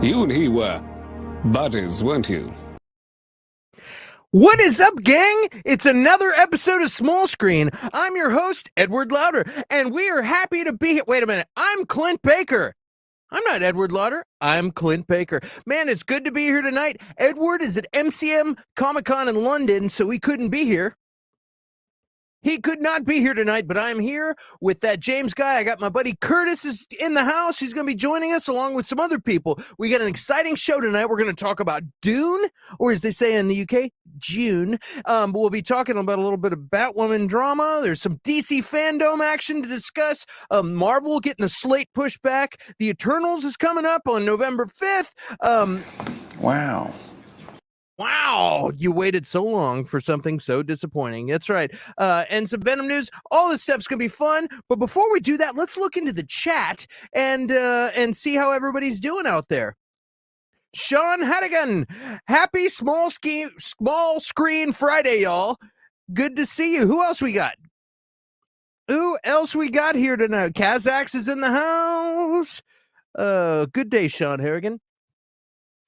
You and he were buddies, weren't you? What is up, gang? It's another episode of Small Screen. I'm your host, Edward Lauder, and we are happy to be here. Wait a minute. I'm Clint Baker. I'm not Edward Lauder. I'm Clint Baker. Man, it's good to be here tonight. Edward is at MCM Comic Con in London, so he couldn't be here. He could not be here tonight, but I'm here with that James guy. I got my buddy Curtis is in the house. He's going to be joining us along with some other people. We got an exciting show tonight. We're going to talk about Dune, or as they say in the UK, June. But we'll be talking about a little bit of Batwoman drama. There's some DC Fandome action to discuss. Marvel getting the slate pushed back. The Eternals is coming up on November 5th. Wow, you waited so long for something so disappointing. That's right. And some Venom news. All this stuff's going to be fun. But before we do that, let's look into the chat and see how everybody's doing out there. Sean Haddigan, happy small screen Friday, y'all. Good to see you. Who else we got? Who else we got here tonight? Kazax is in the house. Good day, Sean Harrigan.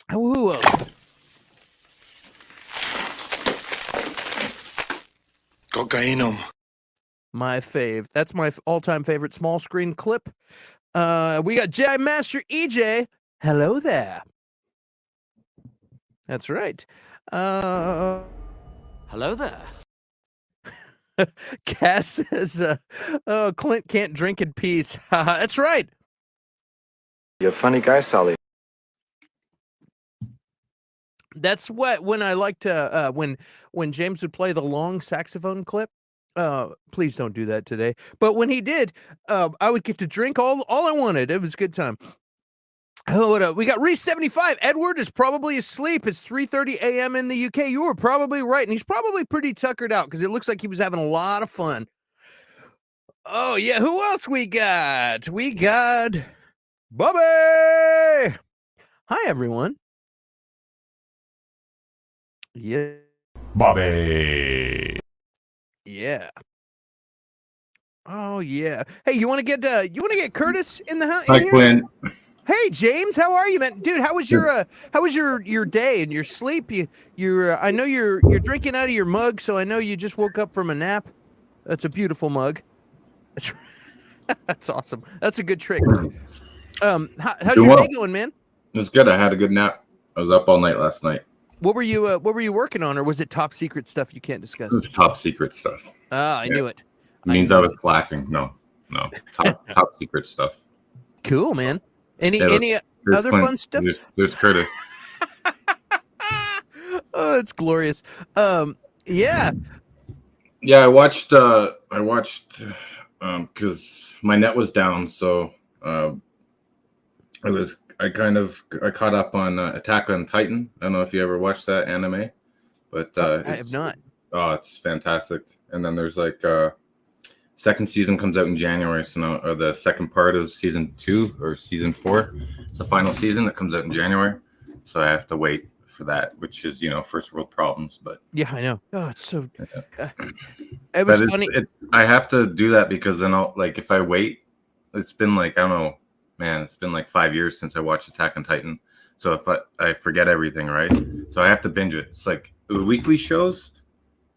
Who else? Cocainum. My fave. That's my all-time favorite small screen clip. We got Jedi Master EJ. Hello there. That's right. Hello there. Cass says, oh, Clint can't drink in peace. That's right. You're a funny guy, Sully. That's what when I like to when James would play the long saxophone clip. Please don't do that today. But when he did, I would get to drink all I wanted. It was a good time. Oh, we got Reese 75. Edward is probably asleep. It's 3:30 a.m. in the UK. You were probably right, and he's probably pretty tuckered out because it looks like he was having a lot of fun. Oh yeah, who else we got? We got Bobby. Hi everyone. Yeah. Bobby. Yeah. Oh yeah. Hey, you want to get Curtis in the house? Hi, Clint. Hey James, how are you, man? Dude, how was your day and your sleep? I know you're drinking out of your mug, so I know you just woke up from a nap. That's a beautiful mug. That's awesome. That's a good trick. How's your day going, man? It was good. I had a good nap. I was up all night last night. What were you working on, or was it top secret stuff you can't discuss? It was top secret stuff. Ah, I knew it. It means I was slacking. No. Top secret stuff. Cool, man. Any other Clint. fun stuff? There's Curtis. Oh, it's glorious. Yeah. Yeah, I watched because my net was down, so I caught up on Attack on Titan. I don't know if you ever watched that anime, but I have not. Oh, it's fantastic. And then there's second season comes out in January, so now the second part of season 2 or season 4. It's the final season that comes out in January, so I have to wait for that, which is first world problems. But yeah, I know. Oh, it's so. It was funny. I have to do that because then I'll if I wait, it's been I don't know. Man, it's been 5 years since I watched Attack on Titan. So if I forget everything, right? So I have to binge it. It's the weekly shows.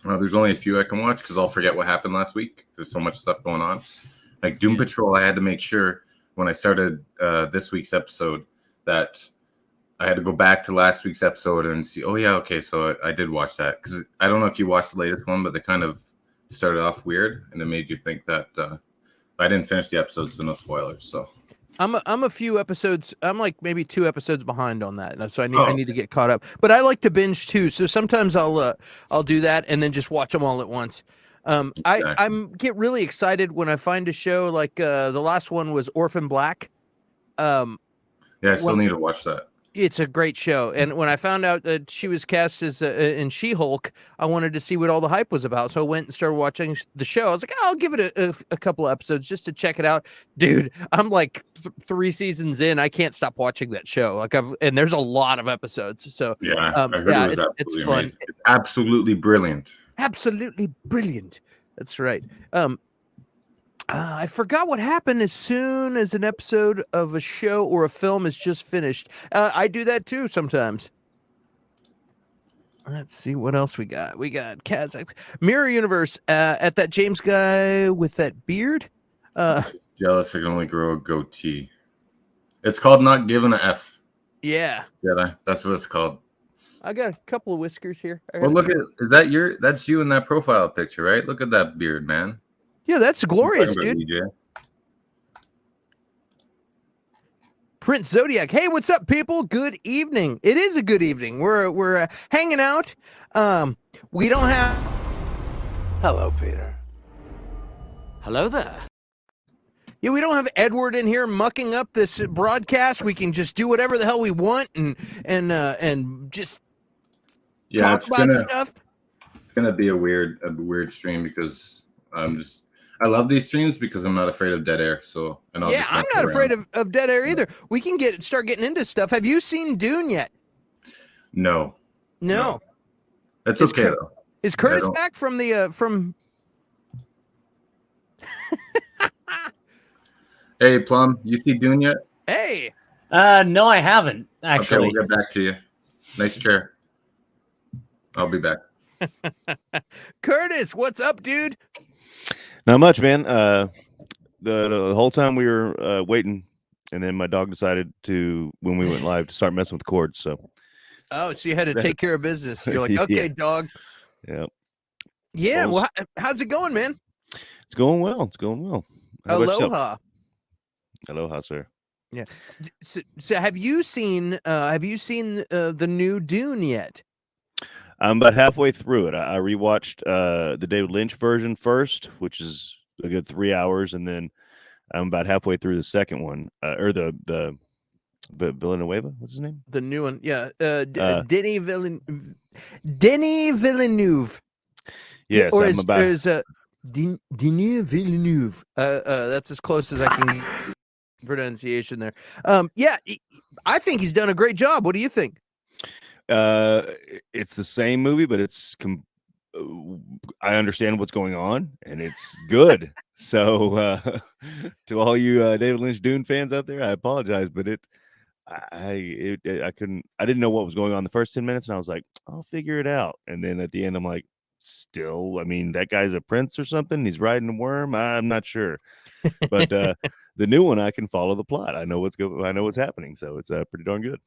There's only a few I can watch because I'll forget what happened last week. There's so much stuff going on. Doom Patrol, I had to make sure when I started this week's episode that I had to go back to last week's episode and see, oh yeah, okay, so I did watch that. Because I don't know if you watched the latest one, but they kind of started off weird and it made you think that I didn't finish the episode, so no spoilers. So I'm a few episodes. I'm maybe 2 episodes behind on that, so I need to get caught up. But I like to binge too, so sometimes I'll do that and then just watch them all at once. Exactly. I get really excited when I find a show the last one was Orphan Black. Yeah, I still need to watch that. It's a great show, and when I found out that she was cast as in She-Hulk, I wanted to see what all the hype was about. So I went and started watching the show. I was like, I'll give it a couple of episodes just to check it out, dude. I'm 3 seasons in. I can't stop watching that show. And there's a lot of episodes. So yeah, I heard it's fun. Amazing. It's absolutely brilliant. Absolutely brilliant. That's right. I forgot what happened as soon as an episode of a show or a film is just finished. I do that too sometimes. Let's see what else we got. We got Kazakh Mirror Universe at that James guy with that beard. Jealous I can only grow a goatee. It's called not giving an F. Yeah. Jedi. That's what it's called. I got a couple of whiskers here. Well, look at that's you in that profile picture, right? Look at that beard, man. Yeah, that's glorious, dude. EJ. Prince Zodiac. Hey, what's up, people? Good evening. It is a good evening. We're hanging out. We don't have. Hello, Peter. Hello there. Yeah, we don't have Edward in here mucking up this broadcast. We can just do whatever the hell we want and just talk about stuff. It's gonna be a weird stream because I love these streams because I'm not afraid of dead air. So I'm not afraid of dead air either. We can start getting into stuff. Have you seen Dune yet? No. It's okay though. Is Curtis back from the from? Hey, Plum, you see Dune yet? Hey. No, I haven't actually. Okay, we'll get back to you. Nice chair. I'll be back. Curtis, what's up, dude? Not much, man. The whole time we were waiting, and then my dog decided to, when we went live, to start messing with the cords. So you had to take care of business. You're like, okay, dog. Yeah. Yeah. Well, how's it going, man? It's going well. How about yourself? Aloha, sir. Yeah. So have you seen the new Dune yet? I'm about halfway through it. I rewatched the David Lynch version first, which is a good 3 hours, and then I'm about halfway through the second one, or the Villanueva. What's his name? The new one, yeah. Denis Villeneuve. Yes, or is Denis Villeneuve. That's as close as I can get pronunciation there. Yeah, I think he's done a great job. What do you think? It's the same movie, but I understand what's going on, and it's good. So, to all you David Lynch Dune fans out there, I apologize, but I didn't know what was going on the first 10 minutes, and I was like, I'll figure it out. And then at the end, I'm like, I mean, that guy's a prince or something. He's riding a worm. I'm not sure, but the new one, I can follow the plot. I know what's happening, so it's pretty darn good.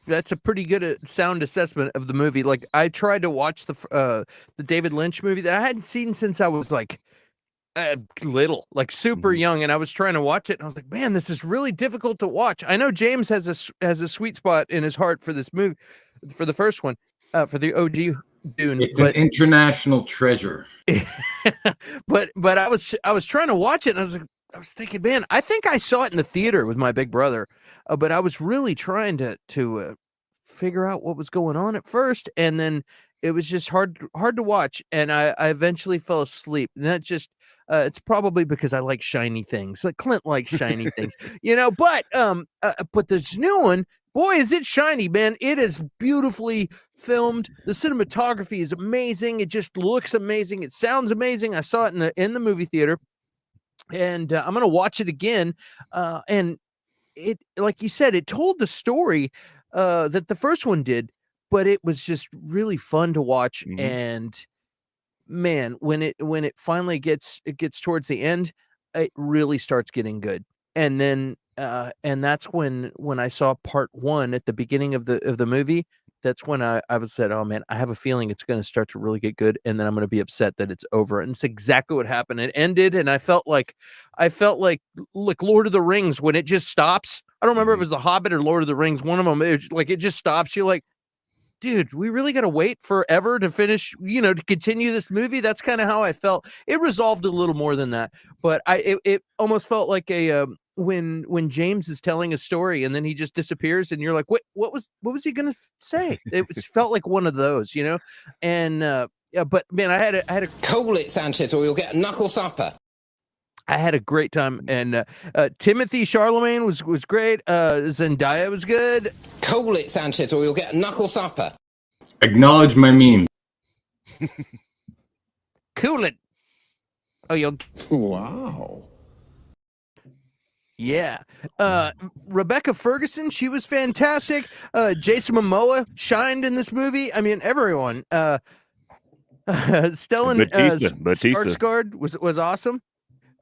That's a pretty good sound assessment of the movie. Like, I tried to watch the David Lynch movie that I hadn't seen since I was like little, like super young, and I was trying to watch it, and I was like, man, this is really difficult to watch. I know James has a sweet spot in his heart for this movie, for the first one, for the OG Dune. It's an international treasure. but I was trying to watch it, and I was thinking, man, I think I saw it in the theater with my big brother, but I was really trying to figure out what was going on at first, and then it was just hard to watch, and I eventually fell asleep. And that just it's probably because I like shiny things. Like Clint likes shiny things, but this new one, boy, is it shiny, man. It is beautifully filmed. The cinematography is amazing. It just looks amazing. It sounds amazing. I saw it in the movie theater. And I'm going to watch it again. And it, like you said, it told the story that the first one did, but it was just really fun to watch. Mm-hmm. And man, when it finally gets towards the end, it really starts getting good. And then and that's when I saw part one at the beginning of the movie. That's when I was said, oh man, I have a feeling it's going to start to really get good, and then I'm going to be upset that it's over. And it's exactly what happened. It ended, and I felt like Lord of the Rings when it just stops. I don't remember if it was The Hobbit or Lord of the Rings. One of them, it just stops. You're like, dude, we really got to wait forever to finish, to continue this movie. That's kind of how I felt. It resolved a little more than that, but it almost felt like a when James is telling a story and then he just disappears and you're like, what was he gonna say? It felt like one of those, and but man, I had a call it, Sanchez, or you'll get a knuckle supper. I had a great time, and Timothy Charlemagne was great. Zendaya was good. Call it, Sanchez, or you'll get a knuckle supper. Acknowledge my meme. Cool it. Oh, you'll. Wow. Yeah. Rebecca Ferguson, she was fantastic. Jason Momoa shined in this movie. I mean, everyone. Stellan Batista. Skarsgård was awesome.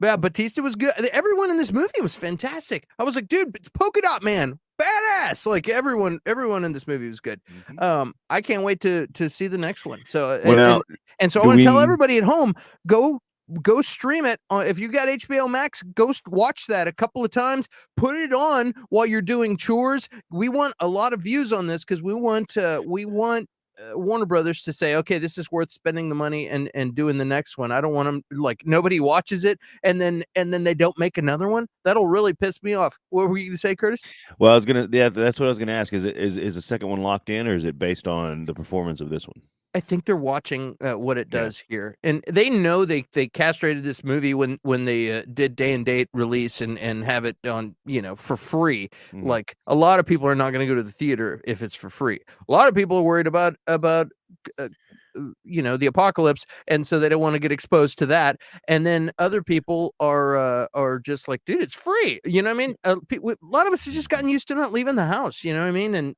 Yeah, Batista was good. Everyone in this movie was fantastic. I was like, dude, it's Polka Dot Man, badass. Like everyone in this movie was good. I can't wait to see the next one. So and so I want to tell everybody at home, go stream it. If you got HBO Max, go watch that a couple of times. Put it on while you're doing chores. We want a lot of views on this because we want Warner Brothers to say, okay, this is worth spending the money and doing the next one. I don't want them, like, nobody watches it and then they don't make another one. That'll really piss me off. What were you gonna say, Curtis? Well, that's what I was gonna ask. Is the second one locked in, or is it based on the performance of this one? I think they're watching what it does here, and they know they castrated this movie when they did day and date release and have it on, for free. Like, a lot of people are not going to go to the theater if it's for free. A lot of people are worried about the apocalypse, and so they don't want to get exposed to that. And then other people are just like, dude, it's free. You know what I mean? A lot of us have just gotten used to not leaving the house. You know what I mean?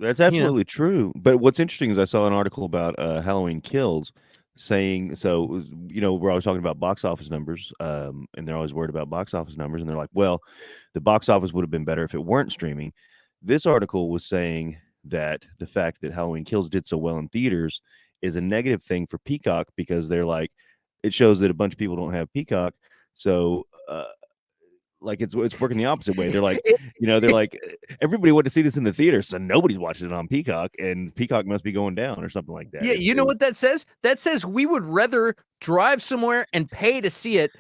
That's absolutely true. But what's interesting is I saw an article about Halloween Kills saying, we're always talking about box office numbers, and they're always worried about box office numbers. And they're like, well, the box office would have been better if it weren't streaming. This article was saying that the fact that Halloween Kills did so well in theaters is a negative thing for Peacock, because they're like, it shows that a bunch of people don't have Peacock. So, like it's working the opposite way. They're like, everybody went to see this in the theater, so nobody's watching it on Peacock, and Peacock must be going down or something like that. Yeah, you know what that says? That says we would rather drive somewhere and pay to see it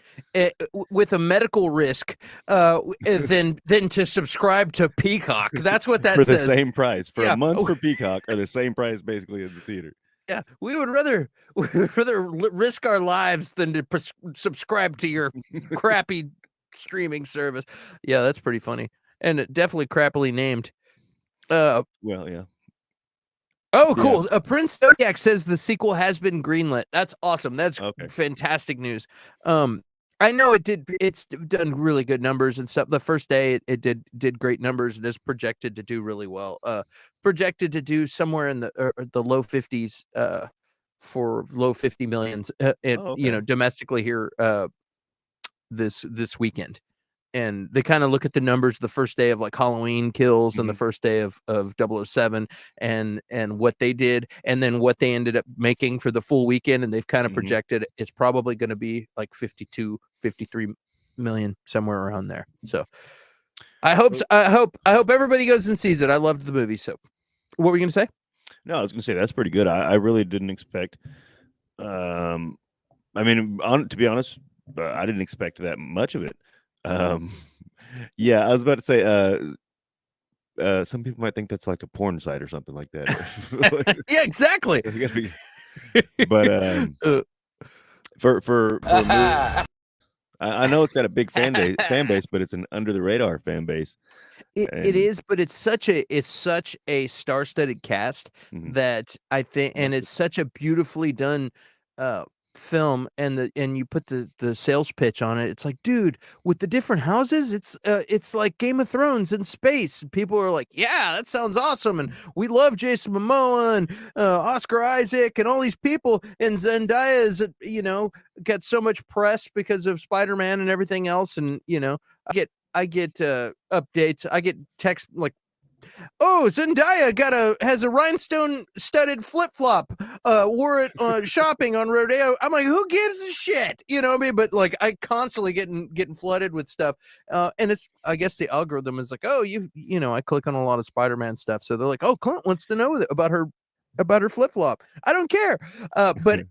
with a medical risk than to subscribe to Peacock. That's what that says. For the same price for a month for Peacock, or the same price basically as the theater. Yeah, we would rather risk our lives than to subscribe to your crappy streaming service. Yeah, that's pretty funny, and definitely crappily named. Well, yeah. Oh, cool. Prince Zodiac says the sequel has been greenlit. That's awesome. That's fantastic news. I know it's done really good numbers and stuff. The first day it did great numbers, and is projected to do really well. Projected to do somewhere in the low 50s for low 50 millions domestically here this weekend. And they kind of look at the numbers the first day of like Halloween Kills and the first day of 007 and what they did, and then what they ended up making for the full weekend. And they've kind of projected it's probably going to be like 52, 53 million, somewhere around there. So I hope everybody goes and sees it. I loved the movie. So what were you going to say? No, I was going to say that's pretty good. I really didn't expect. I mean, to be honest, I didn't expect that much of it. Yeah, I was about to say, some people might think that's like a porn site or something like that. Yeah, exactly. But for I know it's got a big fan base, but it's an under the radar fan base. It is, but it's such a star-studded cast that I think, and it's such a beautifully done film, and you put the sales pitch on it. It's like, dude, with the different houses, it's like Game of Thrones in space. People are like, yeah, that sounds awesome, and we love Jason Momoa and Oscar Isaac and all these people, and Zendaya is got so much press because of Spider-Man and everything else. And I get updates. I get texts like, oh, Zendaya has a rhinestone studded flip-flop, wore it shopping on Rodeo. I'm like, who gives a shit? You know what I mean? But like, I constantly getting flooded with stuff. And I guess the algorithm is like, oh, I click on a lot of Spider-Man stuff. So they're like, oh, Clint wants to know about her flip-flop. I don't care. But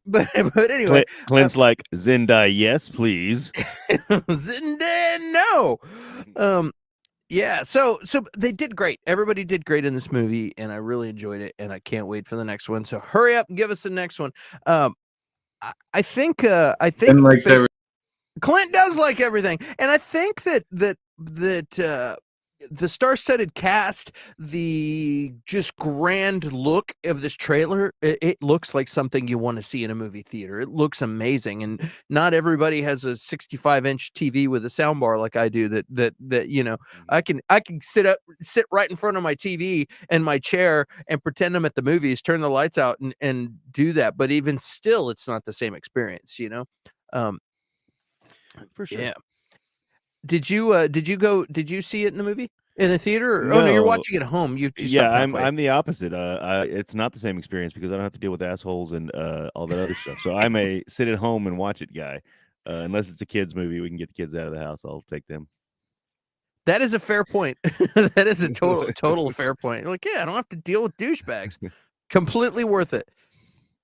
anyway, Clint's like, Zendaya, yes, please. Zendaya, no. Yeah, so they did great. Everybody did great in this movie, and I really enjoyed it, and I can't wait for the next one. So hurry up and give us the next one. I think Clint does like everything, and I think that the star-studded cast, the just grand look of this trailer, it looks like something you want to see in a movie theater. It looks amazing, and not everybody has a 65-inch TV with a soundbar like I do. That you know, I can sit right in front of my TV and my chair and pretend I'm at the movies, turn the lights out, and do that. But even still, it's not the same experience, you know. For sure. Yeah. Did you see it in the movie? In the theater? Or, oh no, you're watching it at home. You Yeah, stopped halfway. I'm the opposite. It's not the same experience because I don't have to deal with assholes and all that other stuff. So I'm a sit at home and watch it guy. Unless it's a kids movie, we can get the kids out of the house. I'll take them. That is a fair point. That is a total fair point. Like, yeah, I don't have to deal with douchebags. Completely worth it.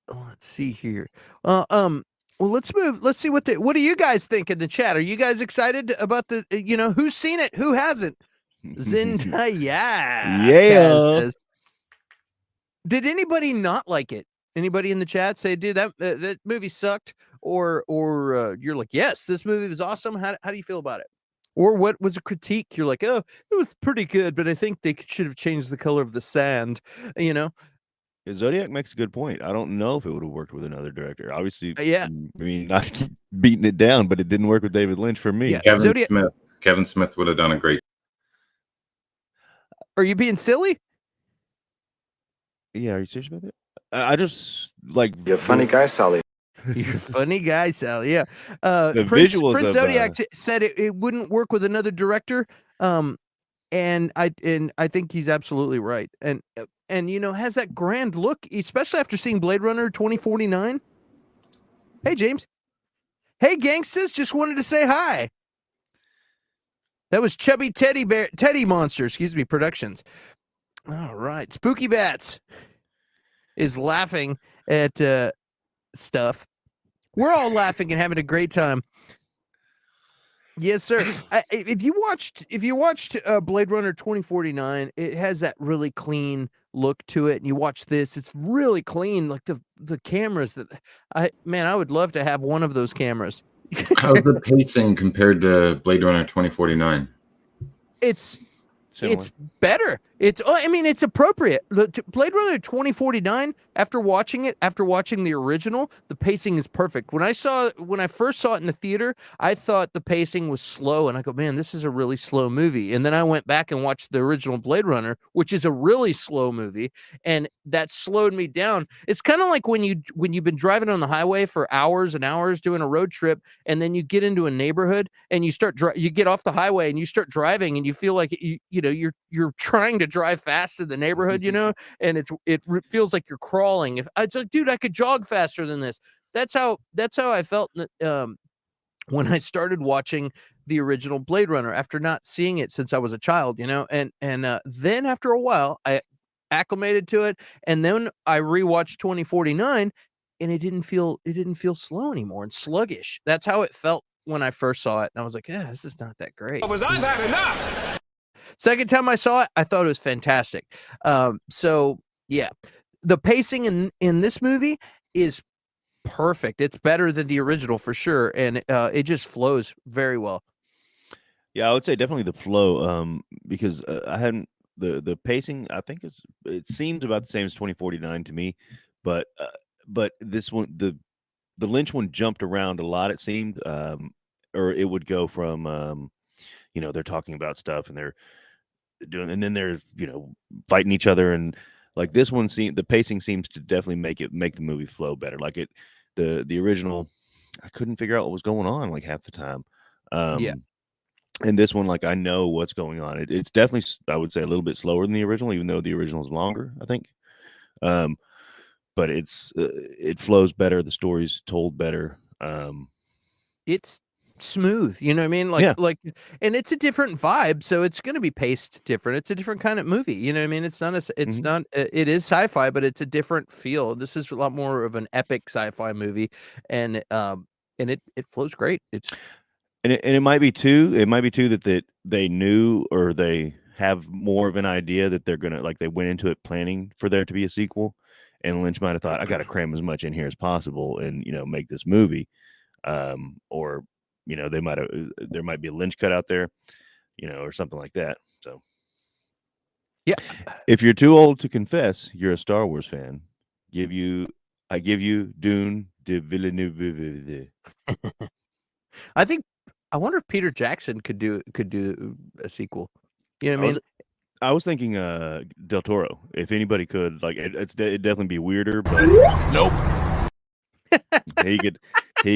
Let's see here. Well, let's move. Let's see what do you guys think in the chat? Are you guys excited about the? You know, who's seen it? Who hasn't? Zendaya. Yeah. Says, did anybody not like it? Anybody in the chat say, dude, that movie sucked? Or you're like, yes, this movie was awesome. How do you feel about it? Or what was a critique? You're like, oh, it was pretty good, but I think they should have changed the color of the sand. You know. Zodiac makes a good point. I don't know if it would have worked with another director. Obviously, yeah. I mean, not beating it down, but it didn't work with David Lynch for me. Yeah. Kevin Smith would have done a great. Are you being silly? Yeah, are you serious about that? I just like You're a funny guy, Sally. You're a funny guy, Sally. Yeah. The Prince visuals of, Zodiac said it wouldn't work with another director. And I think he's absolutely right. And you know, has that grand look, especially after seeing Blade Runner 2049. Hey, James. Hey, gangsters, just wanted to say hi. That was Chubby Teddy Monster, excuse me, Productions. All right. Spooky Bats is laughing at stuff. We're all laughing and having a great time. Yes, sir. If you watched Blade Runner 2049, it has that really clean look to it. And you watch this, it's really clean. Like the cameras that I would love to have one of those cameras. How's the pacing compared to Blade Runner 2049? It's better. It's appropriate. Blade Runner 2049, after watching the original, the pacing is perfect. When I first saw it in the theater, I thought the pacing was slow, and I go, man, this is a really slow movie. And then I went back and watched the original Blade Runner, which is a really slow movie, and that slowed me down. It's kind of like when you've been driving on the highway for hours and hours doing a road trip, and then you get into a neighborhood and you get off the highway and you start driving, and you feel like you're trying to drive fast in the neighborhood, you know, and it feels like you're crawling. If it's like, dude, I could jog faster than this. That's how I felt when I started watching the original Blade Runner after not seeing it since I was a child, you know, and then after a while I acclimated to it, and then I rewatched 2049, and it didn't feel slow anymore and sluggish. That's how it felt when I first saw it, and I was like, yeah, this is not that great. Was I that enough? Second time I saw it, I thought it was fantastic. So yeah, the pacing in this movie is perfect. It's better than the original for sure, and it just flows very well. Yeah, I would say definitely the flow. Because I hadn't the pacing. I think it seems about the same as 2049 to me, but this one, the Lynch one jumped around a lot. It seemed, or it would go from they're talking about stuff and they're doing, and then they're fighting each other, and like this one the pacing seems to definitely make the movie flow better. Like the original, I couldn't figure out what was going on like half the time. Yeah. And this one, like, I know what's going on. It's definitely, I would say, a little bit slower than the original, even though the original is longer, I think. But it flows better. The story's told better. It's smooth, you know what I mean? Like, and it's a different vibe, so it's going to be paced different. It's a different kind of movie, you know what I mean? It's not it is sci-fi, but it's a different feel. This is a lot more of an epic sci-fi movie, and it flows great. And it might be too that they knew, or they have more of an idea that they're gonna, like, they went into it planning for there to be a sequel, and Lynch might have thought, I got to cram as much in here as possible and make this movie, or there might be a Lynch cut out there, or something like that. So, yeah. If you're too old to confess you're a Star Wars fan, I give you Dune de Villeneuve. I wonder if Peter Jackson could do a sequel. You know what I mean? I was thinking Del Toro. If anybody could, like, it'd definitely be weirder, but Nope. he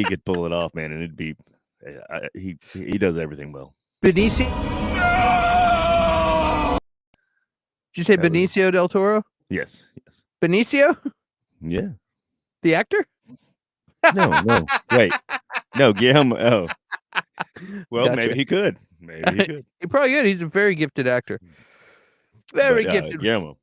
could pull it off, man, and it'd be he does everything well. Benicio. Did you say Benicio del Toro? Yes. Benicio, Yeah. the actor? No. Wait. No, Guillermo. Oh. Well, Gotcha. maybe he could. He probably could. He's a very gifted actor. Very gifted. Guillermo.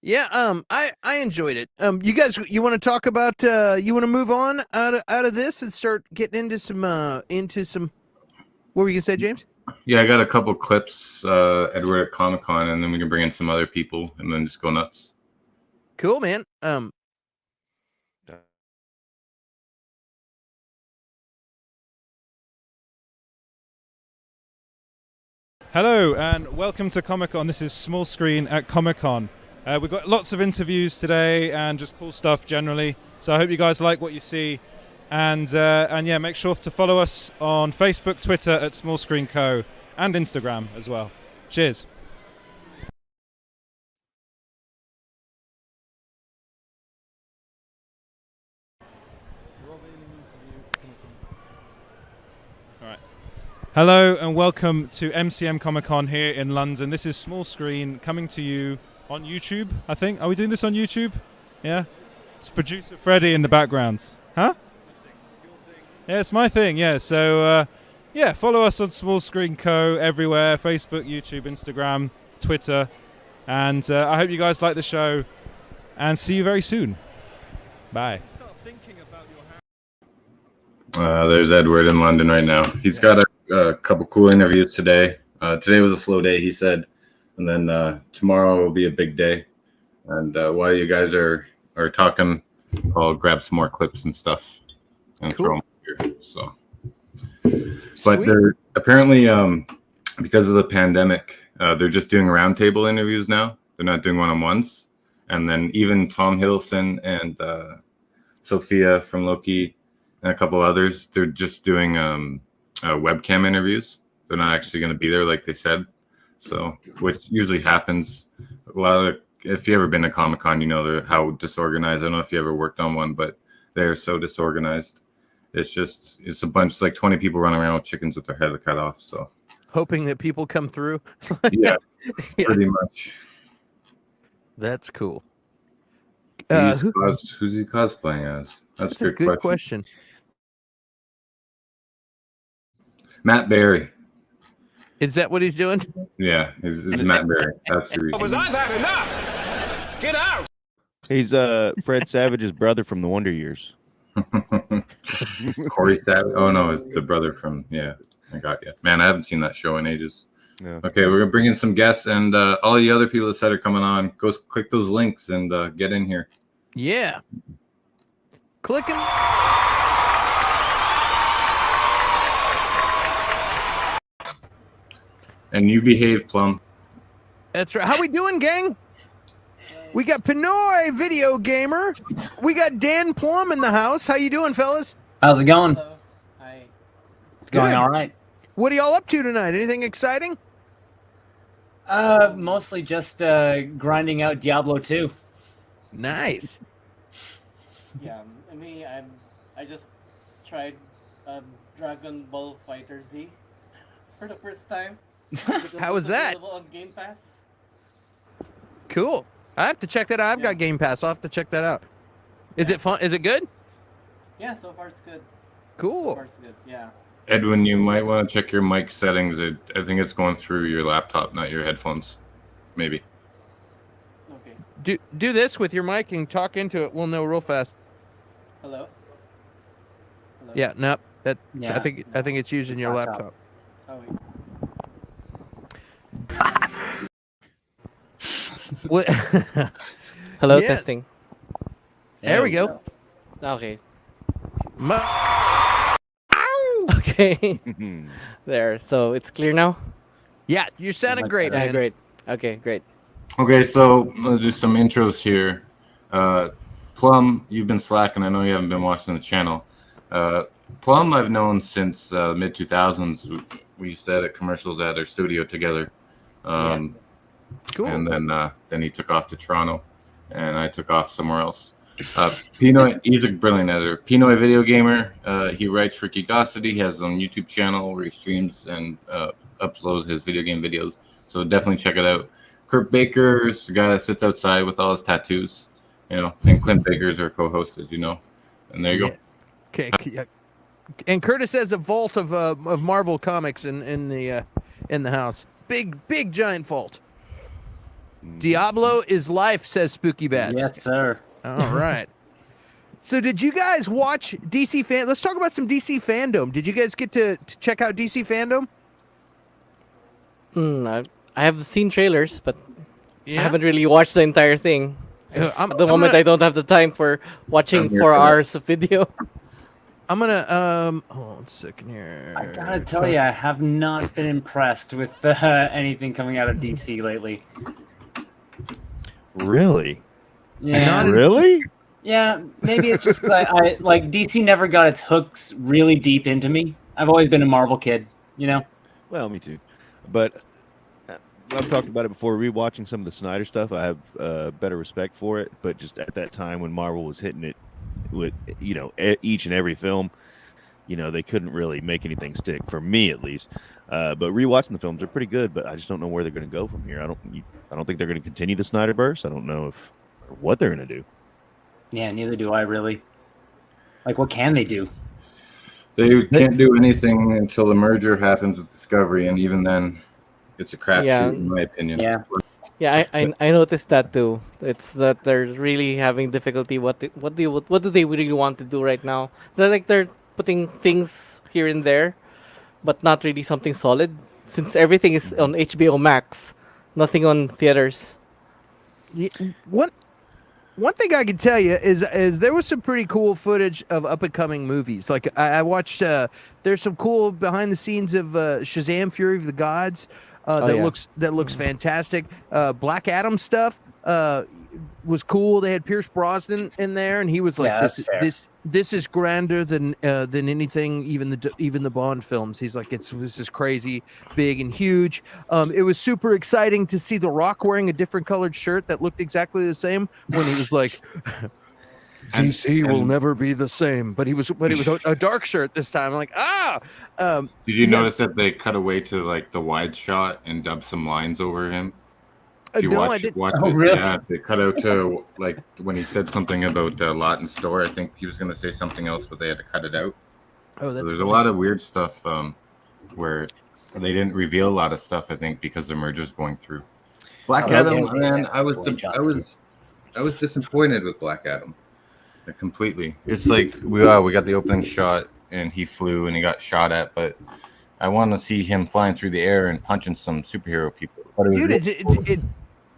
Yeah. I enjoyed it. You guys, you want to talk about? You want to move on out of this and start getting into some. What were you gonna say, James? Yeah, I got a couple clips, Edward at Comic Con, and then we can bring in some other people and then just go nuts. Cool, man. Hello and welcome to Comic Con. This is Small Screen at Comic Con. We've got lots of interviews today and just cool stuff generally. So I hope you guys like what you see. And yeah, make sure to follow us on Facebook, Twitter at Small Screen Co. and Instagram as well. Cheers. Hello and welcome to MCM Comic Con here in London. This is Small Screen coming to you on YouTube, I think. Are we doing this on YouTube? Yeah? It's producer Freddie in the background. Huh? Yeah, it's my thing, yeah. So, yeah, follow us on Small Screen Co. everywhere. Facebook, YouTube, Instagram, Twitter. And I hope you guys like the show. And see you very soon. Bye. There's Edward in London right now. He's got a couple cool interviews today. Today was a slow day, he said, and then tomorrow will be a big day. And while you guys are talking, I'll grab some more clips and stuff and throw them here. So, but they're apparently because of the pandemic, they're just doing roundtable interviews now. They're not doing one-on-ones. And then even Tom Hiddleston and Sophia from Loki and a couple others, they're just doing webcam interviews. They're not actually going to be there like they said. So, which usually happens. A lot of, if you've ever been to Comic-Con, you know how disorganized. I don't know if you ever worked on one, but they're so disorganized. It's a bunch, like 20 people running around with chickens with their head cut off. So, hoping that people come through. yeah, pretty much. That's cool. Who's he cosplaying as? That's a good question. Matt Berry. Is that what he's doing? Yeah, it's Matt Berry. That's the reason. Was I that enough? Get out! He's Fred Savage's brother from the Wonder Years. Corey Savage. Oh no, it's the brother from. Yeah, I got you. Man, I haven't seen that show in ages. Yeah. Okay, we're gonna bring in some guests and all the other people that said are coming on. Go click those links and get in here. Yeah. Click them. And you behave, Plum. That's right. How we doing, gang? We got Pinoy Video Gamer. We got Dan Plum in the house. How you doing, fellas? How's it going? Hi. It's going all right. What are y'all up to tonight? Anything exciting? Mostly just grinding out Diablo 2. Nice. Yeah, me, I just tried Dragon Ball Fighter Z for the first time. How was that? On Game Pass. Cool. I have to check that out. I've got Game Pass. I'll have to check that out. Is it fun? Is it good? Yeah, so far it's good. Cool. So far it's good. Yeah. Edwin, you might want to check your mic settings. I think it's going through your laptop, not your headphones. Maybe. Okay. Do this with your mic and talk into it. We'll know real fast. Hello. Hello? Yeah. Nope. That. Yeah. I think it's using your laptop. Oh wait. What? Hello, Yeah. testing. There we go. Okay. Okay. Okay. There. So it's clear now? Yeah, you're sounding great, Yeah, man. great. Okay, great. Okay, so I'll do some intros here. Plum, you've been slacking. I know you haven't been watching the channel. Plum, I've known since mid 2000s. We used to edit commercials at our studio together. Cool. And then he took off to Toronto, and I took off somewhere else. Pinoy, he's a brilliant editor. Pinoy Video Gamer, he writes for Geekosity. He has his own YouTube channel where he streams and uploads his video game videos. So definitely check it out. Kurt Baker's the guy that sits outside with all his tattoos, and Clint Baker's our co-host, as you know. And there you go. Okay. Yeah. And Curtis has a vault of Marvel comics in the house. Big giant vault. Diablo is life, says Spooky Bats. Yes, sir. All right. So did you guys watch DC Fandome? Let's talk about some DC Fandome. Did you guys get to check out DC Fandome? I have seen trailers, but Yeah. I haven't really watched the entire thing. At the moment, gonna- I don't have the time for watching 4 hours of video. I'm gonna hold on a second here. I gotta tell you, I have not been impressed with anything coming out of DC lately. Really? Yeah. Really? Yeah, maybe it's just that I like DC never got its hooks really deep into me. I've always been a Marvel kid, you know. Well, me too. But I've talked about it before. Rewatching some of the Snyder stuff, I have better respect for it. But just at that time when Marvel was hitting it with each and every film, they couldn't really make anything stick for me, at least. But rewatching the films are pretty good. But I just don't know where they're going to go from here. I don't think they're going to continue the Snyderverse. I don't know what they're going to do. Yeah, neither do I really. Like, what can they do? They can't do anything until the merger happens with Discovery, and even then, it's a crapshoot, Yeah. in my opinion. Yeah. Yeah, I noticed that too. It's that they're really having difficulty. What do they really want to do right now? They're putting things here and there, but not really something solid. Since everything is on HBO Max, nothing on theaters. One thing I can tell you is there was some pretty cool footage of up and coming movies. Like I watched. There's some cool behind the scenes of Shazam: Fury of the Gods. That looks fantastic. Black Adam stuff was cool. They had Pierce Brosnan in there, and he was like, "This is grander than anything, even the Bond films." He's like, "This is crazy, big and huge." It was super exciting to see The Rock wearing a different colored shirt that looked exactly the same when he was like. DC will never be the same, but he was a dark shirt this time. I'm like, Did you notice that they cut away to like the wide shot and dubbed some lines over him? I didn't. Really? Yeah, they cut out to like when he said something about Lot and Store. I think he was going to say something else, but they had to cut it out. Oh, that's so there's funny. a lot of weird stuff where they didn't reveal a lot of stuff. I think because the merger's going through. Black Adam, man, I was disappointed with Black Adam. Completely. It's like we got the opening shot and he flew and he got shot at, but I want to see him flying through the air and punching some superhero people. Dude,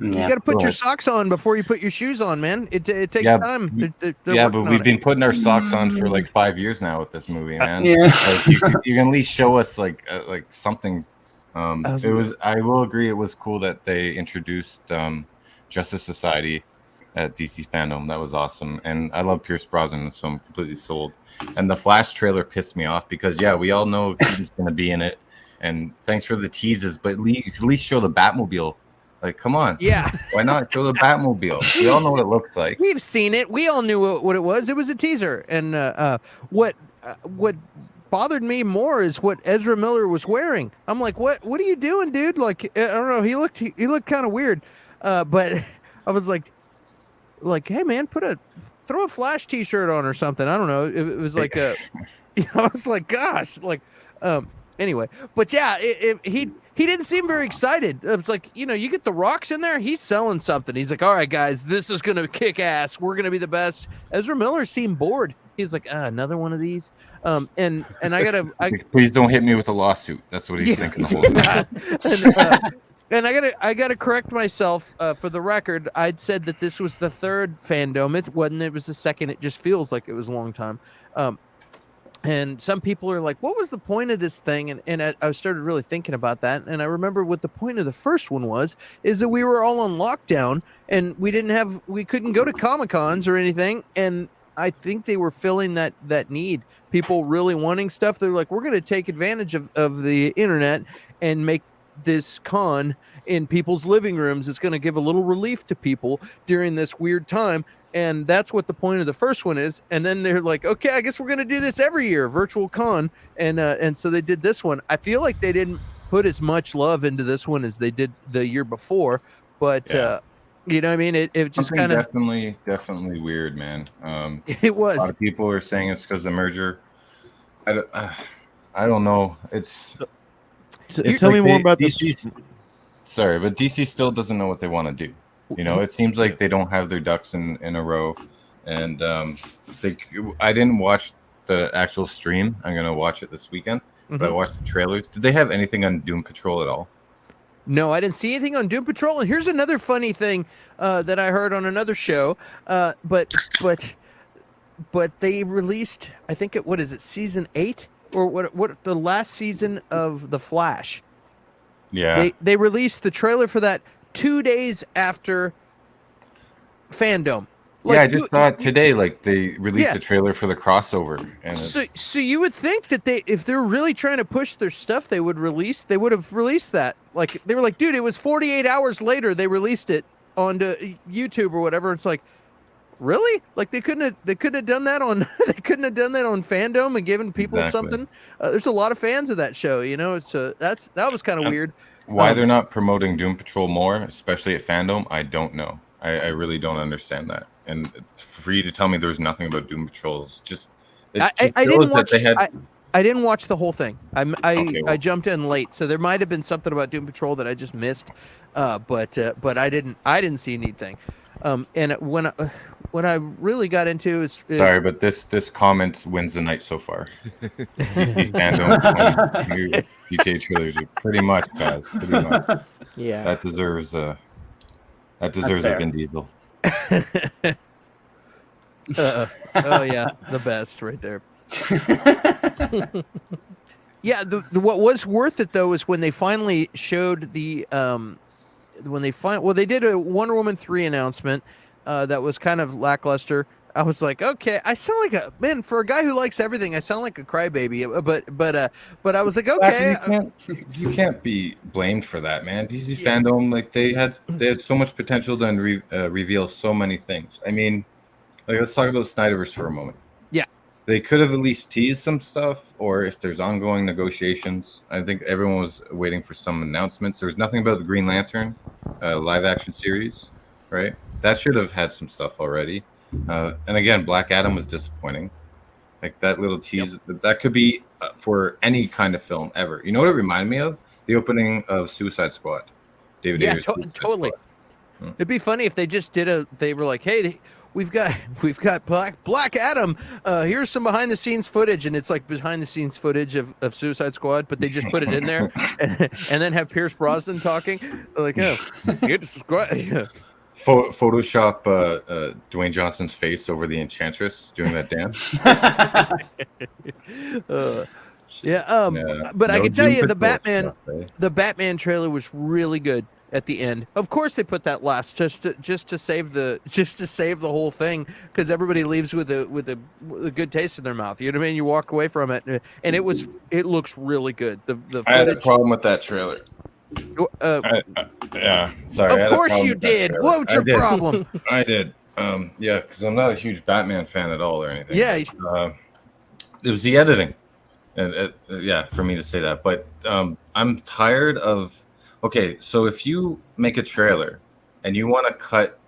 you got to put your socks on before you put your shoes on, man. It takes time. But we've been putting our socks on for like 5 years now with this movie, man. Yeah. Like, you can at least show us like something. I will agree. It was cool that they introduced Justice Society at DC Fandome. That was awesome, and I love Pierce Brosnan, so I'm completely sold. And the Flash trailer pissed me off because we all know he's going to be in it, and thanks for the teases, but at least show the Batmobile. Like, come on, Yeah. why not show the Batmobile? We all know what it looks like. We've seen it. We all knew what it was. It was a teaser. And what bothered me more is what Ezra Miller was wearing. I'm like, what are you doing, dude? Like, I don't know. He looked kind of weird. But I was like, hey man, throw a Flash t-shirt on or something. I don't know. It was like I was like, gosh, like anyway. But yeah, he didn't seem very excited. It was like, you get the Rock's in there, he's selling something. He's like, all right, guys, this is gonna kick ass. We're gonna be the best. Ezra Miller seemed bored. He's like, another one of these. And I Please don't hit me with a lawsuit. That's what he's thinking the whole time. And I gotta correct myself. For the record, I'd said that this was the third Fandome. It wasn't. It was the second. It just feels like it was a long time. And some people are like, what was the point of this thing? And I started really thinking about that. And I remember what the point of the first one is that we were all on lockdown and we couldn't go to Comic-Cons or anything. And I think they were filling that need. People really wanting stuff. They're like, we're going to take advantage of the internet and make this con in people's living rooms. It's going to give a little relief to people during this weird time. And that's what the point of the first one is. And then they're like, okay, I guess we're going to do this every year, virtual con. And so they did this one. I feel like they didn't put as much love into this one as they did the year before. But, you know what I mean? It just kind of... Definitely weird, man. It was. A lot of people are saying it's because of the merger. I don't know. Tell me more about DC. Sorry, but DC still doesn't know what they want to do. You know, it seems like they don't have their ducks in a row. And I didn't watch the actual stream. I'm going to watch it this weekend. But I watched the trailers. Did they have anything on Doom Patrol at all? No, I didn't see anything on Doom Patrol. And here's another funny thing that I heard on another show. But they released, I think what is it, season 8? Or what the last season of The Flash. Yeah. They released the trailer for that 2 days after Fandome. I just saw it today. Like they released a trailer for the crossover, and so you would think that if they're really trying to push their stuff, they would have released that. Like they were like, dude, it was 48 hours later they released it onto YouTube or whatever. It's like, really? Like they couldn't have done that on Fandome and given people something. There's a lot of fans of that show, you know. That was kind of weird. Why they're not promoting Doom Patrol more, especially at Fandome, I don't know. I really don't understand that. And for you to tell me there's nothing about Doom Patrol is just... I didn't watch... I didn't watch the whole thing. I jumped in late, so there might have been something about Doom Patrol that I just missed. But I didn't see anything. And when I really got into is sorry, but this comment wins the night so far. DC Fandome, GTA trilogy, pretty much, guys, pretty much. Yeah, that deserves a Vin Diesel. Oh yeah, the best right there. Yeah, what was worth it though is when they finally showed they did a Wonder Woman 3 announcement that was kind of lackluster. I was like, okay, I sound like for a guy who likes everything, I sound like a crybaby. But I was like, okay, you can't be blamed for that, man. DC Fandome, like they had so much potential to reveal so many things. I mean, like let's talk about Snyderverse for a moment. Yeah, they could have at least teased some stuff, or if there's ongoing negotiations. I think everyone was waiting for some announcements. There's nothing about the Green Lantern live action series, right? That should have had some stuff already. And again, Black Adam was disappointing. Like that little tease, that could be for any kind of film ever. You know what it reminded me of? The opening of Suicide Squad. David Ayer's totally. Squad. It'd be funny if they just they were like, hey, we've got Black Adam. Here's some behind the scenes footage, and it's like behind the scenes footage of Suicide Squad, but they just put it in there, and then have Pierce Brosnan talking. Like, it's great. Photoshop Dwayne Johnson's face over the Enchantress doing that dance. But I can tell you the Batman trailer was really good at the end. Of course they put that last just to save the whole thing, because everybody leaves with a good taste in their mouth. You know what I mean? You walk away from it and it looks really good. The I had a problem with that trailer. Sorry. Of course you did. What's your problem? I did. Because I'm not a huge Batman fan at all or anything. Yeah. It was the editing, and for me to say that. But I'm tired of. Okay, so if you make a trailer and you want to cut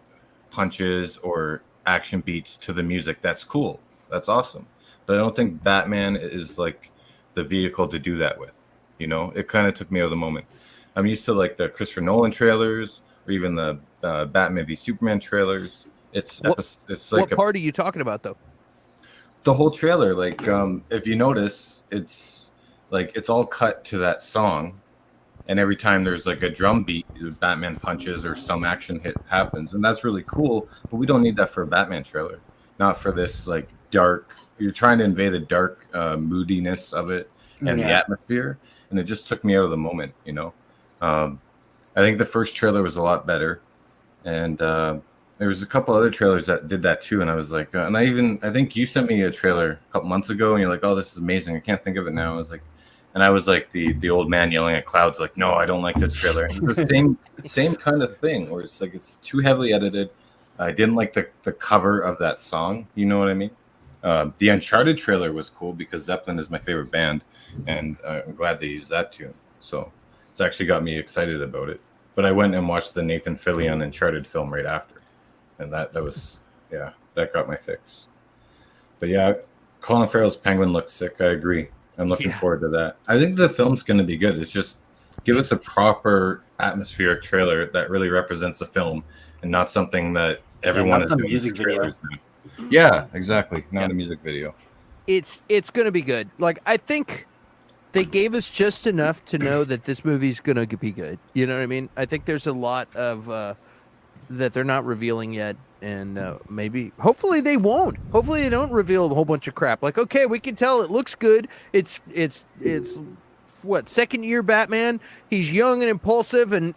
punches or action beats to the music, that's cool. That's awesome. But I don't think Batman is like the vehicle to do that with. You know, it kind of took me out of the moment. I'm used to like the Christopher Nolan trailers or even the Batman v Superman trailers. It's like what part are you talking about though? The whole trailer. Like if you notice, it's like it's all cut to that song, and every time there's like a drum beat, Batman punches or some action hit happens, and that's really cool. But we don't need that for a Batman trailer. Not for this like dark. You're trying to invade the dark moodiness of it and the Yeah. atmosphere, and it just took me out of the moment. You know, I think the first trailer was a lot better, and there was a couple other trailers that did that too. And I was like, and I think you sent me a trailer a couple months ago, and you're like, oh, this is amazing. I can't think of it now. I was like the old man yelling at clouds, like, no, I don't like this trailer. And it's the same kind of thing, where it's like it's too heavily edited. I didn't like the cover of that song. You know what I mean? The Uncharted trailer was cool because Zeppelin is my favorite band, and I'm glad they used that tune. So it's actually got me excited about it. But I went and watched the Nathan Fillion Uncharted film right after, and that was that got my fix. But yeah, Colin Farrell's Penguin looks sick. I agree. I'm looking forward to that. I think the film's going to be good. It's just give us a proper atmospheric trailer that really represents the film, and not something that everyone is a doing. music video. Yeah, exactly. Not a music video. It's going to be good. Like, I think they gave us just enough to know that this movie's going to be good. You know what I mean? I think there's a lot of that they're not revealing yet, and hopefully they won't. Hopefully they don't reveal a whole bunch of crap. Like, okay, we can tell it looks good. It's what, second year Batman? He's young and impulsive, and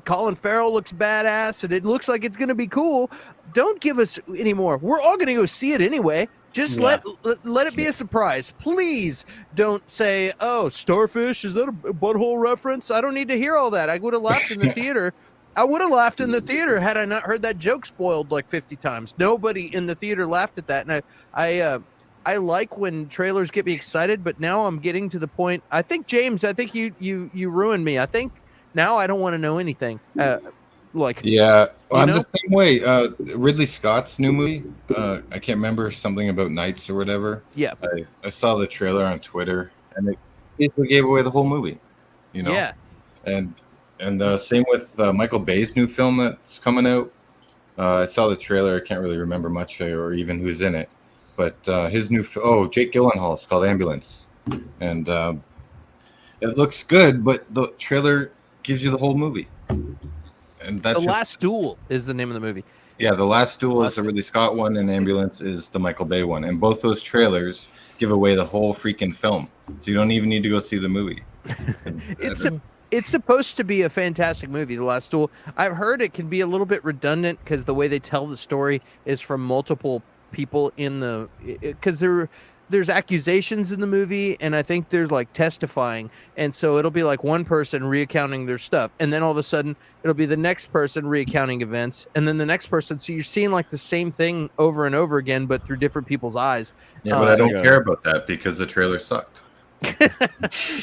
Colin Farrell looks badass, and it looks like it's going to be cool. Don't give us any more. We're all going to go see it anyway. Just let it be a surprise. Please don't say, oh, Starfish, is that a butthole reference? I don't need to hear all that. I would have laughed in the theater. I would have laughed in the theater had I not heard that joke spoiled like 50 times. Nobody in the theater laughed at that. And I like when trailers get me excited, but now I'm getting to the point. I think, James, you ruined me. I think now I don't want to know anything. Yeah, I'm the same way. Ridley Scott's new movie, I can't remember, something about knights or whatever. Yeah. I saw the trailer on Twitter, and it basically gave away the whole movie. You know? Yeah. And same with Michael Bay's new film that's coming out. I saw the trailer. I can't really remember much or even who's in it. But his new Jake Gyllenhaal. It's called Ambulance. And it looks good, but the trailer gives you the whole movie. And that's The Last Duel is the name of the movie. Yeah, The Last Duel is the Ridley Scott one, and Ambulance is the Michael Bay one. And both those trailers give away the whole freaking film. So you don't even need to go see the movie. It's supposed to be a fantastic movie, The Last Duel. I've heard it can be a little bit redundant because the way they tell the story is from multiple people because there's accusations in the movie, and I think there's like testifying, and so it'll be like one person recounting their stuff, and then all of a sudden it'll be the next person recounting events, and then the next person. So you're seeing like the same thing over and over again, but through different people's eyes. Yeah, but I don't care about that because the trailer sucked.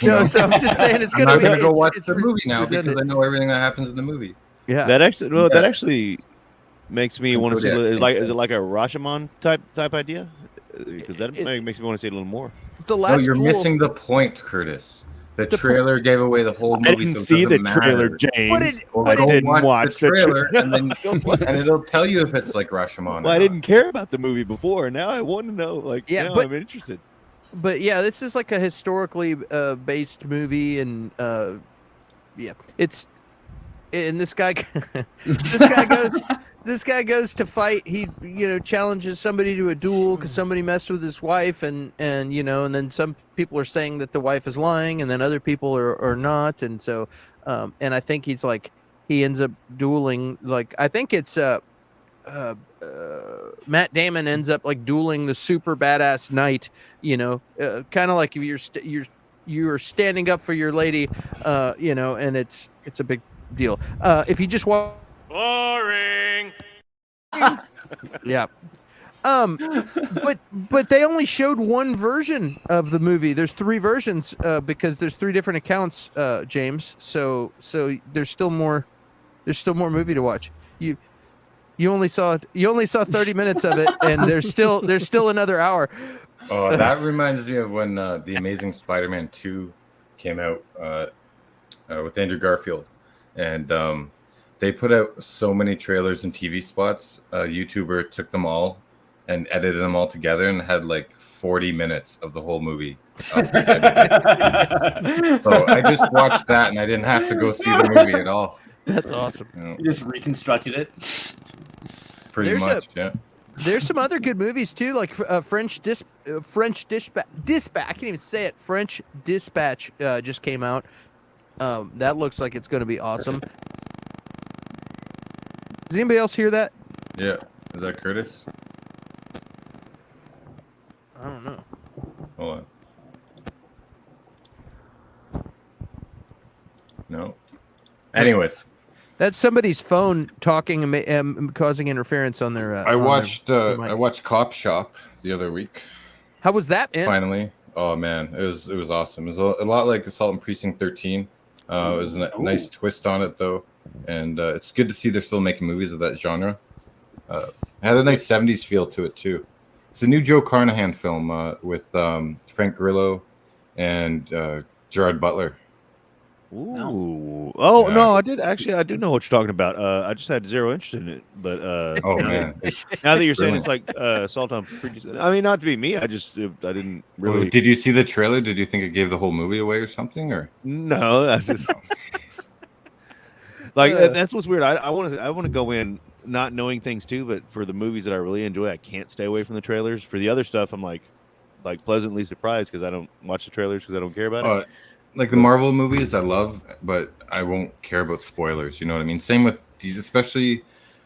No, so I'm just saying it's gonna be. I'm gonna go watch the movie now because I know everything that happens in the movie. Yeah, that actually makes me want to see. Is it like a Rashomon type idea? Because that makes me want to see it a little more. You're missing the point, Curtis. The trailer gave away the whole movie. I didn't see the trailer, James. But I didn't watch the trailer, and it'll tell you if it's like Rashomon. Well, I didn't care about the movie before. Now I want to know. Now I'm interested. But yeah, this is like a historically based movie, and this guy this guy goes to fight. He challenges somebody to a duel because somebody messed with his wife, and then some people are saying that the wife is lying, and then other people are not, and so and I think he ends up dueling. Like, I think it's Matt Damon ends up like dueling the super badass knight, kind of like if you're standing up for your lady, and it's a big deal. If you just watch. Boring. Yeah. But they only showed one version of the movie. There's 3 versions because there's 3 different accounts, James. So there's still more movie to watch. You only saw 30 minutes of it, and there's still another hour. Oh, that reminds me of when The Amazing Spider-Man 2 came out with Andrew Garfield, and they put out so many trailers and TV spots. A YouTuber took them all and edited them all together and had like 40 minutes of the whole movie. So I just watched that, and I didn't have to go see the movie at all. That's awesome. You just reconstructed it. Pretty much, yeah. There's some other good movies too, like French Dispatch. I can't even say it. French Dispatch just came out. That looks like it's going to be awesome. Does anybody else hear that? Yeah. Is that Curtis? I don't know. Hold on. No. Anyways, that's somebody's phone talking and causing interference on their. I watched Cop Shop the other week. How was that, man? Finally, oh man, it was awesome. It was a lot like Assault on Precinct 13. It was a nice twist on it though, and it's good to see they're still making movies of that genre. It had a nice 70s feel to it too. It's a new Joe Carnahan film with Frank Grillo and Gerard Butler. Ooh. Oh Yeah. no, I do know what you're talking about. I just had zero interest in it, but Oh now man, now that you're saying it's like Assault on Precinct, I mean, not to be me, I didn't really. Did you see the trailer? Did you think it gave the whole movie away or something? Or No, I just like that's what's weird. I want to go in not knowing things too, but for the movies that I really enjoy, I can't stay away from the trailers. For the other stuff, I'm like pleasantly surprised because I don't watch the trailers because I don't care about it. Like the Marvel movies, I love, but I won't care about spoilers. You know what I mean? Same with these, especially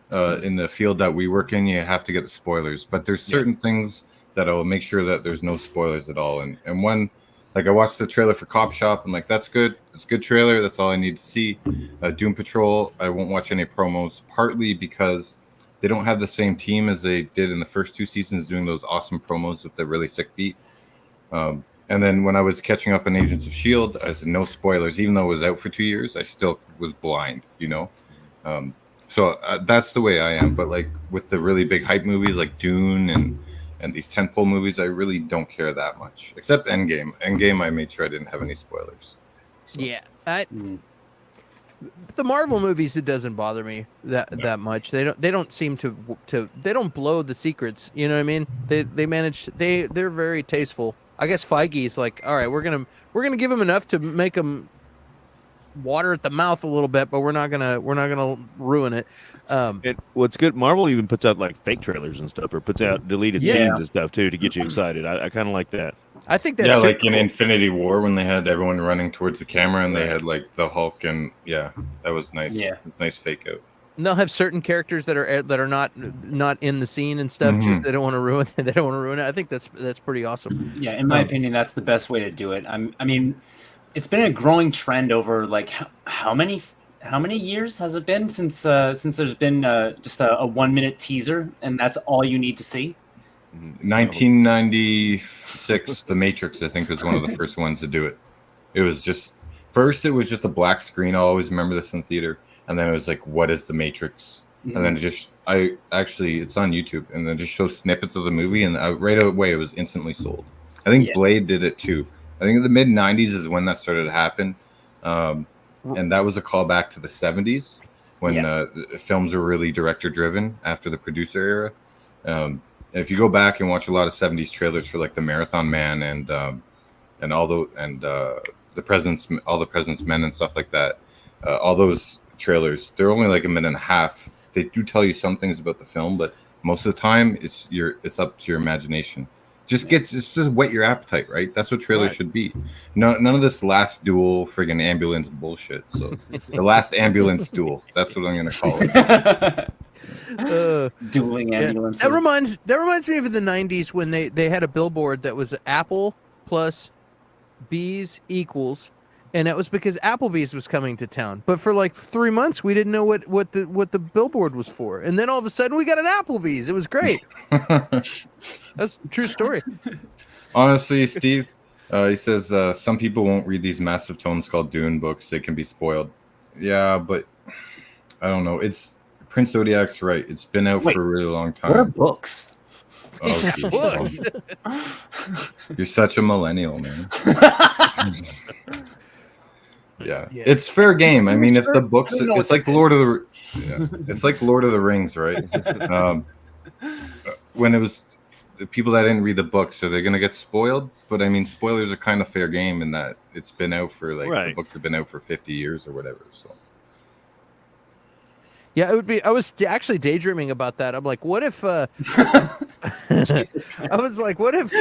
in the field that we work in. You have to get the spoilers, but there's certain things that I'll make sure that there's no spoilers at all. And one, like I watched the trailer for Cop Shop. I'm like, that's good. It's a good trailer. That's all I need to see. Doom Patrol, I won't watch any promos, partly because they don't have the same team as they did in the first 2 seasons doing those awesome promos with the really sick beat. And then when I was catching up on Agents of S.H.I.E.L.D., I said no spoilers. Even though it was out for 2 years, I still was blind, you know? So that's the way I am. But like with the really big hype movies like Dune and these tentpole movies, I really don't care that much. Except Endgame. Endgame, I made sure I didn't have any spoilers. So. Yeah. The Marvel movies, it doesn't bother me that much. They don't seem to they don't blow the secrets. You know what I mean? They manage. They're very tasteful. I guess Feige's like, all right, we're gonna give him enough to make him water at the mouth a little bit, but we're not gonna ruin it. What's good, Marvel even puts out like fake trailers and stuff, or puts out deleted scenes and stuff too to get you excited. I kind of like that. I think that's like in Infinity War when they had everyone running towards the camera and they had like the Hulk and that was nice. Yeah, nice fake out. And they'll have certain characters that are not in the scene and stuff. Just they don't want to ruin it. They don't want to ruin it. I think that's pretty awesome. Yeah, in my opinion, that's the best way to do it. I mean, it's been a growing trend over like how many years has it been since there's been just a 1 minute teaser and that's all you need to see. 1996, The Matrix, I think, was one of the first ones to do it. It was just a black screen. I'll always remember this in theater. And then it was like, what is The Matrix? And then it's on YouTube, and then just show snippets of the movie, and right away it was instantly sold. I think Blade did it too. I think the mid 90s is when that started to happen. And that was a callback to the 70s when films were really director driven after the producer era. If you go back and watch a lot of 70s trailers for like the Marathon Man and the President's Men and stuff like that, all those trailers, they're only like a minute and a half. They do tell you some things about the film, but most of the time it's up to your imagination. Just whet your appetite, right? That's what trailers should be. None of this last duel friggin' ambulance bullshit. So the last ambulance duel, that's what I'm gonna call it. Dueling ambulance. That reminds me of the 90s when they had a billboard that was Apple plus B's equals. And that was because Applebee's was coming to town. But for like 3 months, we didn't know what the billboard was for. And then all of a sudden, we got an Applebee's. It was great. That's a true story. Honestly, Steve, he says some people won't read these massive tomes called Dune books. They can be spoiled. Yeah, but I don't know. It's Prince Zodiac's right. It's been out for a really long time. What are books? Oh, Books. You're such a millennial, man. Yeah, it's fair game. I mean, if the books, it's like Lord of the, it's like Lord of the Rings, right? When it was the people that didn't read the books, so they're gonna get spoiled. But I mean, spoilers are kind of fair game in that it's been out for the books have been out for 50 years or whatever. So Yeah, it would be. I was actually daydreaming about that. I'm like, what if? I was like, what if?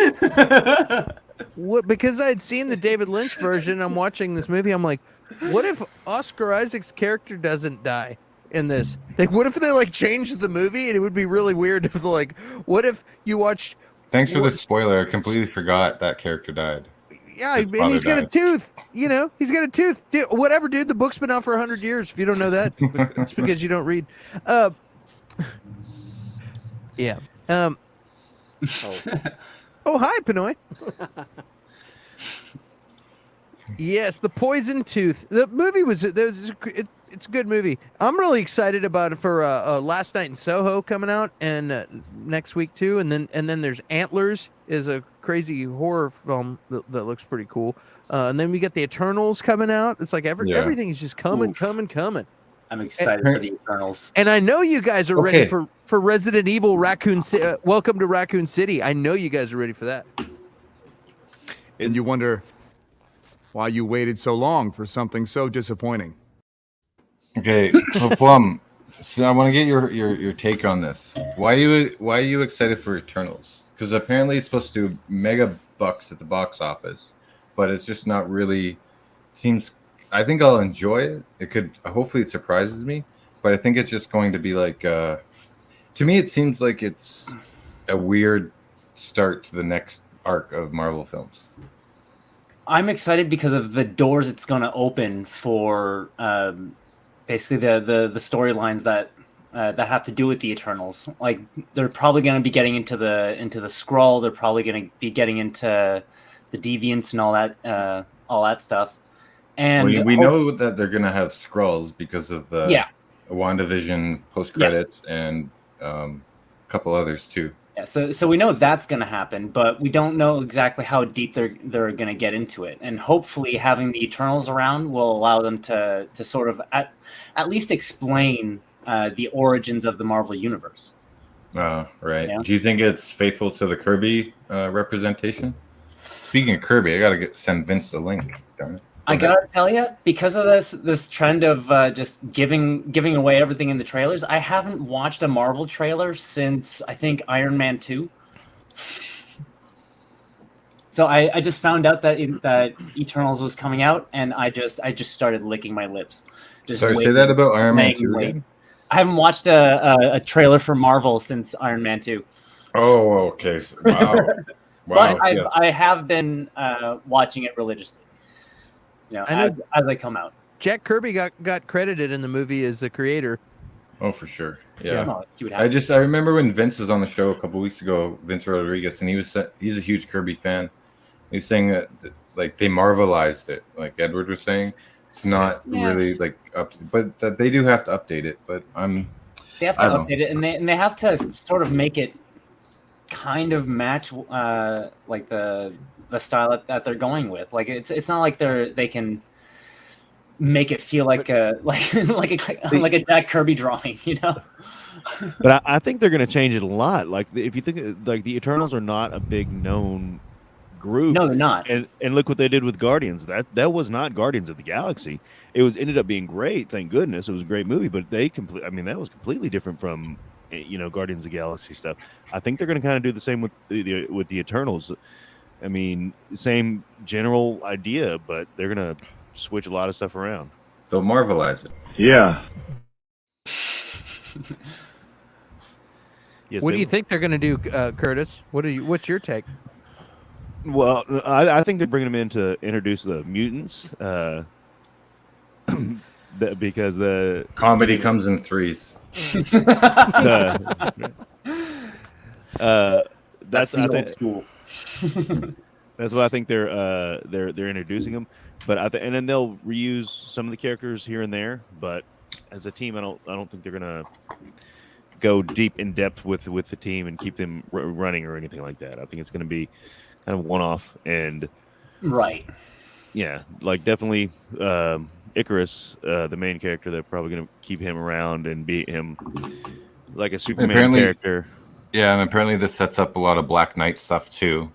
What? Because I had seen the David Lynch version. I'm watching this movie. I'm like, what if Oscar Isaac's character doesn't die in this? Like, what if they like changed the movie? And it would be really weird if like, what if you watched? Thanks for the spoiler. I completely forgot that character died. Yeah, and he's got a tooth. You know, he's got a tooth. Dude, whatever, dude. The book's been out for 100 years. If you don't know that, it's because you don't read. Yeah. Oh, hi, Pinoy. Yes, The Poison Tooth. The movie it's a good movie. I'm really excited about it for Last Night in Soho coming out and next week too. And then there's Antlers is a crazy horror film that looks pretty cool. And then we got the Eternals coming out. It's like everything is just coming. I'm excited for the Eternals. And I know you guys are ready for Resident Evil Raccoon City. Welcome to Raccoon City. I know you guys are ready for that. And you wonder why you waited so long for something so disappointing. Okay, so Plum, so I want to get your take on this. Why are you excited for Eternals? Because apparently it's supposed to do mega bucks at the box office, but it's just not really. Seems. I think I'll enjoy it. It could. Hopefully, it surprises me, but I think it's just going to be like. To me, it seems like it's a weird start to the next arc of Marvel films. I'm excited because of the doors it's going to open for. Basically, the storylines that have to do with the Eternals. Like they're probably going to be getting into the Skrull. They're probably going to be getting into the Deviants and all that stuff. And we know that they're going to have Skrulls because of the WandaVision post credits and a couple others too. Yeah, so we know that's going to happen, but we don't know exactly how deep they're going to get into it. And hopefully having the Eternals around will allow them to sort of at least explain the origins of the Marvel Universe. Oh, right. Yeah. Do you think it's faithful to the Kirby representation? Speaking of Kirby, I got to send Vince the link. Darn it. I gotta tell you, because of this trend of just giving away everything in the trailers, I haven't watched a Marvel trailer since I think Iron Man 2. So I just found out that Eternals was coming out, and I just started licking my lips. Sorry, say that about Iron Man 2 again? I haven't watched a trailer for Marvel since Iron Man 2. Oh, okay. Wow. But I have been watching it religiously. You know, as they come out. Jack Kirby got credited in the movie as the creator. Oh, for sure. Yeah. I remember when Vince was on the show a couple weeks ago, Vince Rodriguez, and he's a huge Kirby fan. He's saying that like they Marvelized it, like Edward was saying. It's not really like up to, but that they do have to update it. But they have to update it, and they have to sort of make it kind of match like the style that they're going with. Like it's not like they can make it feel like a Jack Kirby drawing, you know. But I think they're going to change it a lot. Like if you think like the Eternals are not a big known group. No, they're not. And look what they did with Guardians. That was not Guardians of the Galaxy. It ended up being great. Thank goodness. It was a great movie, but that was completely different from Guardians of the Galaxy stuff. I think they're going to kind of do the same with the Eternals. I mean, same general idea, but they're going to switch a lot of stuff around. They'll Marvelize it. Yeah. Yes, what do you think they're going to do, Curtis? What's your take? Well, I think they're bringing them in to introduce the mutants, because the comedy comes in threes. That's the old school. That's what I think they're introducing them, but and then they'll reuse some of the characters here and there. But as a team, I don't think they're gonna go deep in depth with the team and keep them running or anything like that. I think it's gonna be kind of one-off and right. Yeah, like definitely Icarus, the main character. They're probably gonna keep him around and be him like a Superman character. Yeah, and apparently this sets up a lot of Black Knight stuff too.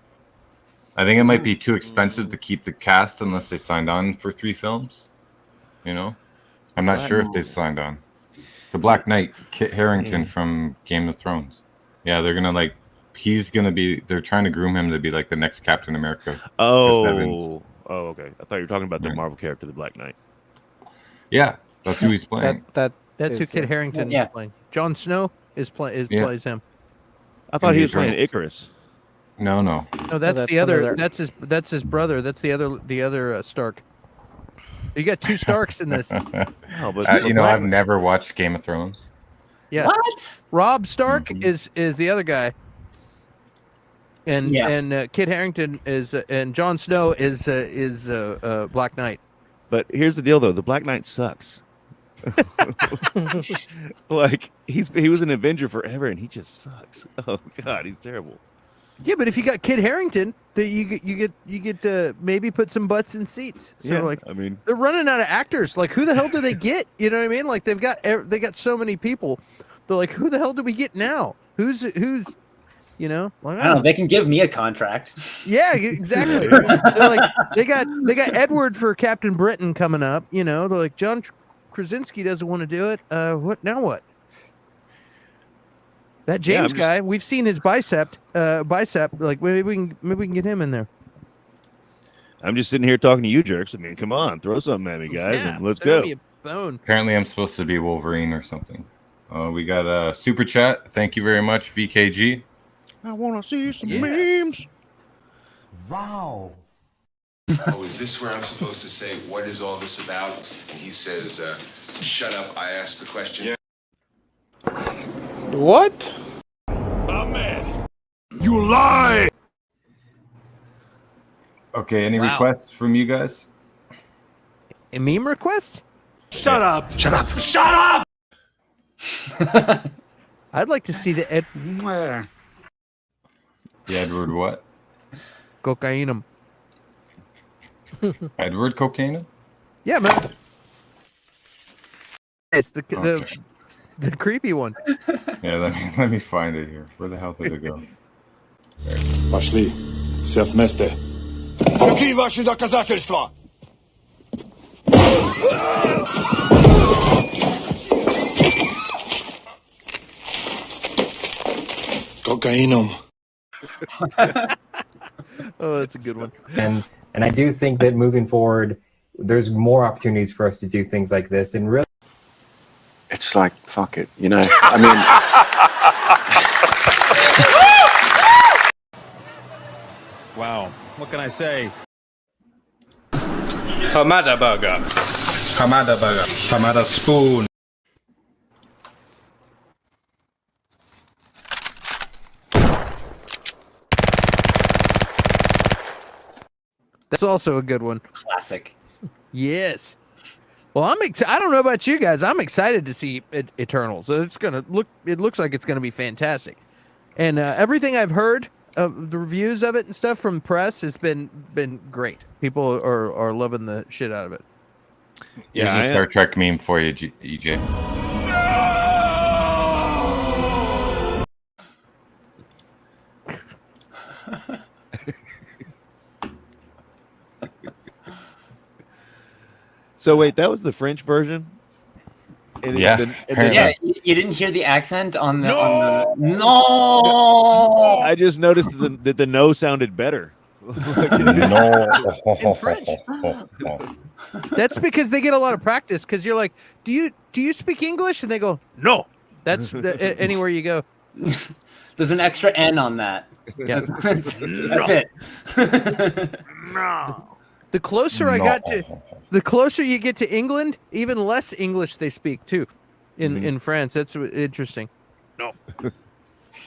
I think it might be too expensive to keep the cast unless they signed on for 3 films. You know, I'm not sure if they signed on. The Black Knight, Kit Harington from Game of Thrones. Yeah, they're gonna like. He's gonna be. They're trying to groom him to be like the next Captain America. Oh, okay. I thought you were talking about the Marvel character, the Black Knight. Yeah, that's who he's playing. That's who Kit Harington is playing. Jon Snow plays him. I thought he was playing Icarus. No. No, that's the other. That's his brother. That's the other Stark. You got two Starks in this. No, but I've never watched Game of Thrones. Yeah. What? Robb Stark is the other guy. And Kit Harington is and Jon Snow is Black Knight. But here's the deal, though: the Black Knight sucks. Like he was an Avenger forever, and he just sucks. Oh God, he's terrible. Yeah, but if you got Kit Harington, that you get to maybe put some butts in seats. So I mean, they're running out of actors. Like, who the hell do they get? You know what I mean? Like they got so many people. They're like, who the hell do we get now? Who's you know? Like, I don't know. They can give me a contract. Yeah, exactly. They're like they got Edward for Captain Britain coming up. You know, they're like John Krasinski doesn't want to do it. What now? What? That James guy, we've seen his bicep. Like maybe we can get him in there. I'm just sitting here talking to you jerks. I mean, come on, throw something at me, guys, and let's go. Me a bone. Apparently, I'm supposed to be Wolverine or something. We got a super chat. Thank you very much, VKG. I want to see some memes. Wow. Oh, is this where I'm supposed to say, what is all this about? And he says, shut up, I asked the question. Yeah. What? Oh, man. You lie! Okay, any requests from you guys? A meme request? Shut up! Shut up! Shut up! I'd like to see the The Edward what? Cocainum. Edward Cocaine? Yeah, man. It's the creepy one. Yeah, let me find it here. Where the hell did it go? Пошли. Все вместе. Какие ваши доказательства? Cocainum. Oh, that's a good one. And I do think that moving forward, there's more opportunities for us to do things like this. And really, it's like, fuck it, you know? I mean... Wow. What can I say? Hamada burger. Hamada burger. Hamada spoon. That's also a good one. Classic. Yes. Well, I don't know about you guys. I'm excited to see Eternals. It looks like it's gonna be fantastic. And everything I've heard of the reviews of it and stuff from press has been great. People are loving the shit out of it. Yeah, here's a Star Trek meme for you, EJ. So wait, that was the French version? And You didn't hear the accent on the no. I just noticed that the no sounded better. No. In French. That's because they get a lot of practice. Because you're like, do you speak English? And they go, no. That's anywhere you go. There's an extra N on that. Yeah, that's it. No. The closer the closer you get to England, even less English they speak too. In France, that's interesting. No.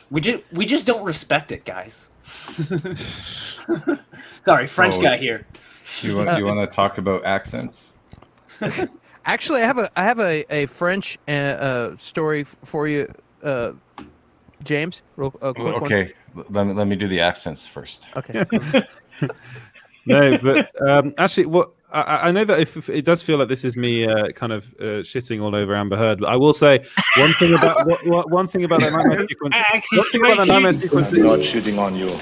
We just don't respect it, guys. Sorry, French guy here. You want to talk about accents? Actually, I have a French story for you, James. Real quick okay, one. let me do the accents first. Okay. No, but actually, what I know that if it does feel like this is me kind of shitting all over Amber Heard, but I will say one thing about one thing about that nightmare sequence. One thing about the nightmare sequence. I'm not shitting on you.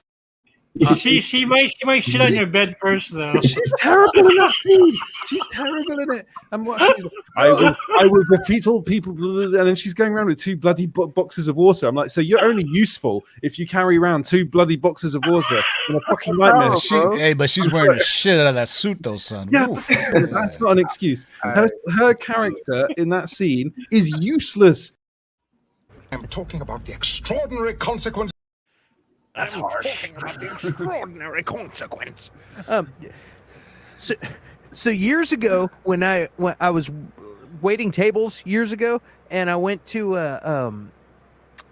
She might shit on your bed first though. She's terrible in that scene. She's terrible in it. And what I will defeat all people, and then she's going around with 2 bloody boxes of water. I'm like, so you're only useful if you carry around 2 bloody boxes of water in a fucking nightmare. But she's wearing the shit out of that suit though, son. Yeah, that's not an excuse. Her character in that scene is useless. I'm talking about the extraordinary consequence. That's harsh. Talking about the extraordinary consequence. So years ago, when I was waiting tables years ago, and I went to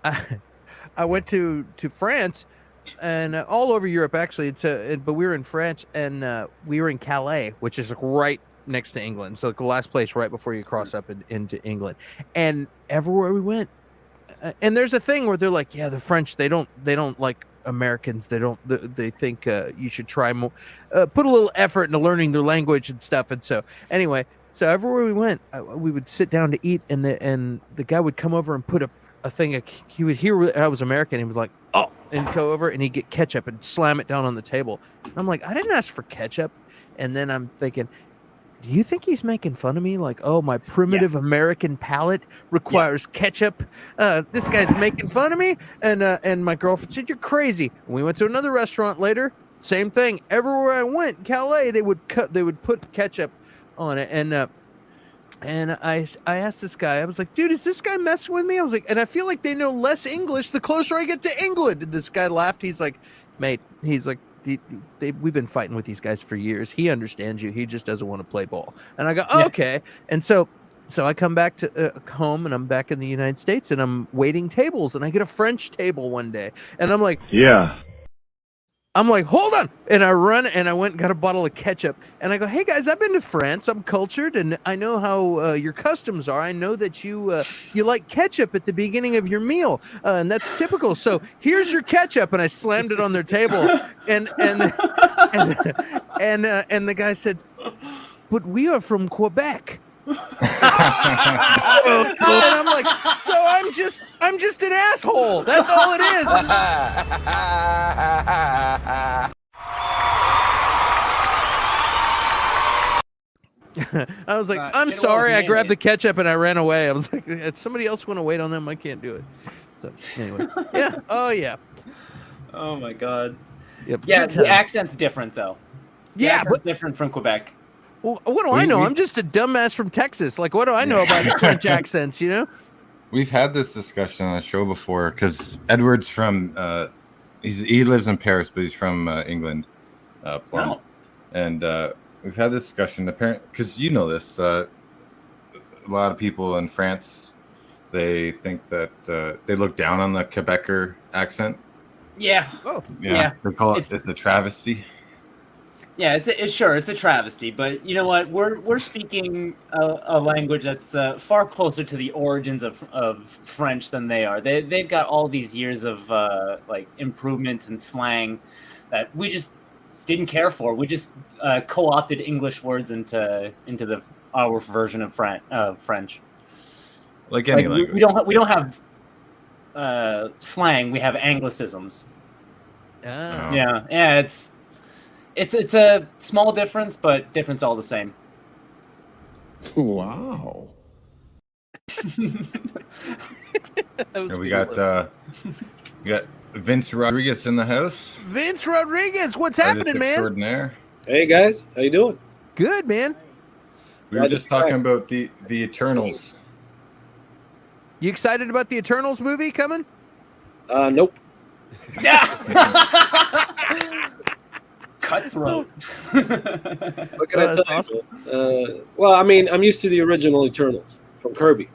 I went to France, and all over Europe actually. But we were in France, and we were in Calais, which is like right next to England. So like the last place right before you cross up into England, and everywhere we went. And there's a thing where they're like, yeah, the French, they don't like Americans. They think you should try more, put a little effort into learning their language and stuff. And so anyway, so everywhere we went, we would sit down to eat, and the guy would come over and put a thing. He would hear I was American. He was like, oh, and go over and he'd get ketchup and slam it down on the table. And I'm like, I didn't ask for ketchup. And then I'm thinking, do you think he's making fun of me? Like, oh, my primitive American palate requires ketchup. This guy's making fun of me. And my girlfriend said, you're crazy. We went to another restaurant later. Same thing. Everywhere I went, Calais, they would put ketchup on it. And I asked this guy, I was like, dude, is this guy messing with me? I was like, and I feel like they know less English the closer I get to England. And this guy laughed. He's like, mate, he's like, we've been fighting with these guys for years. He understands you. He just doesn't want to play ball. And I go, oh, okay. And so I come back to home, and I'm back in the United States, and I'm waiting tables, and I get a French table one day, and I'm like, I'm like, hold on. And I run and I went and got a bottle of ketchup. And I go, hey, guys, I've been to France. I'm cultured, and I know how your customs are. I know that you like ketchup at the beginning of your meal, and that's typical. So here's your ketchup. And I slammed it on their table. And the guy said, but we are from Quebec. And I'm like, so I'm just an asshole. That's all it is. I was like, I'm sorry. I grabbed the ketchup and I ran away. I was like, if somebody else want to wait on them, I can't do it. So anyway, yeah. Oh yeah. Oh my God. Yep. Yeah, the accent's different though. Yeah, but different from Quebec. Well, what do I know? I'm just a dumbass from Texas. Like, what do I know about French accents, you know? We've had this discussion on the show before, because Edward's from, he lives in Paris, but he's from England, Plum. Oh. And we've had this discussion, apparently, because you know this, a lot of people in France, they think that they look down on the Quebecer accent. Yeah. Oh. Yeah. They call it's a travesty. Yeah, it's a travesty, but you know what? We're speaking a language that's far closer to the origins of French than they are. They've got all these years of like improvements in slang that we just didn't care for. We just co-opted English words into our version of French. Like any language. We don't have slang. We have Anglicisms. Oh. Yeah. It's a small difference, but difference all the same. Wow. We got Vince Rodriguez in the house. Vince Rodriguez, what's happening, man? Extraordinaire. Hey guys, how you doing? Good, man. We were just talking about the Eternals. You excited about the Eternals movie coming? Nope. Cutthroat. What can I tell you? Awesome. Well, I mean, I'm used to the original Eternals from Kirby.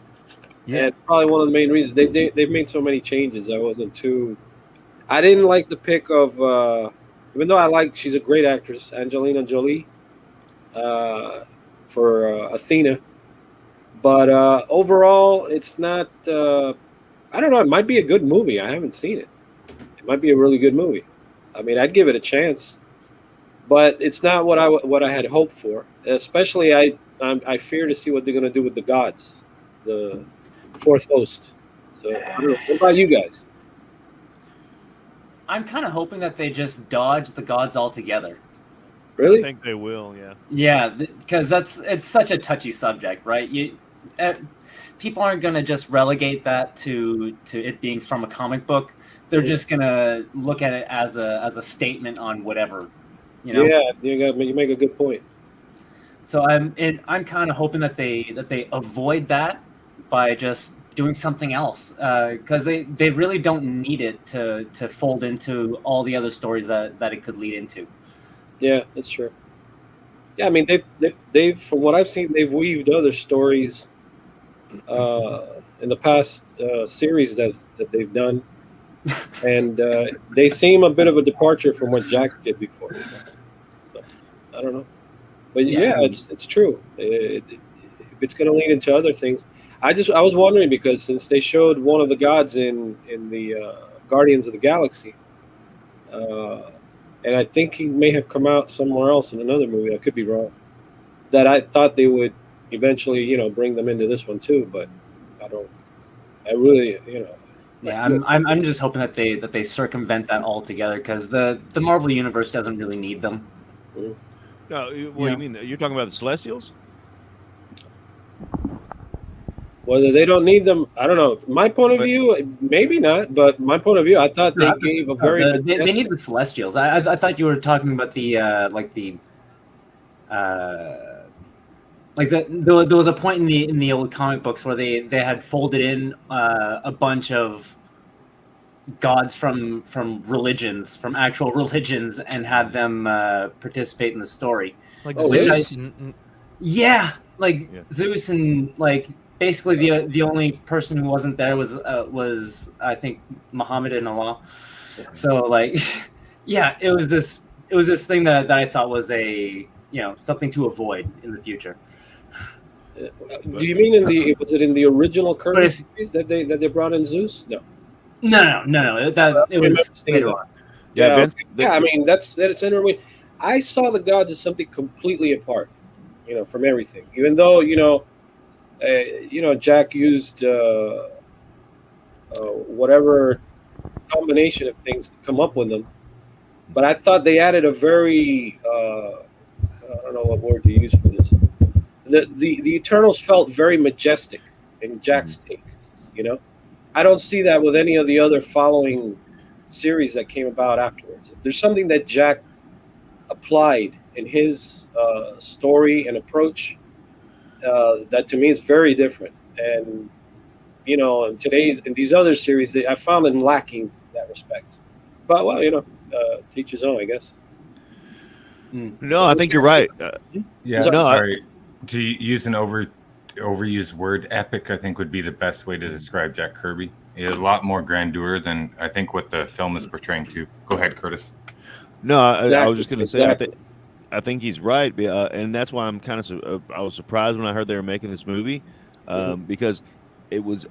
Yeah. And probably one of the main reasons they've made so many changes. I didn't like the pick of, even though she's a great actress, Angelina Jolie, for Athena. But overall, it's not. I don't know. It might be a good movie. I haven't seen it. It might be a really good movie. I mean, I'd give it a chance. But it's not what I had hoped for. Especially, I fear to see what they're going to do with the gods, the fourth host. So, I don't know. What about you guys? I'm kind of hoping that they just dodge the gods altogether. Really? I think they will. Yeah. Yeah, because it's such a touchy subject, right? People aren't going to just relegate that to it being from a comic book. They're just going to look at it as a statement on whatever, you know. Yeah, you make a good point. So I'm kind of hoping that they avoid that by just doing something else, because they really don't need it to fold into all the other stories that it could lead into. Yeah, that's true. Yeah, I mean they've from what I've seen, they've weaved other stories in the past series that they've done, and they seem a bit of a departure from what Jack did before. So I don't know, but yeah, it's true. It's going to lead into other things. I was wondering because since they showed one of the gods in the Guardians of the Galaxy. And I think he may have come out somewhere else in another movie. I could be wrong. That I thought they would eventually, bring them into this one too. But I don't. I really, Yeah, I'm just hoping that they circumvent that altogether because the Marvel universe doesn't really need them. No, what do you mean? You're talking about the Celestials? Whether they don't need them, I don't know. My point of view, maybe not. But my point of view, I thought they gave a very. They need the Celestials. I thought you were talking about the there was a point in the old comic books where they had folded in a bunch of gods from religions, from actual religions, and had them participate in the story. Like Zeus. Zeus and basically the only person who wasn't there was I think Muhammad and Allah. So yeah, it was this thing that I thought was something to avoid in the future. Do you mean was it in the original Kirby series that they brought in Zeus? No. No. It was later on. Yeah. I mean that's interesting. I saw the gods as something completely apart, from everything. Even though Jack used whatever combination of things to come up with them, but I thought they added a very I don't know what word to use for this. The Eternals felt very majestic in Jack's take. I don't see that with any of the other following series that came about afterwards. If there's something that Jack applied in his story and approach, that to me is very different. And in these other series, I found them lacking in that respect. But teach his own, I guess. No, I think you're right. Sorry. To use an overused word, epic, I think would be the best way to describe Jack Kirby. He has a lot more grandeur than I think what the film is portraying to. Go ahead, Curtis. No, I was just going to say, I think he's right, and that's why I'm kind of I was surprised when I heard they were making this movie, because it's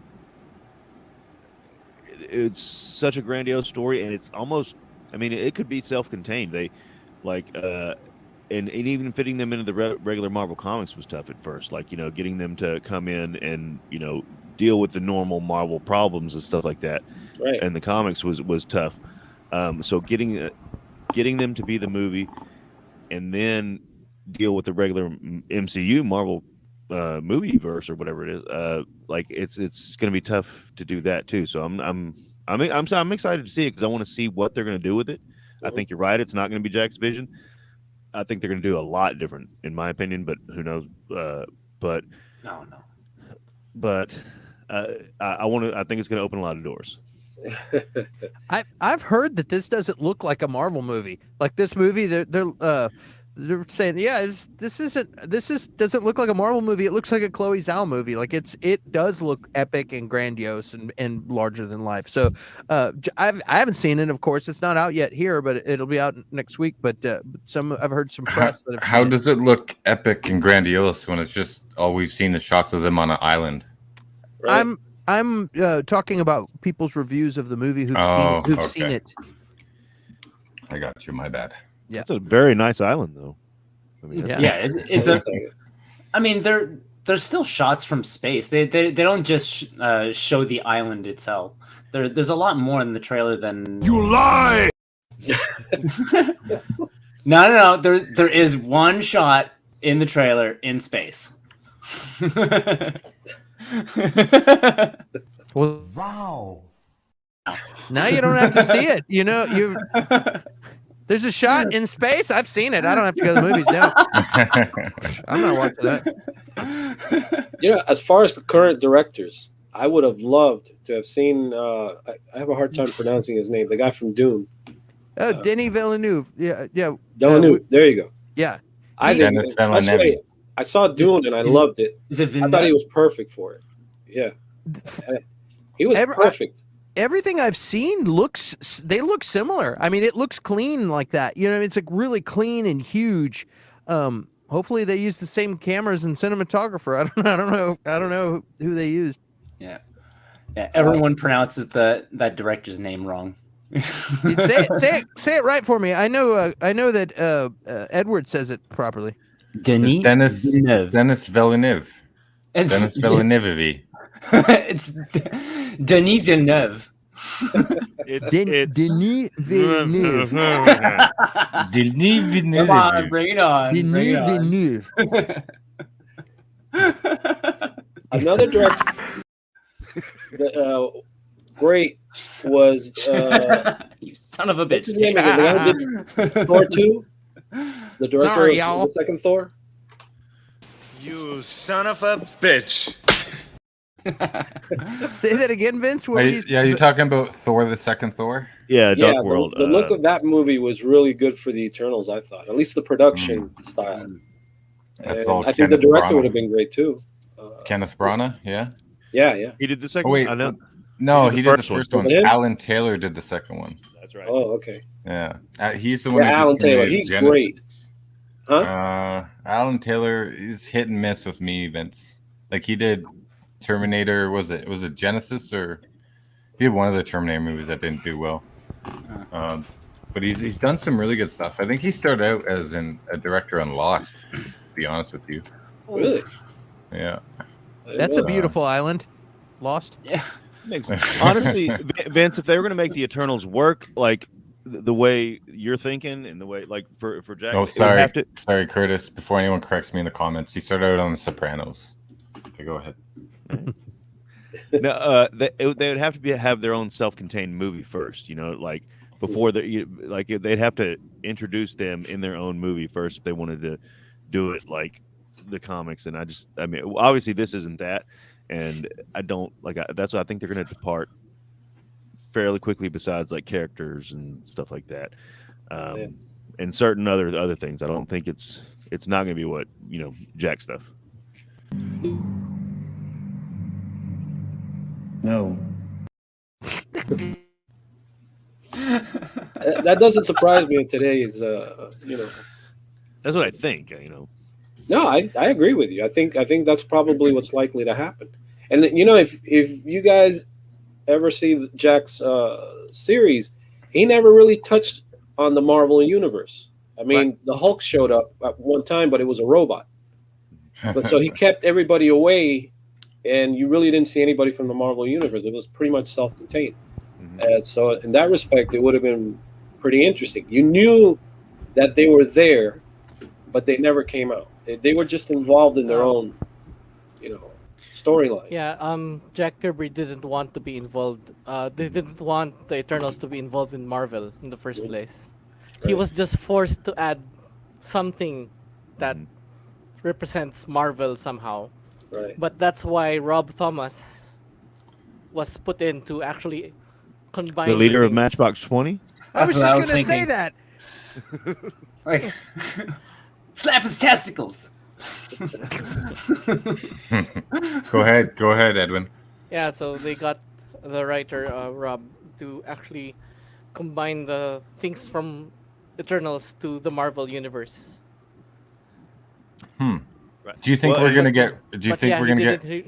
such a grandiose story, and it's almost, I mean, it could be self-contained. They and even fitting them into the regular Marvel comics was tough at first. Getting them to come in and deal with the normal Marvel problems and stuff like that. Right. And the comics was tough. So getting them to be the movie, and then deal with the regular MCU Marvel movie verse or whatever it is. It's going to be tough to do that too. So I'm excited to see it because I want to see what they're going to do with it. I think you're right. It's not going to be Jack's vision. I think they're going to do a lot different, in my opinion. But who knows? But I think it's going to open a lot of doors. I've heard that this doesn't look like a Marvel movie. Like this movie, they're saying, this doesn't look like a Marvel movie. It looks like a Chloe Zhao movie. It does look epic and grandiose and larger than life. So I haven't seen it. Of course, it's not out yet here, but it'll be out next week. But I've heard some press that have how seen does it look epic and grandiose when it's just all we've seen is shots of them on an island? Right? I'm talking about people's reviews of the movie who've seen it. I got you. My bad. Yeah, it's a very nice island, though. I mean, it's a. I mean, there's still shots from space. They don't just show the island itself. There's a lot more in the trailer than You lie. No. There is one shot in the trailer in space. Wow. Now you don't have to see it. You know, there's a shot in space. I've seen it. I don't have to go to the movies now. I'm not watching that. You know, as far as the current directors, I would have loved to have seen. I have a hard time pronouncing his name. The guy from Dune. Oh, Denis Villeneuve. Yeah. Villeneuve. There you go. Yeah. I think, especially, I saw Dune and I loved it. I thought he was perfect for it. Yeah. He was perfect. Everything I've seen they look similar. I mean, it looks clean like that. You know, it's like really clean and huge. Hopefully they use the same cameras and cinematographer. I don't know who they used. Yeah. Everyone pronounces that director's name wrong. say it right for me. I know that Edward says it properly. Dennis Villeneuve. Dennis Villeneuve. It's Denis Villeneuve. It's Denis Villeneuve. Denis Villeneuve. Come on, bring it on. Denis Villeneuve. Another director great was you son of a bitch. What's his name again? The guy who did Thor 2? The director of the second Thor? You son of a bitch. Say that again, Vince. You're talking about Thor, the second Thor? Yeah, Dark World. The look of that movie was really good for the Eternals, I thought. At least the production style. That's all I think the director would have been great too. Kenneth Branagh, yeah? Yeah. He did the second one? I know. No, he did the first one. Alan Taylor did the second one. That's right. Oh, okay. Yeah. He's the one. Yeah, Alan Taylor. He's great. Huh? Alan Taylor is hit and miss with me, Vince. Like he did Terminator, was it Genesis, or he did one of the Terminator movies that didn't do well. But he's done some really good stuff. I think he started out as a director on Lost, to be honest with you. Really? Yeah. That's a beautiful island. Lost. Yeah. Honestly, Vince, if they were going to make the Eternals work like the way you're thinking and the way like for Jack. Oh, sorry, sorry, Curtis. Before anyone corrects me in the comments, he started out on The Sopranos. Okay, go ahead. No, they would have to have their own self-contained movie first. You know, like before they'd have to introduce them in their own movie first if they wanted to do it like the comics. And I mean, obviously this isn't that. And I don't that's why I think they're going to depart fairly quickly. Besides like characters and stuff like that, and certain other things, I don't think it's not going to be what Jack stuff. No. That doesn't surprise me in today's That's what I think. No, I agree with you. I think that's probably what's likely to happen. And if you guys ever see Jack's series, he never really touched on the Marvel universe. I mean, the Hulk showed up at one time, but it was a robot. But so he kept everybody away, and you really didn't see anybody from the Marvel universe. It was pretty much self-contained. And so in that respect, it would have been pretty interesting. You knew that they were there, but they never came out. They were just involved in their own, storyline. Yeah, Jack Kirby didn't want to be involved. They didn't want the Eternals to be involved in Marvel in the first place. He was just forced to add something that represents Marvel somehow. Right. But that's why Rob Thomas was put in to actually combine The leader of things. Matchbox 20? I was just going to say that. Like, slap his testicles. Go ahead, Edwin. Yeah, so they got the writer Rob to actually combine the things from Eternals to the Marvel universe. Do you think we're gonna get? Do you think we're gonna get? He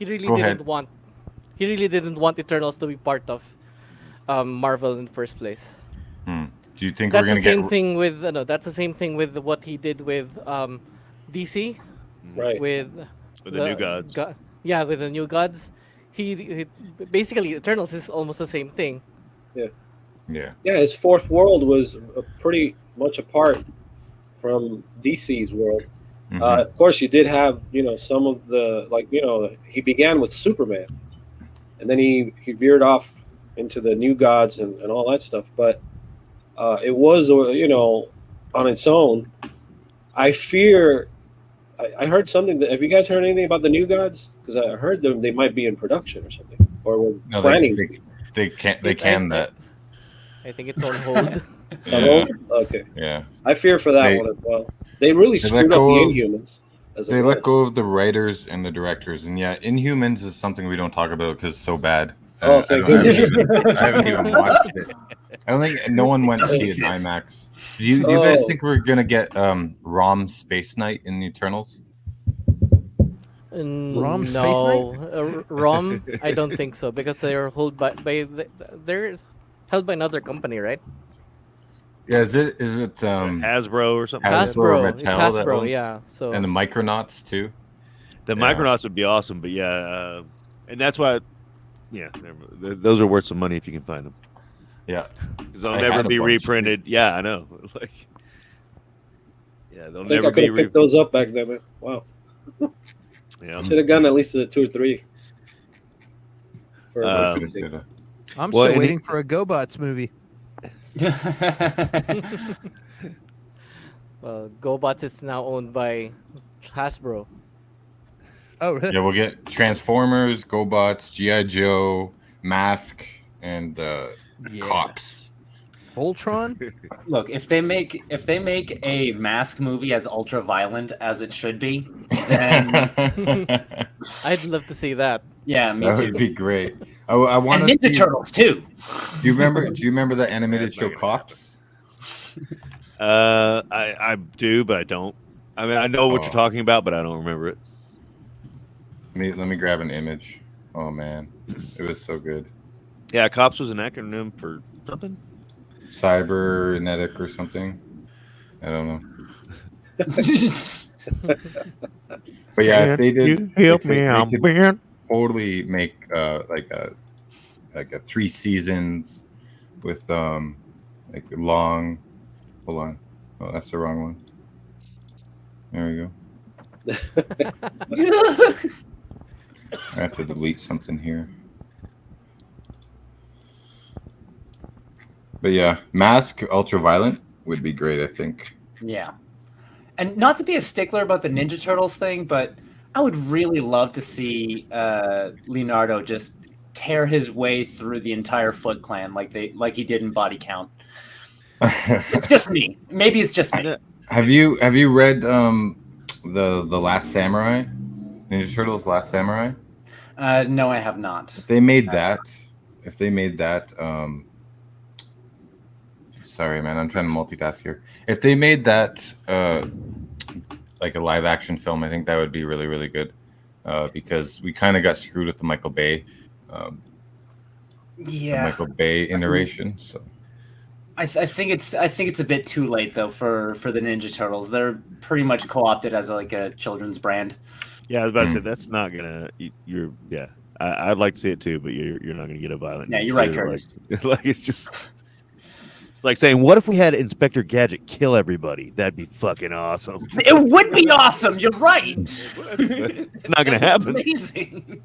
really Go didn't ahead. want. He really didn't want Eternals to be part of Marvel in the first place. Do you think That's we're gonna the same get? thing with that's the same thing with what he did with DC, right? With With the new gods. Yeah, with the new gods. He basically Eternals is almost the same thing. Yeah. Yeah. Yeah, his fourth world was pretty much apart from DC's world. Of course, you did have, some of the, he began with Superman, and then he veered off into the new gods and all that stuff. But it was, on its own. I fear. I heard something. Have you guys heard anything about the new gods? Because I heard they might be in production or something, or we're planning. They can that. I think it's on hold. It's on hold? Okay. Yeah. I fear for that one as well. They really screwed up the Inhumans. They let go of the writers and the directors, and yeah, Inhumans is something we don't talk about because it's so bad. Oh, thank goodness! I haven't even watched it. I don't think no one went to see it in IMAX. Do you guys think we're gonna get ROM Space Knight in the Eternals? ROM Space Knight? ROM? I don't think so because they're they're held by another company, right? Yeah, is it Hasbro or something? Hasbro. Mattel, It's Hasbro, yeah. So and the Micronauts too. The Micronauts would be awesome, but yeah, and that's why. Yeah, those are worth some money if you can find them. Yeah, because they'll never be reprinted. Yeah, I know. Like, yeah, they'll I think never I could be have picked those up back then, man. Wow. Yeah, should have gotten at least 2 or 3. I'm still waiting for a GoBots movie. Well, GoBots is now owned by Hasbro. Oh, really? Yeah, we'll get Transformers, GoBots, G.I. Joe, Mask, and Cops. Voltron? Look, if they make a Mask movie as ultra violent as it should be, then I'd love to see that. Yeah, me that too. would be great. I want and Ninja Turtles too. Do you remember the animated show Cops? I do, but I don't. I mean, I know what you're talking about, but I don't remember it. Let me grab an image. Oh man, it was so good. Yeah, Cops was an acronym for something. Cybernetic or something. I don't know. But yeah, if they did, help me out, man. Totally make like a 3 seasons with like long. Hold on. Oh, that's the wrong one. There we go. I have to delete something here. But yeah, Mask Ultraviolent would be great, I think. Yeah. And not to be a stickler about the Ninja Turtles thing, but I would really love to see Leonardo just tear his way through the entire Foot Clan like he did in Body Count. It's just me. Maybe it's just me. Have you read the Last Samurai? Ninja Turtles Last Samurai? No, I have not. If they made that, sorry, man, I'm trying to multitask here. If they made that like a live action film, I think that would be really, really good. Because we kind of got screwed with the Michael Bay, iteration. So I think it's a bit too late though for the Ninja Turtles. They're pretty much co-opted as a children's brand. Yeah, I was about to say that's not gonna. I'd like to see it too, but you're not gonna get a violent. Yeah, you're right, Curtis. Like it's like saying, what if we had Inspector Gadget kill everybody? That'd be fucking awesome. It would be awesome. You're right. It's not gonna happen. Amazing.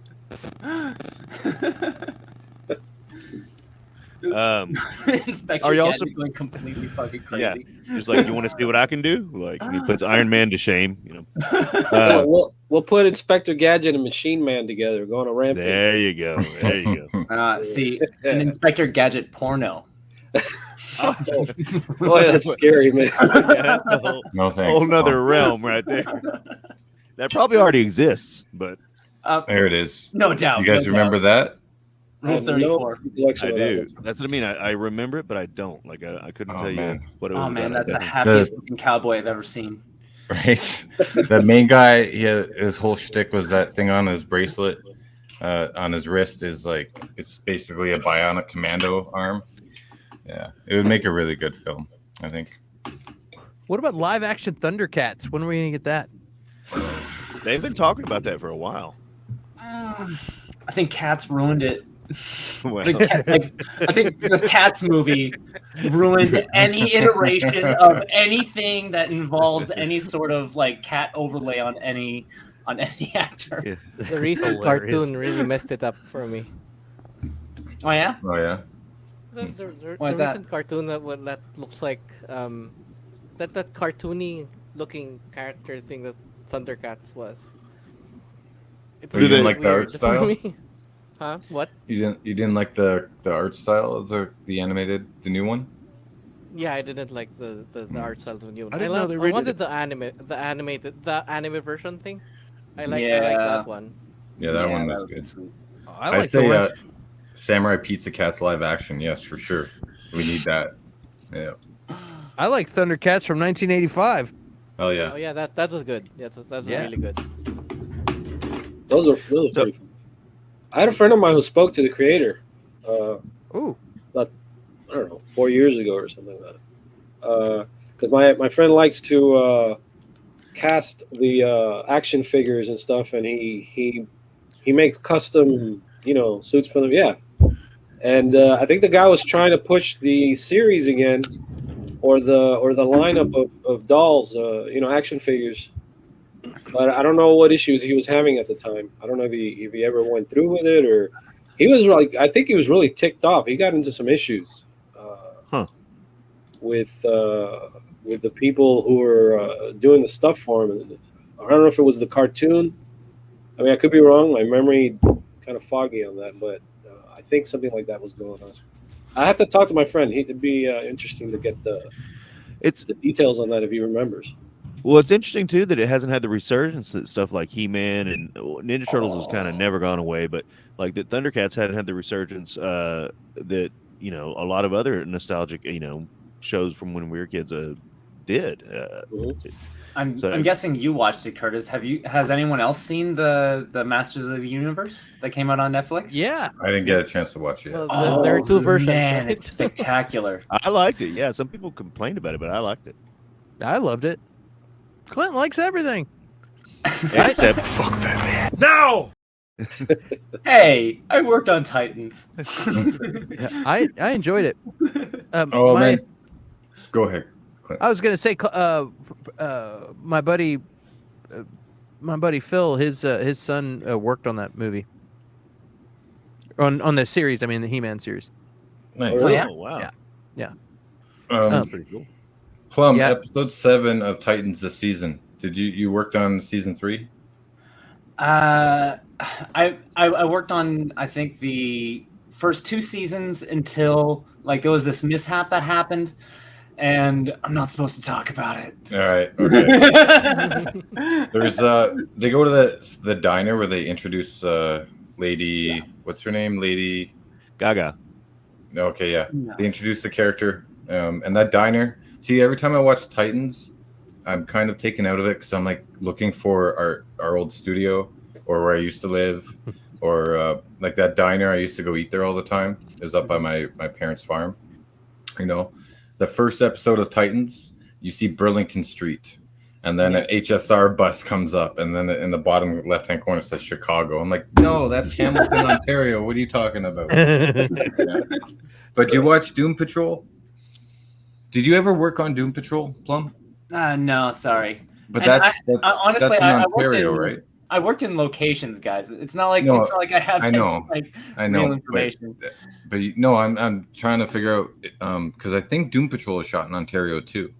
Inspector are you Gadget also going completely fucking crazy? Yeah, just like, you want to see what I can do? Like, and he puts Iron Man to shame. You know, we'll put Inspector Gadget and Machine Man together, go on a rampage. There you go. There you go. See, an Inspector Gadget porno. Boy, that's scary, man. No thanks. Whole nother realm right there. That probably already exists, but there it is. No doubt. You guys remember that? Rule 34. I do. That's what I mean. I remember it, but I don't. Like I couldn't tell you what it was. Oh man, that's the happiest looking cowboy I've ever seen. Right. The main guy, his whole shtick was that thing on his bracelet, on his wrist is like it's basically a bionic commando arm. Yeah, it would make a really good film, I think. What about live action Thundercats? When are we gonna get that? They've been talking about that for a while. I think Cats ruined it. Well. I think the Cats movie ruined any iteration of anything that involves any sort of like cat overlay on any actor. The recent cartoon really messed it up for me. Oh yeah. Oh yeah. The Why is that? recent cartoon that looks like that cartoony looking character thing that Thundercats was. It You didn't like the weird art for style? me. Huh? What? You didn't like the art style of the animated, the new one? Yeah, I didn't like the art style of the new one. I didn't know they redid wanted it. the anime version thing. I like Yeah. that one. Yeah, that one that was would be good. sweet. I like say the one. Samurai Pizza Cats live action. Yes, for sure. We need that. Yeah. I like Thundercats from 1985. Oh yeah. Oh yeah, that was good. Yeah, that was Yeah. really good. Those are pretty fun. I had a friend of mine who spoke to the creator. Ooh. About, I don't know, 4 years ago or something like that. Because my friend likes to cast the action figures and stuff, and he makes custom, suits for them. Yeah. And I think the guy was trying to push the series again, or the lineup of dolls, action figures. But I don't know what issues he was having at the time. I don't know if he ever went through with it, or he was like, I think he was really ticked off. He got into some issues with the people who were doing the stuff for him. I don't know if it was the cartoon. I mean, I could be wrong. My memory kind of foggy on that, but I think something like that was going on. I have to talk to my friend. It'd be interesting to get the details on that if he remembers. Well, it's interesting too that it hasn't had the resurgence that stuff like He-Man and Ninja Turtles has kind of never gone away, but like the Thundercats hadn't had the resurgence that a lot of other nostalgic shows from when we were kids did. I'm guessing you watched it, Curtis. Has anyone else seen the Masters of the Universe that came out on Netflix? Yeah. I didn't get a chance to watch it. Well, there are two versions. Man, right? it's spectacular. I liked it. Yeah, some people complained about it, but I liked it. I loved it. Clint likes everything. Except No! Hey, I worked on Titans. Yeah, I enjoyed it. Man. Go ahead, Clint. I was gonna say, my buddy Phil, his son worked on that movie. On the series, I mean the He-Man series. Nice. Oh, yeah? wow. Yeah. That's pretty cool. Plum, Yeah. episode 7 of Titans this season. Did you worked on season 3? I worked on, I think, the first 2 seasons until like there was this mishap that happened, and I'm not supposed to talk about it. All right. Okay. There's they go to the diner where they introduce Lady, what's her name? Lady Gaga. Okay, yeah. No. They introduce the character, and that diner. See, every time I watch Titans, I'm kind of taken out of it because I'm like looking for our old studio or where I used to live, or like that diner I used to go eat there all the time is up by my parents' farm. The first episode of Titans, you see Burlington Street, and then an HSR bus comes up, and then in the bottom left-hand corner says Chicago. I'm like, no, that's Hamilton, Ontario. What are you talking about? Yeah. But do you watch Doom Patrol? Did you ever work on Doom Patrol, Plum? No, sorry. But And honestly, that's in Ontario, right? I worked in locations, guys. It's not like I have. I know, real information. But I'm trying to figure out because I think Doom Patrol is shot in Ontario too.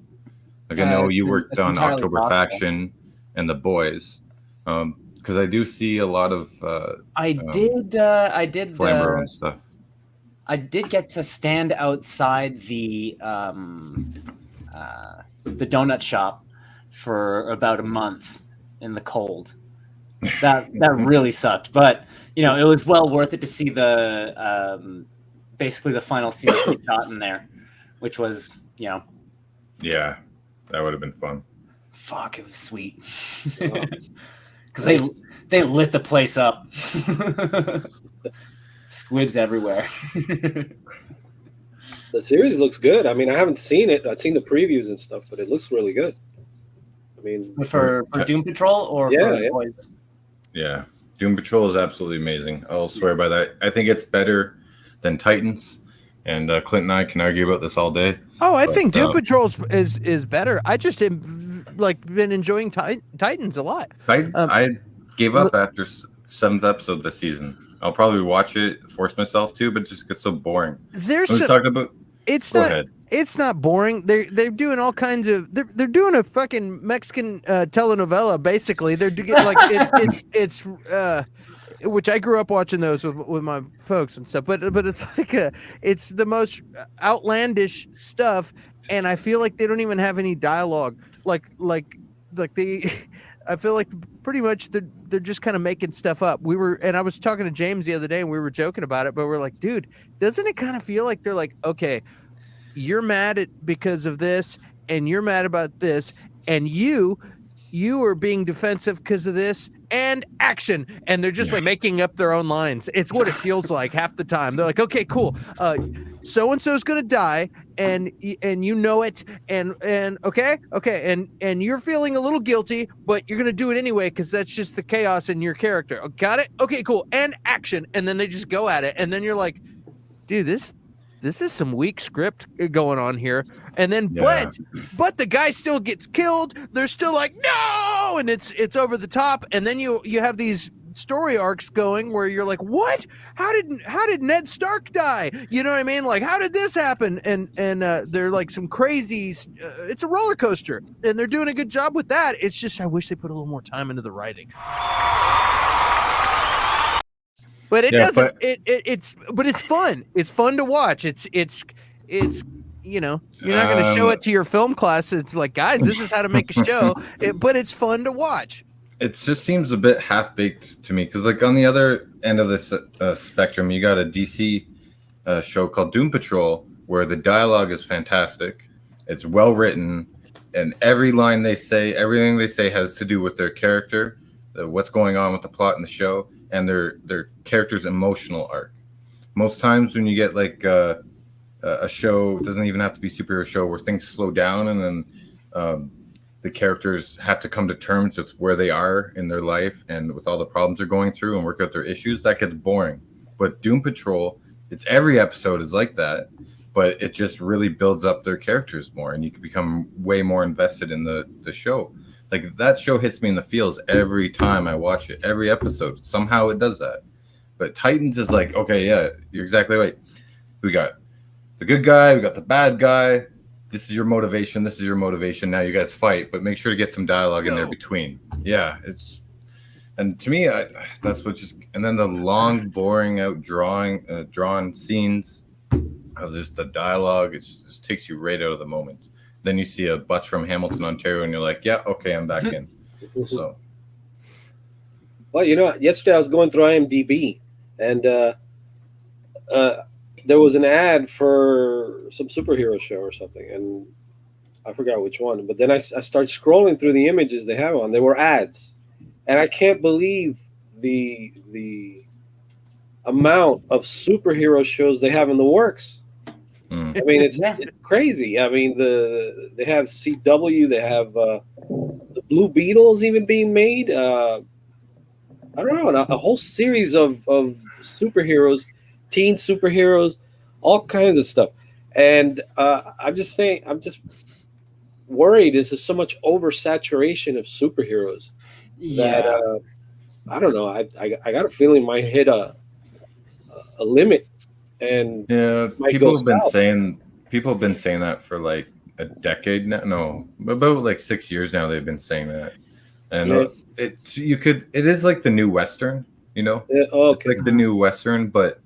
Like I know you worked on October possible. Faction and The Boys, because I do see a lot of. I did Flambeau and stuff. I did get to stand outside the donut shop for about a month in the cold. That really sucked, but it was well worth it to see the basically the final scene shot in there, which was Yeah, that would have been fun. Fuck, it was sweet because they lit the place up. Squibs everywhere. The series looks good. I mean, I haven't seen it. I've seen the previews and stuff, but it looks really good. I mean, For Doom Patrol or Yeah, for yeah. Boys? Yeah, Doom Patrol is absolutely amazing. I'll swear by that. I think it's better than Titans, and Clint and I can argue about this all day. Oh, I But, think Doom Patrol is better. I just have been enjoying Titans a lot. I gave up after 7th episode this season. I'll probably watch it, force myself to, but it just gets so boring. There's we talked about. It's Go not. ahead. It's not boring. They're doing all kinds of. They're doing a fucking Mexican telenovela. Basically, they're doing like it's which I grew up watching those with my folks and stuff. But it's like it's the most outlandish stuff, and I feel like they don't even have any dialogue. Like they. I feel like pretty much they're just kind of making stuff up. I was talking to James the other day, and we were joking about it, but we're like, dude, doesn't it kind of feel like they're like, okay, you're mad because of this, and you're mad about this, and you are being defensive because of this, and action, and they're just like making up their own lines. It's what it feels like half the time. They're like, okay, cool, so and so's gonna die, and you know it, and okay, and you're feeling a little guilty, but you're gonna do it anyway because that's just the chaos in your character. Got it? Okay, cool, and action, and then they just go at it, and then you're like, dude, this is some weak script going on here. And then, but the guy still gets killed. They're still like, no, and it's over the top. And then you have these story arcs going where you're like, what? How did Ned Stark die? You know what I mean? Like, how did this happen? And they're like some crazy. It's a roller coaster, and they're doing a good job with that. It's just I wish they put a little more time into the writing. But it doesn't. But it's fun. It's fun to watch. It's you know, you're not going to show it to your film class. It's like, guys, this is how to make a show. But it's fun to watch. It just seems a bit half baked to me because, like, on the other end of this spectrum, you got a DC show called Doom Patrol where the dialogue is fantastic. It's well written, and every line they say, everything they say has to do with their character, what's going on with the plot in the show, and their character's emotional arc. Most times when you get like a show, it doesn't even have to be a superhero show, where things slow down and then the characters have to come to terms with where they are in their life and with all the problems they're going through and work out their issues, that gets boring. But Doom Patrol, it's every episode is like that, but it just really builds up their characters more, and you can become way more invested in the show. Like, that show hits me in the feels every time I watch it. Every episode, somehow it does that. But Titans is like, okay, yeah, you're exactly right. We got the good guy, we got the bad guy. This is your motivation. This is your motivation. Now you guys fight, but make sure to get some dialogue in there between. Yeah, and to me, that's what just. And then the long, boring out drawn scenes of just the dialogue. It just takes you right out of the moment. Then you see a bus from Hamilton, Ontario, and you're like, yeah, okay, I'm back in. So, well, you know, yesterday I was going through IMDb, and there was an ad for some superhero show or something, and I forgot which one. But then I started scrolling through the images they have on. They were ads, and I can't believe the amount of superhero shows they have in the works. I mean, it's crazy. I mean, they have CW, they have the Blue Beetles even being made. I don't know, a whole series of superheroes, teen superheroes, all kinds of stuff. And I'm just worried. This is so much oversaturation of superheroes that I don't know. I got a feeling might hit a limit. And people have been saying that for like a decade now. No, about like 6 years now. They've been saying that, and it is like the new Western, you know. It's like the new Western, but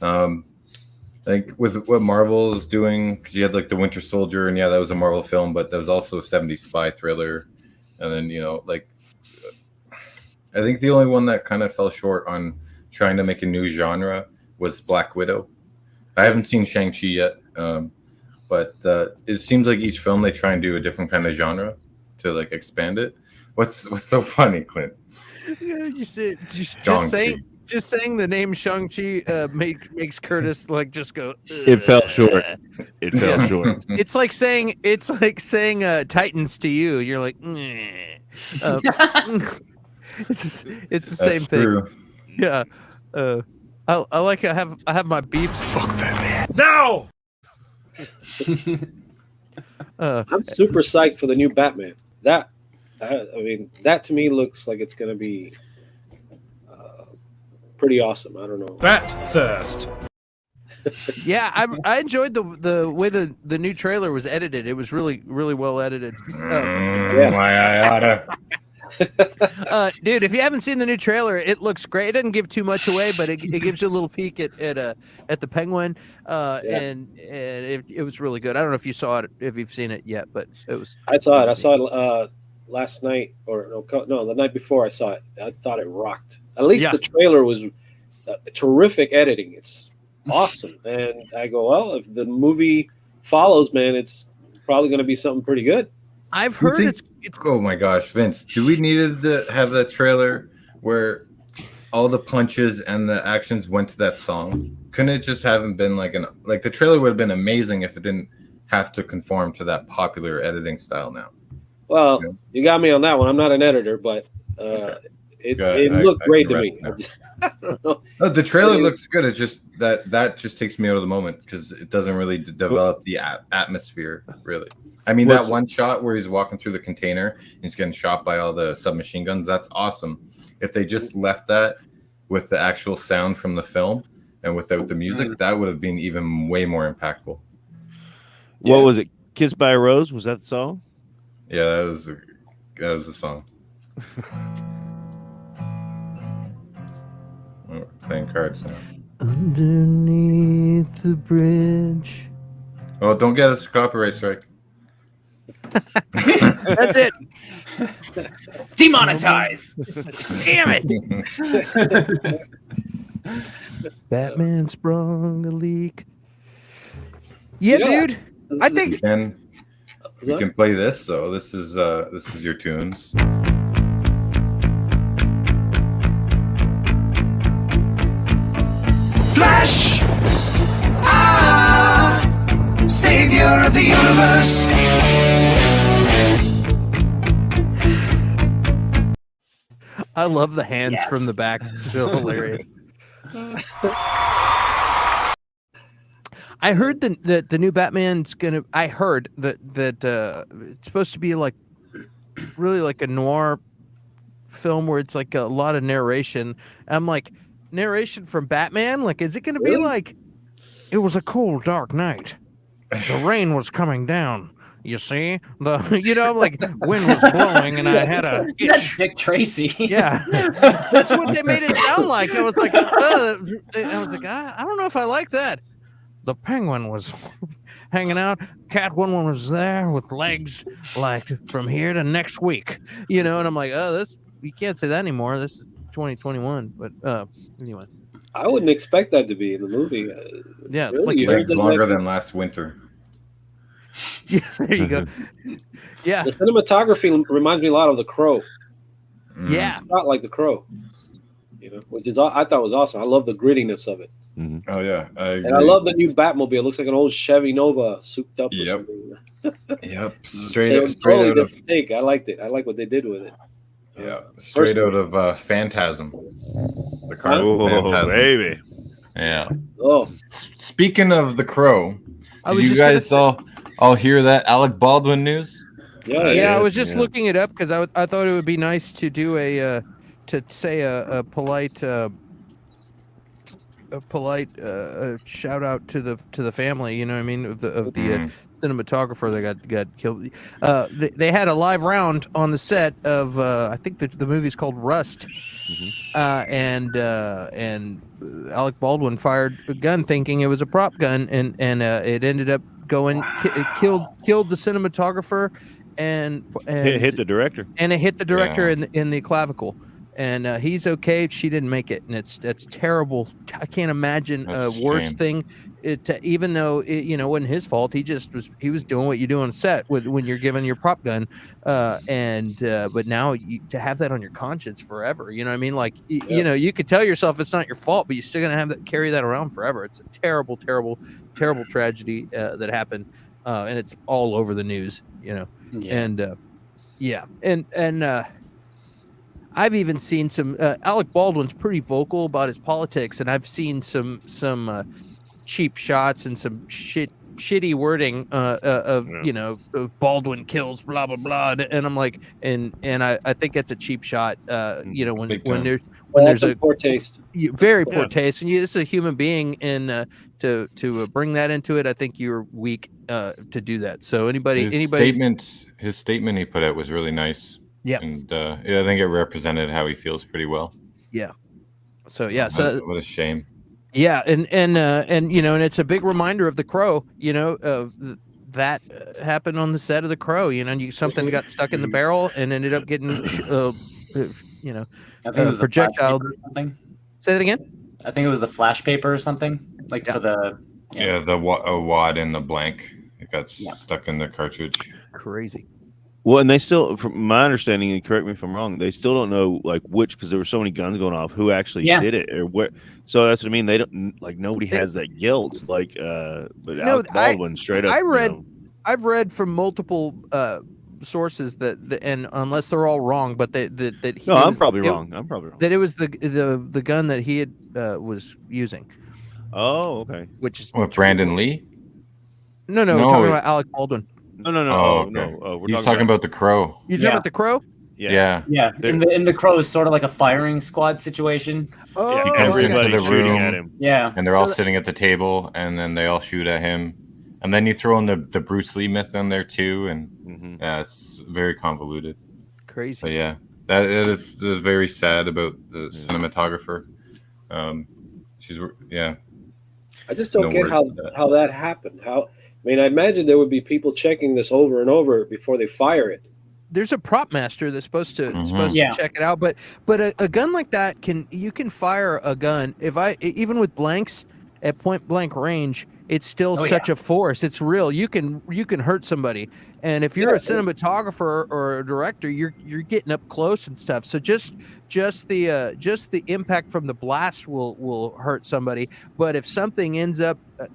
like with what Marvel is doing, because you had like the Winter Soldier, and that was a Marvel film, but there was also a 70s spy thriller, and then like I think the only one that kind of fell short on trying to make a new genre was Black Widow. I haven't seen Shang-Chi yet, but it seems like each film they try and do a different kind of genre to like expand it. What's so funny, Clint? Yeah, just saying just saying the name Shang-Chi makes Curtis like just go. It fell short. It fell short. It's like saying Titans to you. You're like, it's the same thing. True. Yeah. I like I have my beefs. Fuck Batman. No. I'm super psyched for the new Batman. I mean, that to me looks like it's going to be pretty awesome. I don't know. Bat first. Yeah, I enjoyed the way the new trailer was edited. It was really well edited. Dude, if you haven't seen the new trailer, it looks great. It doesn't give too much away, but it gives you a little peek at the Penguin, and it was really good. I don't know if you saw it, if you've seen it yet, but it was. I saw it. I saw it last night, or no, the night before. I saw it. I thought it rocked. At least the trailer was terrific editing. It's awesome, and I go, well, if the movie follows, man, it's probably going to be something pretty good. I've heard it's. Oh my gosh, Vince! Do we needed to have that trailer where all the punches and the actions went to that song? Couldn't it just haven't been like the trailer would have been amazing if it didn't have to conform to that popular editing style now? Well, you got me on that one. I'm not an editor, but it looked great to me. I don't know. No, the trailer looks good. It's just that just takes me out of the moment because it doesn't really develop the atmosphere, really. I mean, that one shot where he's walking through the container and he's getting shot by all the submachine guns, that's awesome. If they just left that with the actual sound from the film and without the music, that would have been even way more impactful. What was it? Kissed by a Rose? Was that the song? Yeah, that was the song. Oh, playing cards now. Underneath the bridge. Oh, don't get us a copyright strike. That's it. Demonetize. Damn it. Batman sprung a leak. Yeah, dude. I think you can play this. So this is your tunes. Flash! Savior of the universe! I love the hands from the back. It's so hilarious. I heard that the new Batman's gonna. I heard that it's supposed to be like really like a noir film where it's like a lot of narration. I'm like, narration from Batman? Like, is it gonna be like, it was a cold, dark night. The rain was coming down. You see, I'm like, wind was blowing, and I had a itch. That's Dick Tracy. Yeah, that's what they made it sound like. I was like, I don't know if I like that. The Penguin was hanging out. Catwoman was there with legs like from here to next week. And I'm like, you can't say that anymore. This is 2021. But anyway, I wouldn't expect that to be in the movie. Yeah, really? Legs longer than last winter. Yeah, there you go. Yeah, the cinematography reminds me a lot of The Crow. Yeah, it's not like The Crow, which is I thought was awesome. I love the grittiness of it. Oh yeah, and I love the new Batmobile. It looks like an old Chevy Nova souped up. Yep. Yep. Straight out of take. I liked it. I like what they did with it. Yeah, straight out of Phantasm. The Phantasm. Baby. Yeah. Oh, speaking of The Crow, did you guys all hear that Alec Baldwin news? Yeah. I was just looking it up because I thought it would be nice to do a polite shout out to the family. You know what I mean, of the cinematographer that got killed. They had a live round on the set of I think the movie's called Rust, and Alec Baldwin fired a gun thinking it was a prop gun, and it ended up going killed the cinematographer and it hit the director, and it hit the director in the clavicle. And he's okay. She didn't make it, and that's terrible. I can't imagine a worse thing even though it wasn't his fault, he was doing what you do on set when you're given your prop gun, but now to have that on your conscience forever, you know what I mean? Like you could tell yourself it's not your fault, but you're still gonna have that carry that around forever. It's a terrible, terrible, terrible tragedy that happened, and it's all over the news, and I've even seen some. Alec Baldwin's pretty vocal about his politics, and I've seen some cheap shots and some shitty wording of Baldwin kills blah blah blah, and I'm like, and I think that's a cheap shot. When there's a poor taste, very poor taste, and this is a human being, and to bring that into it, I think you're weak to do that. So his statement he put out was really nice. Yeah, and I think it represented how he feels pretty well. Yeah. So what a shame. Yeah, and it's a big reminder of The Crow. That happened on the set of The Crow. Something got stuck in the barrel and ended up getting, projectile. Say that again. I think it was the flash paper or something, like for the. The wad in the blank. It got stuck in the cartridge. Crazy. Well, and they still, from my understanding, and correct me if I'm wrong, they still don't know which, because there were so many guns going off, who actually did it or where. So that's what I mean. They don't nobody has that guilt but Alec Baldwin straight up. I've read from multiple sources that and unless they're all wrong, but that he. I'm probably wrong. That it was the gun that he had was using. Oh, okay. Which is Brandon Lee? No, we're talking about Alec Baldwin. No. We're talking about The Crow. You talking about The Crow? Yeah. In the Crow is sort of like a firing squad situation. Oh, he comes into the room at him. Yeah, and they're all sitting at the table, and then they all shoot at him, and then you throw in the Bruce Lee myth in there too, and it's very convoluted. Crazy. But yeah, that is very sad about the cinematographer. I just don't get how that happened. I imagine there would be people checking this over and over before they fire it. There's a prop master that's supposed to check it out, but a gun like that you can fire a gun even with blanks at point blank range, it's still such a force. It's real. You can hurt somebody, and if you're a cinematographer or a director, you're getting up close and stuff. So just the impact from the blast will hurt somebody. But if something ends up, I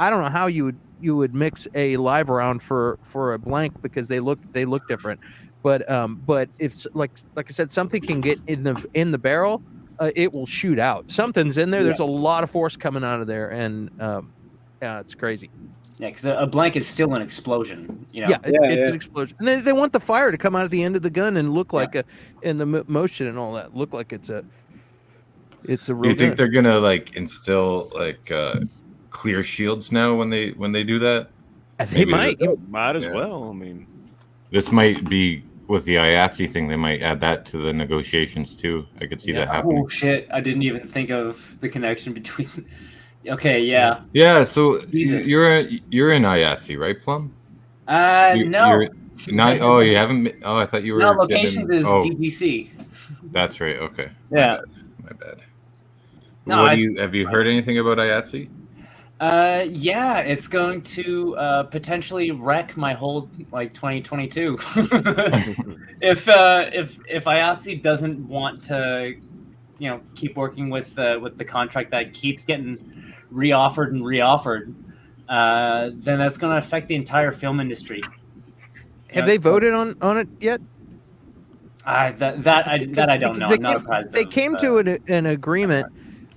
don't know how you would mix a live round for a blank, because they look different. But if like I said, something can get in the barrel, it will shoot out. Something's in there. There's a lot of force coming out of there, and it's crazy. Yeah, because a blank is still an explosion. It's an explosion, and they want the fire to come out at the end of the gun and look like in the motion and all that, look like it's a real. Do you think they're gonna instill clear shields now when they do that? They might as well. I mean, this might be with the IATSE thing. They might add that to the negotiations too. I could see that happening. Oh shit! I didn't even think of the connection between. Okay, yeah. Yeah, so you're in IATSE, right, Plum? No. You're not. Oh, you haven't. Oh, I thought you were. No, locations is DDC. That's right. Okay. Yeah. My bad. No, have you heard anything about IATSE? Yeah, it's going to potentially wreck my whole 2022. If IATSE doesn't want to, keep working with the contract that keeps getting reoffered and reoffered, then that's going to affect the entire film industry. Have they voted on it yet? I don't know. I'm not surprised. They came to an agreement.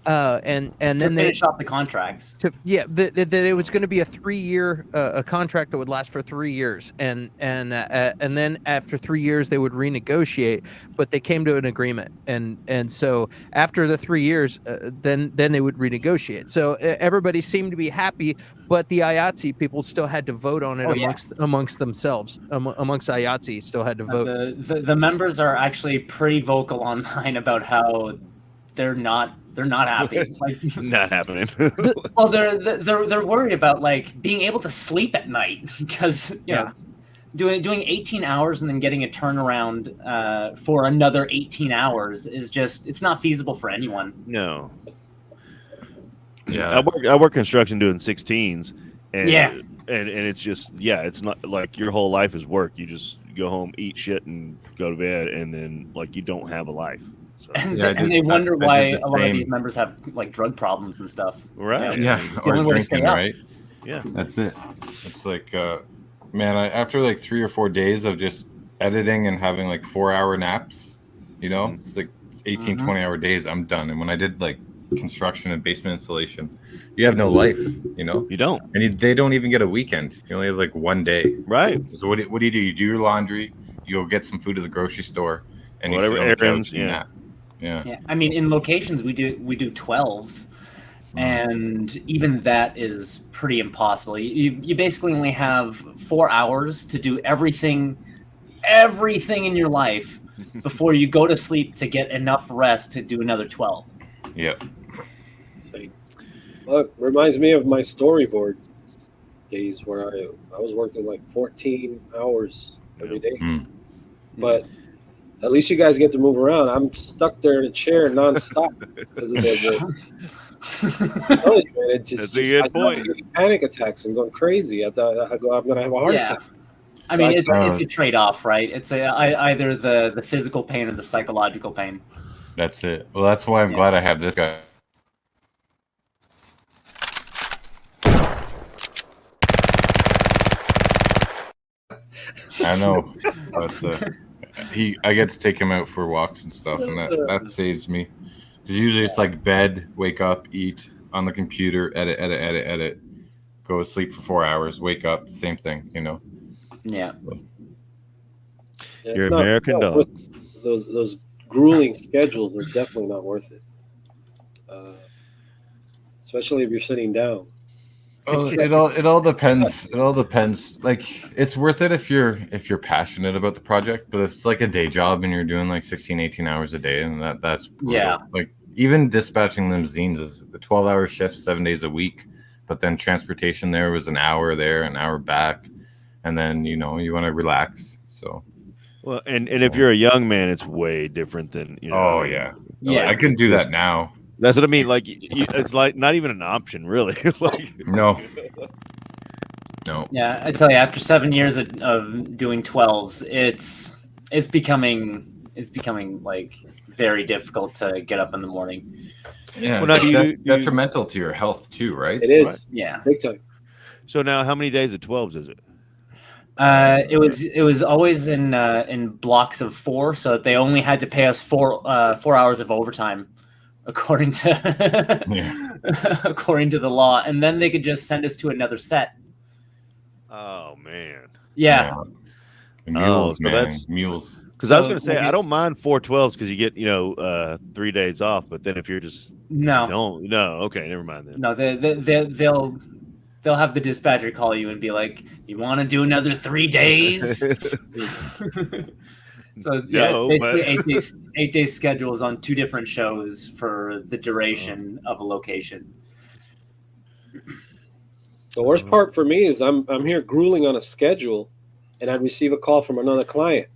And then they finish off the contracts. That it was going to be a 3-year a contract that would last for 3 years, and then after 3 years they would renegotiate. But they came to an agreement, and so after the 3 years, then they would renegotiate. So everybody seemed to be happy, but the IATSE people still had to vote on it amongst themselves. Amongst IATSE, still had to vote. The members are actually pretty vocal online about how they're not happy. It's not happening. Well, they're worried about being able to sleep at night, because doing 18 hours and then getting a turnaround for another 18 hours is just, it's not feasible for anyone. No. Yeah. I work construction doing 16s, and Yeah. and it's just it's not like your whole life is work. You just go home, eat shit, and go to bed, and then like you don't have a life. So. And they wonder why a lot of these members have like drug problems and stuff. Right. Yeah. The Or only way to stay drinking, up. right? Yeah. That's it. It's like, man, after like 3 or 4 days of just editing and having like 4-hour naps, it's like 18, 20-hour days, I'm done. And when I did like construction and basement installation, you have no life, You don't. And they don't even get a weekend. You only have like 1 day. Right. So what do? You do your laundry, you go get some food at the grocery store, and whatever you sit on the couch errands, and nap. Yeah. I mean, in locations we do 12s, and even that is pretty impossible. You basically only have 4 hours to do everything in your life before you go to sleep to get enough rest to do another 12. Yeah. Look, reminds me of my storyboard days where I was working like 14 hours every day. But at least you guys get to move around. I'm stuck there in a chair nonstop because of I'm telling you, man, That's a good point. Getting panic attacks and going crazy. I thought I'm going to have a heart attack. I mean, it's a trade-off, right? It's either the physical pain or the psychological pain. That's it. Well, that's why I'm glad I have this guy. I know, but I get to take him out for walks and stuff, and that saves me. 'Cause usually it's like bed, wake up, eat on the computer, edit, go to sleep for 4 hours, wake up, same thing, Yeah. You're American dog. Those grueling schedules are definitely not worth it, especially if you're sitting down. Oh, it all depends. It all depends. Like it's worth it if you're passionate about the project, but it's like a day job and you're doing like 16, 18 hours a day, and that's brutal. Yeah. Like even dispatching limousines is the 12-hour shift, 7 days a week, but then transportation there was an hour there, an hour back, and then you want to relax. So well, and if you're a young man, it's way different than Oh yeah. I can do that now. That's what I mean. Like it's like not even an option, really. Like no. Yeah, I tell you, after 7 years of doing 12s, it's becoming like very difficult to get up in the morning. Yeah, well, now, detrimental to your health too, right? It is. Right. Yeah, big time. So now, how many days of 12s is it? It was always in blocks of 4, so they only had to pay us 4 hours of overtime, according to according to the law, and then they could just send us to another set. Oh man. Yeah. Mules, so man. that's Mules. Because I was going to say I don't mind 4 12s because you get 3 days off, but then if you're just no, okay, never mind then. No, they'll have the dispatcher call you and be like, "You want to do another 3 days?" So yeah, it's basically 8 day schedules on 2 different shows for the duration of a location. The worst part for me is I'm here grueling on a schedule, and I receive a call from another client,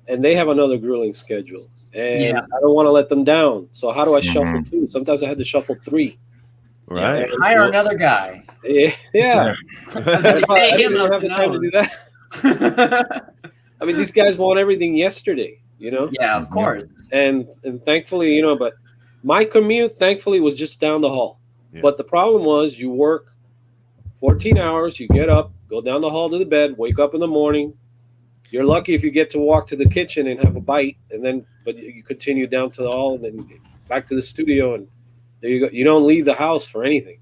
and they have another grueling schedule, and I don't want to let them down. So how do I shuffle 2? Sometimes I had to shuffle 3. Right. Hire another guy. Yeah. I don't have the time to do that. I mean, these guys want everything yesterday, Yeah, of course. And thankfully, but my commute, thankfully, was just down the hall. Yeah. But the problem was you work 14 hours, you get up, go down the hall to the bed, wake up in the morning. You're lucky if you get to walk to the kitchen and have a bite, but you continue down to the hall and then back to the studio, and there you go. You don't leave the house for anything.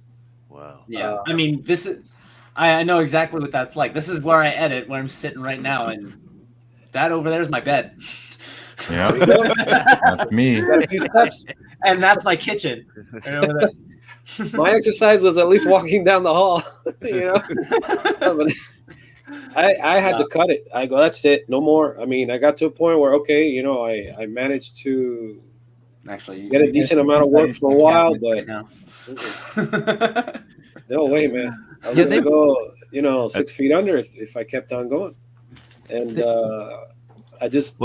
Wow. Yeah. I mean, I know exactly what that's like. This is where I edit, where I'm sitting right now, and that over there is my bed. Yeah, that's me. Got a few steps. And that's my kitchen. My exercise was at least walking down the hall. I had to cut it. I go, that's it, no more. I mean, I got to a point where I managed to actually get a decent amount of work for a while, but no way, man. I was gonna go, 6 feet under if I kept on going. And I just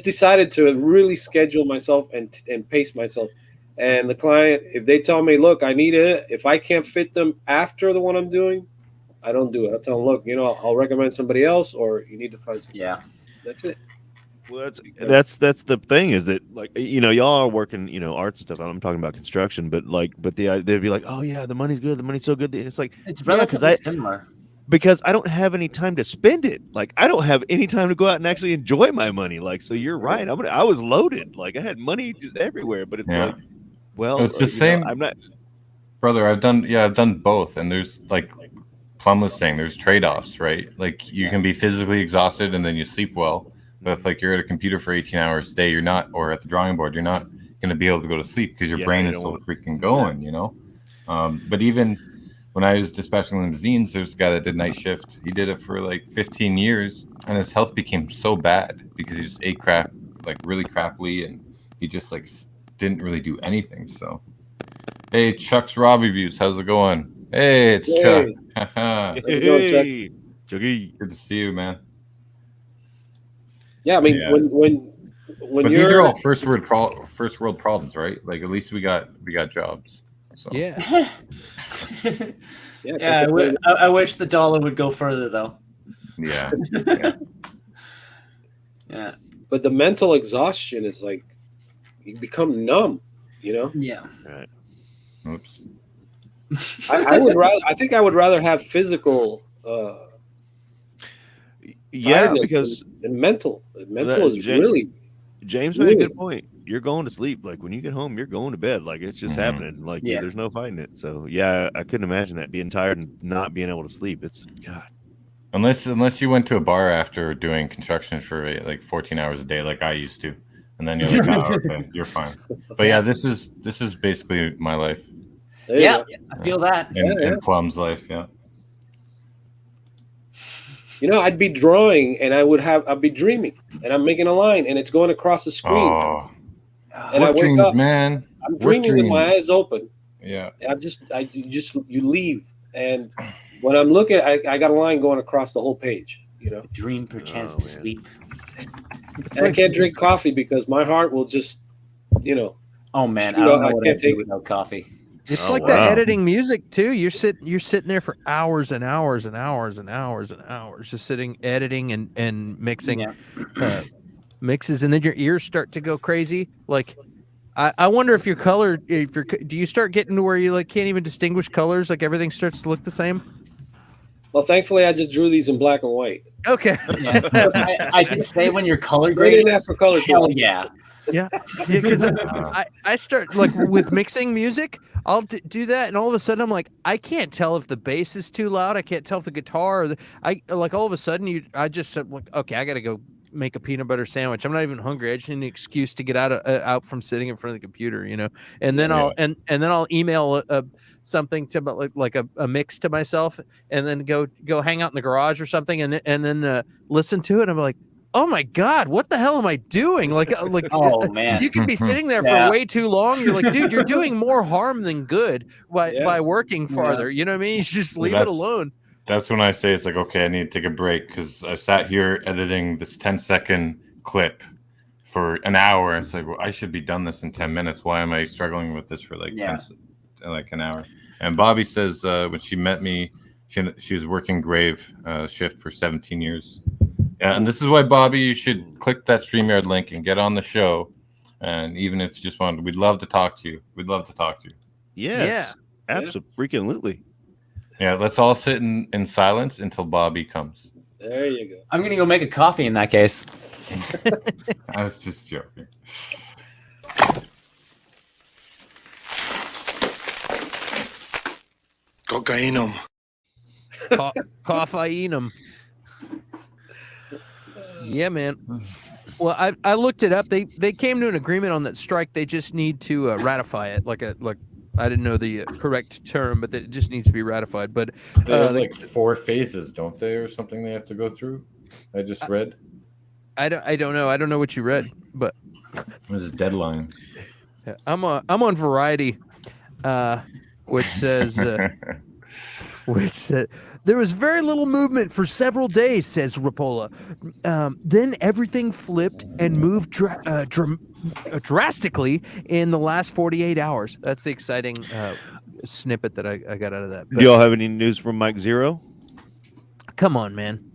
decided to really schedule myself and pace myself. And the client, if they tell me, look, I need it, if I can't fit them after the one I'm doing, I don't do it. I'll tell them, look, I'll recommend somebody else, or you need to find somebody. Yeah, that's it. Well, that's the thing is that, like, y'all are working, art stuff. I'm talking about construction, but they'd be like, oh yeah, the money's good, the money's so good, and it's like it's relatively similar. Because I don't have any time to spend it. Like, I don't have any time to go out and actually enjoy my money. Like, so you're right. I was loaded. Like, I had money just everywhere. But it's like, well, it's the same. I'm not, brother. I've done both, and there's like Plum was saying, there's trade-offs, right? Like, you can be physically exhausted and then you sleep well. But if, like, you're at a computer for 18 hours a day, you're not, or at the drawing board, you're not going to be able to go to sleep because your brain is still freaking going, But even when I was dispatching limousines, there's a guy that did night shift. He did it for like 15 years, and his health became so bad because he just ate crap, like really crappily, and he just like didn't really do anything. So, hey, Chuck's Raw Reviews, how's it going? Hey, it's Chuck. Hey, Chucky. Good to see you, man. Yeah, I mean, when but you're these are all first world problems, right? Like, at least we got jobs. So. Yeah. Yeah, I wish the dollar would go further, though. Yeah. Yeah. But the mental exhaustion is like, you become numb, Yeah. Right. Oops. I would rather. I think I would rather have physical. Because and mental. Mental is really. James made a good point. You're going to sleep. Like, when you get home, you're going to bed. Like, it's just happening. Like, there's no fighting it. So yeah, I couldn't imagine that, being tired and not being able to sleep. It's God. Unless you went to a bar after doing construction for like 14 hours a day, like I used to, and then you're like, oh, okay, you're fine. But yeah, this is basically my life. Yeah, I feel that. And Plum's life, yeah. I'd be drawing and I'd be dreaming and I'm making a line and it's going across the screen. Oh, and I wake dreams, up, man. I'm dreaming with my eyes open. Yeah. And you leave. And when I'm looking, I got a line going across the whole page, Dream perchance to sleep. And I can't drink coffee because my heart will just, Oh man, I don't know what I'd do without coffee. It's like that editing music too. You're sitting there for hours and hours and hours and hours and hours, just sitting editing and mixing mixes, and then your ears start to go crazy. Like, I wonder if your color, do you start getting to where you like can't even distinguish colors? Like, everything starts to look the same. Well, thankfully, I just drew these in black and white. Okay. Yeah. I can say when you're color They grading. didn't ask for color. Hell yeah. Yeah, because I start like with mixing music, I'll do that, and all of a sudden I'm like, I can't tell if the bass is too loud. I can't tell if the guitar. Or all of a sudden I just said, like, okay, I got to go make a peanut butter sandwich. I'm not even hungry. I just need an excuse to get out from sitting in front of the computer, And then I'll email something to like a mix to myself, and then go hang out in the garage or something, and then listen to it. I'm like, oh my God, what the hell am I doing? Like, oh man, you could be sitting there for way too long. You're like, dude, you're doing more harm than good by working farther. You know what I mean? You should just leave it alone. That's when I say it's like, okay, I need to take a break because I sat here editing this 10-second clip for an hour. And it's like, well, I should be done this in 10 minutes. Why am I struggling with this for like an hour? And Bobby says when she met me, she was working grave shift for 17 years. Yeah, and this is why, Bobby, you should click that StreamYard link and get on the show. And even if you just want, we'd love to talk to you. We'd love to talk to you. Yes, absolutely. Yeah, let's all sit in silence until Bobby comes. There you go. I'm gonna go make a coffee in that case. I was just joking. Cocainum. Coffeinum. Yeah, man. Well, I looked it up. They came to an agreement on that strike. They just need to ratify it. Like I didn't know the correct term, but it just needs to be ratified. But they have like 4 phases, don't they, or something they have to go through? I just read. I don't know. I don't know what you read, but there's a deadline. I'm on Variety, which says which there was very little movement for several days, says Rapola. Then everything flipped and moved drastically in the last 48 hours. That's the exciting snippet that I got out of that. Do y'all have any news from Mike Zero? Come on, man.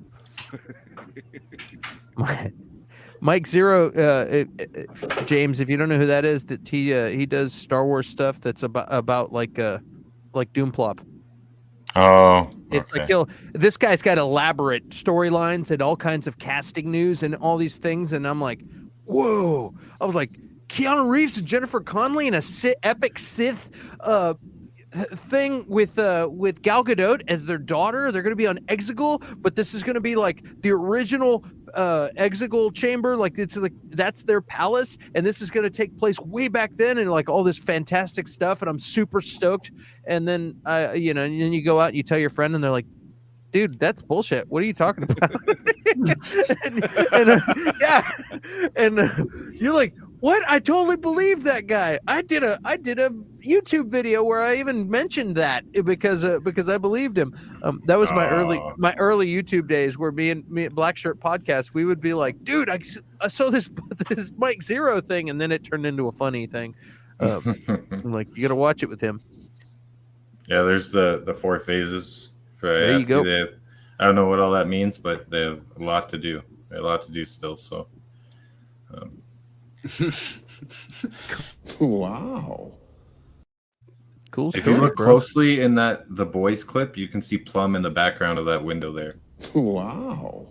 Mike Zero, James, if you don't know who that is, that he does Star Wars stuff that's about like Doomplop. Oh, it's like this guy's got elaborate storylines and all kinds of casting news and all these things, and I'm like, whoa! I was like, Keanu Reeves and Jennifer Connelly in a epic Sith thing with Gal Gadot as their daughter. They're going to be on Exegol, but this is going to be like the original Exegol chamber. Like it's like that's their palace, and this is going to take place way back then, and like all this fantastic stuff. And I'm super stoked. And then and then you go out and you tell your friend, and they're like, dude, that's bullshit. What are you talking about? and you're like, what? I totally believe that guy. I did a YouTube video where I even mentioned that because I believed him. That was my early YouTube days, where me and Black Shirt Podcast, we would be like, dude, I saw this Mike Zero thing, and then it turned into a funny thing. I'm like, you got to watch it with him. Yeah, there's the 4 phases. There you go. I don't know what all that means, but they have a lot to do. They have a lot to do still. So, Wow. Cool. If you look closely in the boys clip, you can see Plum in the background of that window there. Wow.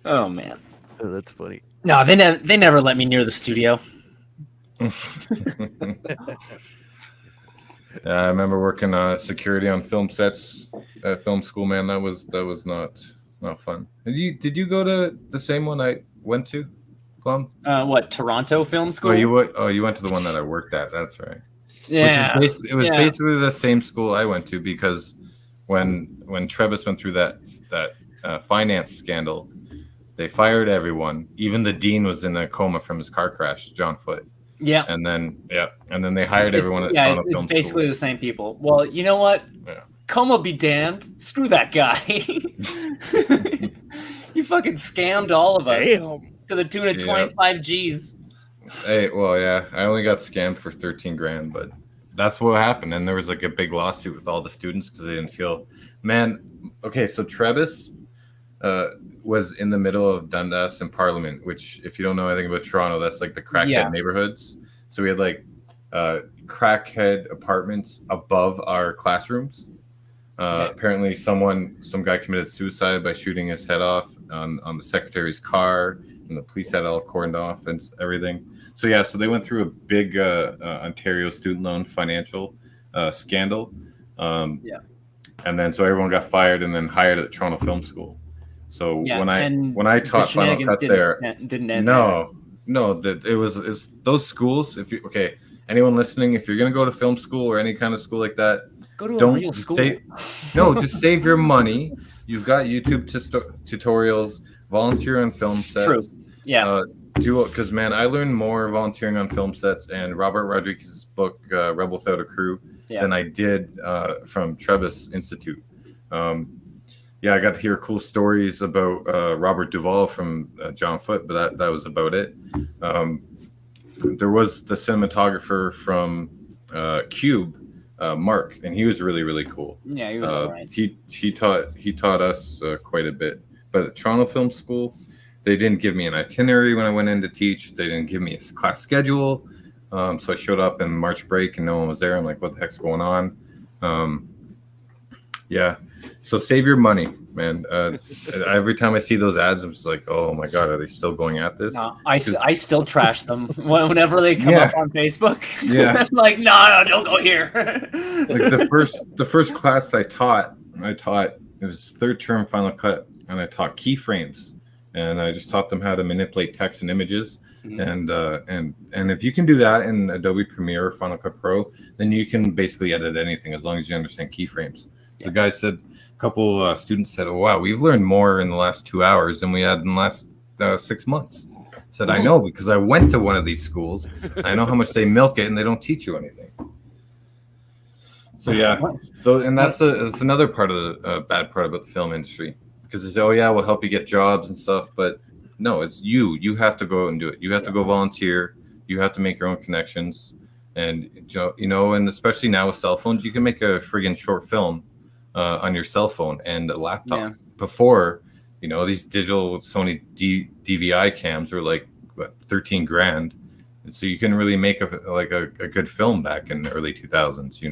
Oh man, that's funny. No, they never let me near the studio. I remember working security on film sets at film school. Man, that was not fun. Did you go to the same one I went to, Plum? What, Toronto Film School? You went to the one that I worked at. That's right. Yeah, it was basically the same school I went to, because when Trebus went through that finance scandal, they fired everyone. Even the dean was in a coma from his car crash, John Foote. Yeah. And then they hired everyone at Toronto Film it's basically School. the same people. Well, you know what? Yeah. Coma be damned. Screw that guy. You fucking scammed all of us to the tune of 25 G's. Hey, well, yeah, I only got scammed for 13 grand, but that's what happened. And there was like a big lawsuit with all the students because they didn't feel, okay, so Trebus was in the middle of Dundas and Parliament, which, if you don't know anything about Toronto, that's like the crackhead neighborhoods. So we had like crackhead apartments above our classrooms. Apparently some guy committed suicide by shooting his head off on the secretary's car, and the police had it all cordoned off and everything. So they went through a big Ontario student loan financial scandal. And then so everyone got fired and then hired at Toronto Film School. So when I taught Final Cut there, didn't end that it was those schools. Anyone listening, if you're gonna go to film school or any kind of school like that, go to a real school. Just save your money. You've got YouTube tutorials, volunteer on film sets. True. Yeah. Because man, I learned more volunteering on film sets and Robert Rodriguez's book Rebel Without a Crew than I did from Trebus Institute. I got to hear cool stories about Robert Duvall from John Foote, but that was about it. There was the cinematographer from Cube, Mark, and he was really, really cool. Yeah, he was alright. He taught us quite a bit. But at Toronto Film School, they didn't give me an itinerary when I went in to teach. They didn't give me a class schedule. So I showed up in March break and no one was there. I'm like, what the heck's going on? So save your money, man. Every time I see those ads, I'm just like, oh my God, are they still going at this? No, I still trash them whenever they come up on Facebook. Yeah. I'm like, no, don't go here. Like the first class I taught, it was third term Final Cut, and I taught keyframes, and I just taught them how to manipulate text and images. Mm-hmm. And if you can do that in Adobe Premiere or Final Cut Pro, then you can basically edit anything as long as you understand keyframes. The guy said, a couple students said, oh, wow, we've learned more in the last 2 hours than we had in the last 6 months. I said, I know, because I went to one of these schools. I know how much they milk it, and they don't teach you anything. So yeah, and that's another part of the bad part about the film industry, because they say, oh yeah, we'll help you get jobs and stuff, but no, it's you. You have to go out and do it. You have to go volunteer. You have to make your own connections, and and especially now with cell phones, you can make a friggin' short film on your cell phone and a laptop. Yeah. Before, these digital Sony DVI cams were like what, 13 grand. And so you couldn't really make a good film back in the early 2000s,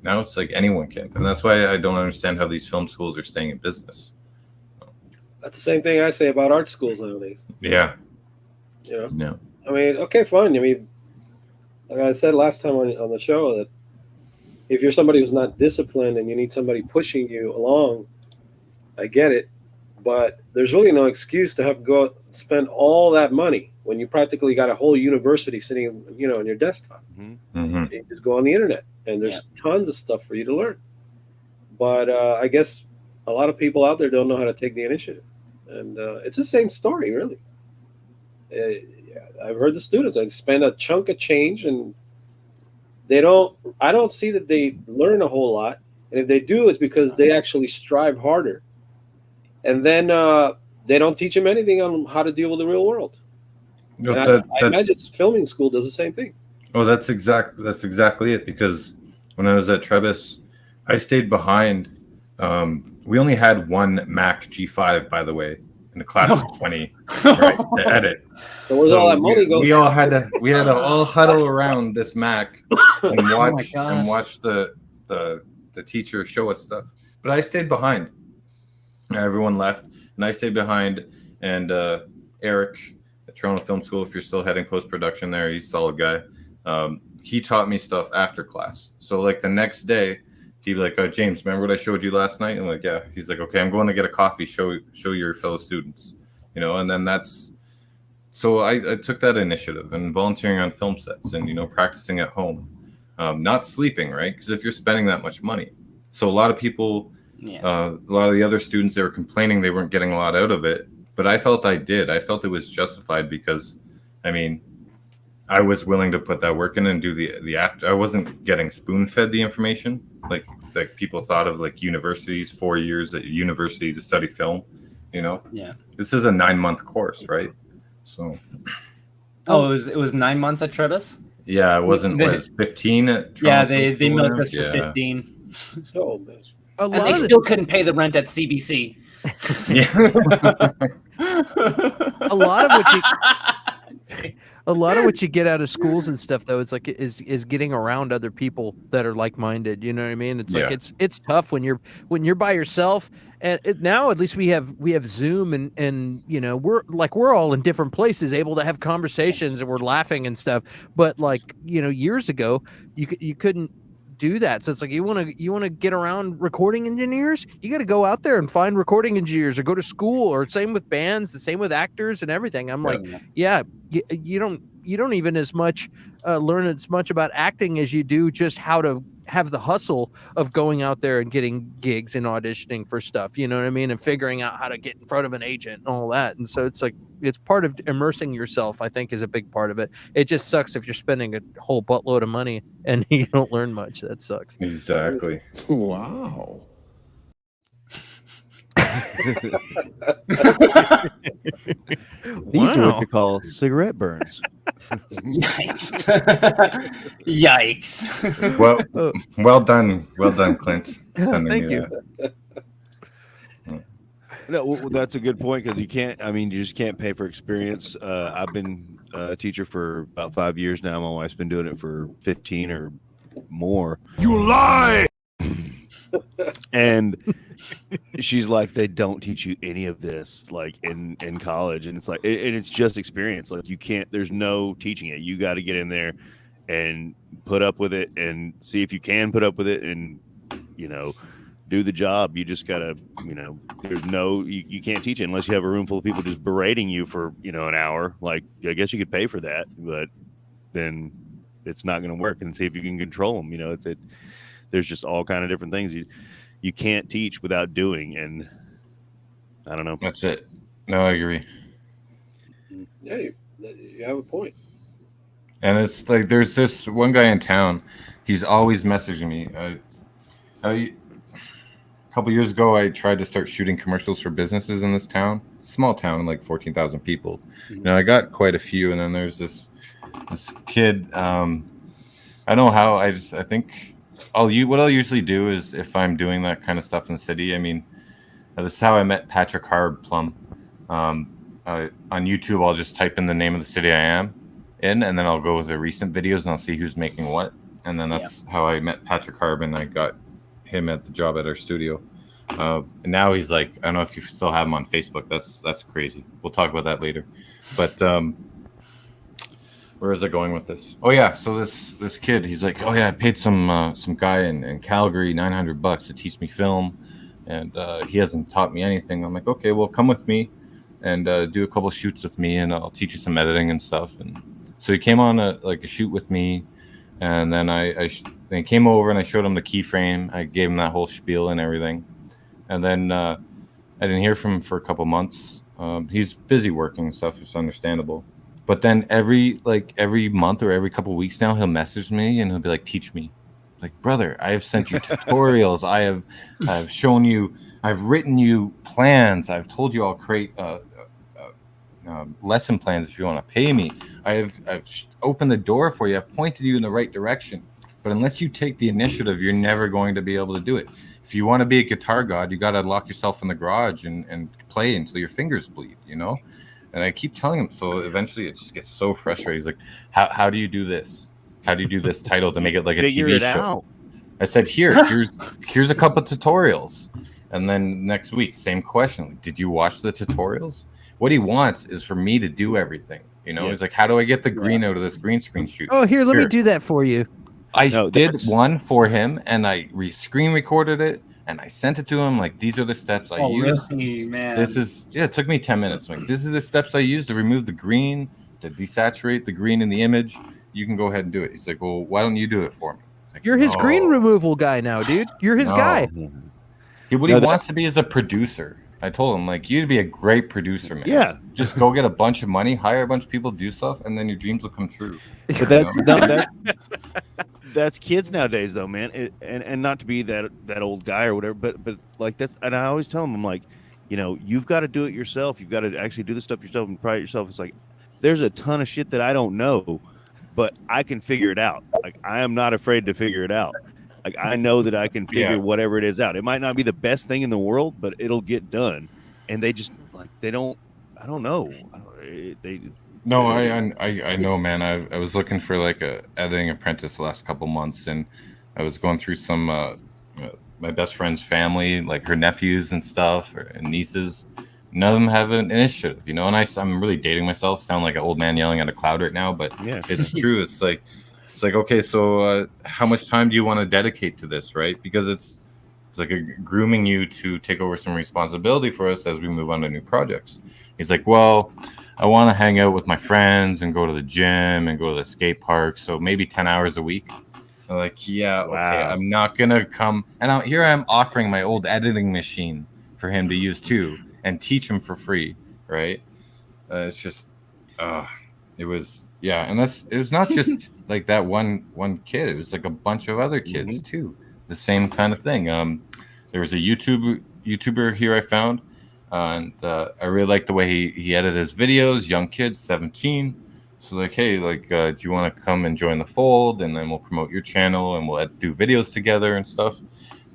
Now it's like anyone can. And that's why I don't understand how these film schools are staying in business. That's the same thing I say about art schools nowadays. Yeah. Yeah. I mean, okay, fine. I mean, like I said last time on the show, that if you're somebody who's not disciplined and you need somebody pushing you along, I get it. But there's really no excuse to have to go spend all that money when you practically got a whole university sitting, on your desktop. Mm-hmm. You just go on the internet, and there's tons of stuff for you to learn. But I guess a lot of people out there don't know how to take the initiative, and it's the same story, really. I've heard the students. I spend a chunk of change, and I don't see that they learn a whole lot. And if they do, it's because they actually strive harder. And then they don't teach them anything on how to deal with the real world. I imagine filming school does the same thing. Oh, that's exactly it. Because when I was at Trebas, I stayed behind. We only had one Mac G5, by the way, in the class of 20, right, to edit. So where's all that money go? We had to all huddle around this Mac and watch the teacher show us stuff. But I stayed behind. Everyone left, and I stayed behind. And Eric at Toronto Film School, if you're still heading post-production there, he's a solid guy. He taught me stuff after class. So like the next day, he'd be like, oh, James, remember what I showed you last night? And I'm like, yeah. He's like, okay, I'm going to get a coffee, show your fellow students. And then so I took that initiative and volunteering on film sets and, practicing at home. Not sleeping, right? Because if you're spending that much money. So a lot of people... a lot of the other students, they were complaining they weren't getting a lot out of it, but I felt I did. I felt it was justified because, I mean, I was willing to put that work in and do the after. I wasn't getting spoon-fed the information like people thought of, like universities, 4 years at university to study film. Yeah. This is a 9-month course, right? So. Oh, it was 9 months at Trebas. Yeah, it wasn't. It was 15 at. Yeah, they milked us for 15. Oh, man. And they still couldn't pay the rent at CBC. Yeah. a lot of what you get out of schools and stuff, though, it's like is getting around other people that are like-minded. You know what I mean? It's like it's tough when you're by yourself. And now at least we have Zoom and we're all in different places, able to have conversations, and we're laughing and stuff. But years ago, you couldn't do that. So it's like you want to get around recording engineers, you got to go out there and find recording engineers or go to school, or same with bands, the same with actors and everything. I'm like, you don't even as much learn as much about acting as you do just how to have the hustle of going out there and getting gigs and auditioning for stuff, you know what I mean, and figuring out how to get in front of an agent and all that. And so it's like it's part of immersing yourself, I think, is a big part of it. It just sucks if you're spending a whole buttload of money and you don't learn much. That sucks. Exactly. Wow. These are what you call cigarette burns. Yikes. Yikes. Well done, Clint. Thank you. No, that's a good point, because you just can't pay for experience. I've been a teacher for about 5 years now. My wife's been doing it for 15 or more. You lie! And she's like, they don't teach you any of this like in college, and it's like and it's just experience. Like there's no teaching it. You got to get in there and put up with it and see if you can put up with it and do the job. You just gotta you can't teach it unless you have a room full of people just berating you for an hour. Like, I guess you could pay for that, but then it's not going to work. And see if you can control them. There's just all kind of different things you can't teach without doing, and I don't know. That's it. No, I agree. Yeah, you have a point. And it's like there's this one guy in town He's always messaging me. A couple years ago, I tried to start shooting commercials for businesses in this town, small town, like 14,000 people. Now I got quite a few, and then there's this kid. I don't know how. I think what I'll usually do is if I'm doing that kind of stuff in the city. I mean, this is how I met Patrick Plum. On YouTube, I'll just type in the name of the city I am in, and then I'll go with the recent videos and I'll see who's making what. And then that's how I met Patrick Harb, and I got him at the job at our studio. And now he's like, I don't know if you still have him on Facebook. That's crazy. We'll talk about that later. But where is it going with this? Oh yeah, so this kid, he's like, oh yeah, I paid some guy in Calgary $900 to teach me film, and he hasn't taught me anything. I'm like, okay, well, come with me and do a couple shoots with me, and I'll teach you some editing and stuff. And so he came on a shoot with me, and then I came over and I showed him the keyframe. I gave him that whole spiel and everything, and then I didn't hear from him for a couple months. He's busy working and stuff. It's understandable. But then every month or every couple of weeks now, he'll message me and he'll be like, "Teach me." Like, brother, I have sent you tutorials. I've shown you. I've written you plans. I've told you I'll create lesson plans if you want to pay me. I've opened the door for you. I've pointed you in the right direction. But unless you take the initiative, you're never going to be able to do it. If you want to be a guitar god, you got to lock yourself in the garage and play until your fingers bleed, you know? And I keep telling him. So eventually it just gets so frustrating. He's like, how do you do this? How do you do this title to make it like a TV show? Out. I said, here's a couple of tutorials. And then next week, same question. Like, did you watch the tutorials? What he wants is for me to do everything. You know, he's like, how do I get the green out of this green screen shoot? Oh, here, let me do that for you. I did one for him, and I screen recorded it, and I sent it to him. Like, these are the steps I used. Really, man? It took me 10 minutes. Like, this is the steps I used to remove the green, to desaturate the green in the image. You can go ahead and do it. He's like, well, why don't you do it for me? Like, you're his green removal guy now, dude. You're his guy. He wants to be is a producer. I told him, like, you'd be a great producer, man. Yeah. Just go get a bunch of money, hire a bunch of people, do stuff, and then your dreams will come true. But that's kids nowadays, though, man. And not to be that old guy or whatever, but like that's. And I always tell them, I'm like, you know, you've got to do it yourself. You've got to actually do the stuff yourself and try it yourself. It's like there's a ton of shit that I don't know, but I can figure it out. Like, I am not afraid to figure it out. Like, I know that I can figure whatever it is out. It might not be the best thing in the world, but it'll get done. And they just I don't know. No, I know, man. I was looking for like a editing apprentice the last couple months, and I was going through some my best friend's family, like her nephews and stuff, and nieces. None of them have an initiative, you know. And I'm really dating myself. Sound like an old man yelling at a cloud right now, but it's true. It's like, okay, so how much time do you want to dedicate to this, right? Because it's like grooming you to take over some responsibility for us as we move on to new projects. He's like, well, I want to hang out with my friends and go to the gym and go to the skate park, so maybe 10 hours a week. I'm like, yeah, okay, I'm not going to come. And here I am offering my old editing machine for him to use too and teach him for free, right? It's just, it was, and it was not just like that one kid. It was like a bunch of other kids too. The same kind of thing. There was a YouTuber here I found, and I really like the way he edited his videos. Young kids, 17. So like, hey, like, do you want to come and join the fold? And then we'll promote your channel and we'll do videos together and stuff.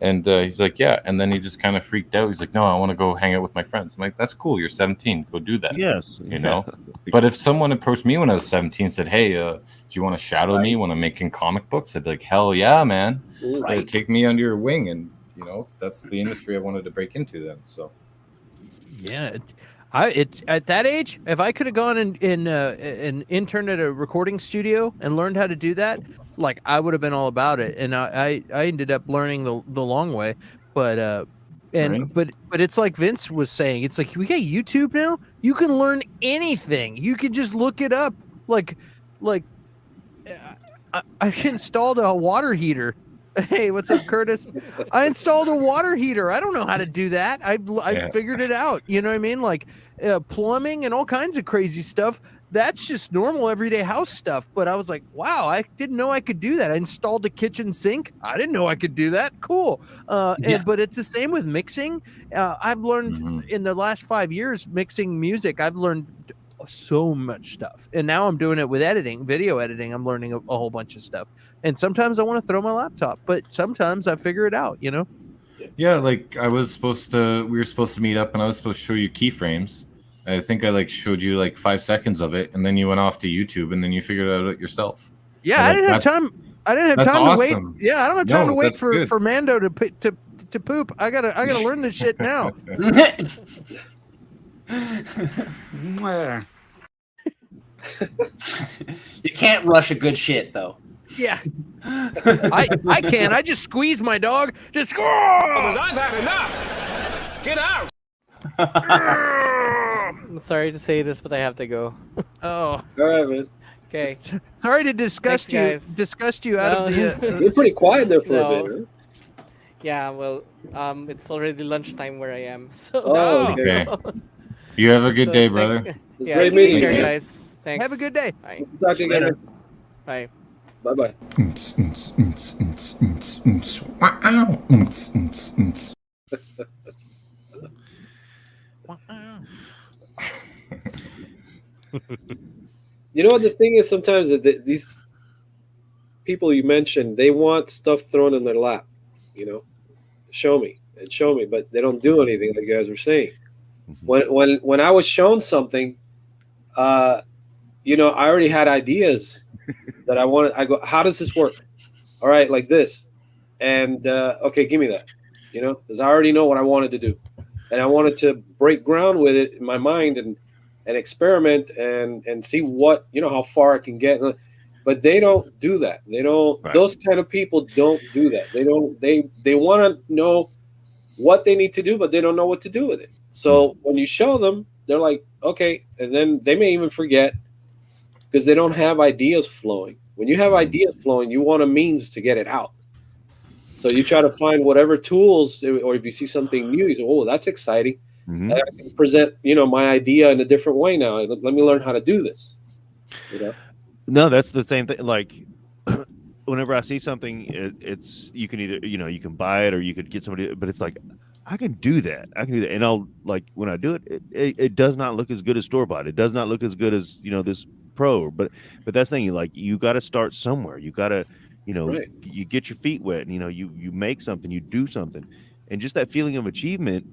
And he's like, yeah. And then he just kind of freaked out. He's like, no, I want to go hang out with my friends. I'm like, that's cool. You're 17. Go do that. Yes. You know? But if someone approached me when I was 17 and said, hey, do you want to shadow me when I'm making comic books? I'd be like, hell yeah, man. Take me under your wing. And, you know, that's the industry I wanted to break into then. So. Yeah. It's at that age, if I could have gone and interned at a recording studio and learned how to do that, like, I would have been all about it. And I ended up learning the long way. But but it's like Vince was saying, it's like, we got YouTube now. You can learn anything. You can just look it up. Like I installed a water heater Hey, what's up, Curtis? I installed a water heater. I don't know how to do that. I figured it out. You know what I mean? Like plumbing and all kinds of crazy stuff. That's just normal everyday house stuff. But I was like, wow, I didn't know I could do that. I installed a kitchen sink. I didn't know I could do that. Cool. But it's the same with mixing. I've learned in the last 5 years mixing music. I've learned so much stuff, and now I'm doing it with editing, video editing. I'm learning a whole bunch of stuff, and sometimes I want to throw my laptop, but sometimes I figure it out, you know. Yeah, like we were supposed to meet up, and I was supposed to show you keyframes. I think I showed you 5 seconds of it, and then you went off to YouTube, and then you figured it out yourself. Yeah, I didn't have time. I didn't have time to wait. Yeah, I don't have time to wait for Mando to poop. I gotta learn this shit now. You can't rush a good shit though. Yeah, I can. I just squeeze my dog. Just I've had enough. Get out. I'm sorry to say this, but I have to go. Oh, all right, man. Okay. Sorry to disgust you out of the. You're pretty quiet there for a bit. Huh? Yeah, well, it's already lunchtime where I am. So okay. You have a good day, brother. Yeah, great meeting you, guys. Thanks. Have a good day. Bye. Talk to you later. Bye. Bye. You know what the thing is? Sometimes these people you mentioned, they want stuff thrown in their lap. You know, show me, but they don't do anything. Like you guys were saying. When I was shown something, you know, I already had ideas that I wanted. I go, how does this work? All right, like this, and okay, give me that. You know, because I already know what I wanted to do, and I wanted to break ground with it in my mind and experiment and see what, you know, how far I can get. But they don't do that. They don't. Right. Those kind of people don't do that. They don't. They want to know what they need to do, but they don't know what to do with it. So when you show them, they're like, okay, and then they may even forget because they don't have ideas flowing. When you have ideas flowing, you want a means to get it out. So you try to find whatever tools, or if you see something new, you say, oh, that's exciting. Mm-hmm. I can present, you know, my idea in a different way now. Let me learn how to do this. You know? No, that's the same thing. Like whenever I see something, it's you can either, you know, you can buy it or you could get somebody, but it's like, I can do that. And I'll, like, when I do it, it does not look as good as store-bought. It does not look as good as, you know, this pro, but that's the thing. Like, you got to start somewhere. You got to, you know, right. You get your feet wet and, you know, you make something, you do something, and just that feeling of achievement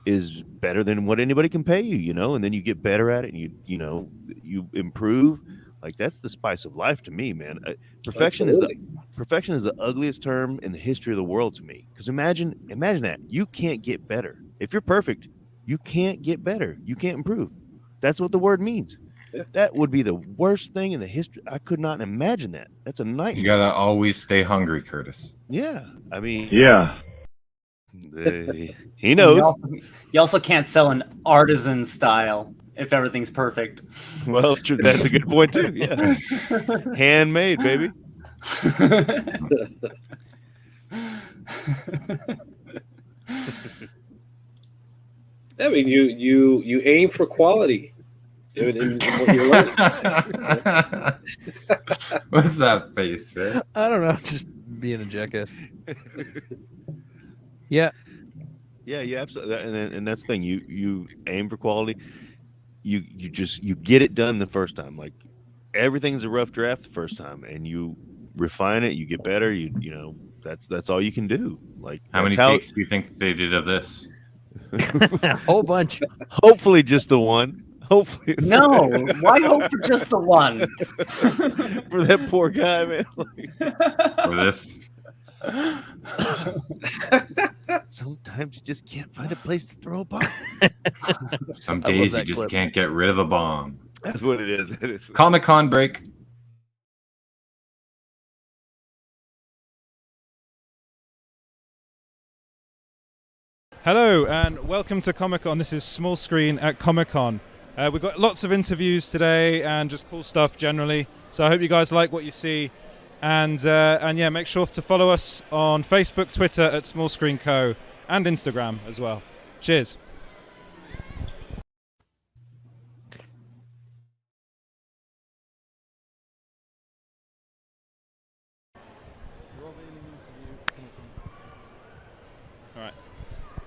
is better than what anybody can pay you, you know, and then you get better at it and you know, you improve. Like, that's the spice of life to me, man. Perfection is the ugliest term in the history of the world to me. Because imagine that you can't get better. If you're perfect, you can't get better. You can't improve. That's what the word means. Yeah. That would be the worst thing in the history. I could not imagine that. That's a nightmare. You gotta always stay hungry, Curtis. Yeah, I mean, yeah. He knows. You also can't sell an artisan style if everything's perfect. Well, true. That's a good point too. Yeah, handmade, baby. I mean, you aim for quality in what you're learning. What's that face, man? I don't know. Just being a jackass. Yeah. Yeah, absolutely. And that's the thing. You aim for quality. You get it done the first time. Like, everything's a rough draft the first time, and you refine it. You get better. You know, that's all you can do. Like, how many takes do you think they did of this? A whole bunch. Hopefully, just the one. Hopefully, no. Why hope for just the one? For that poor guy, man. For this. Sometimes you just can't find a place to throw a bomb. Some days you just can't get rid of a bomb. That's what it is. Comic Con break. Hello and welcome to Comic Con. This is Small Screen at Comic Con. We've got lots of interviews today and just cool stuff generally. So I hope you guys like what you see. And yeah, make sure to follow us on Facebook, Twitter at Small Screen Co, and Instagram as well. Cheers.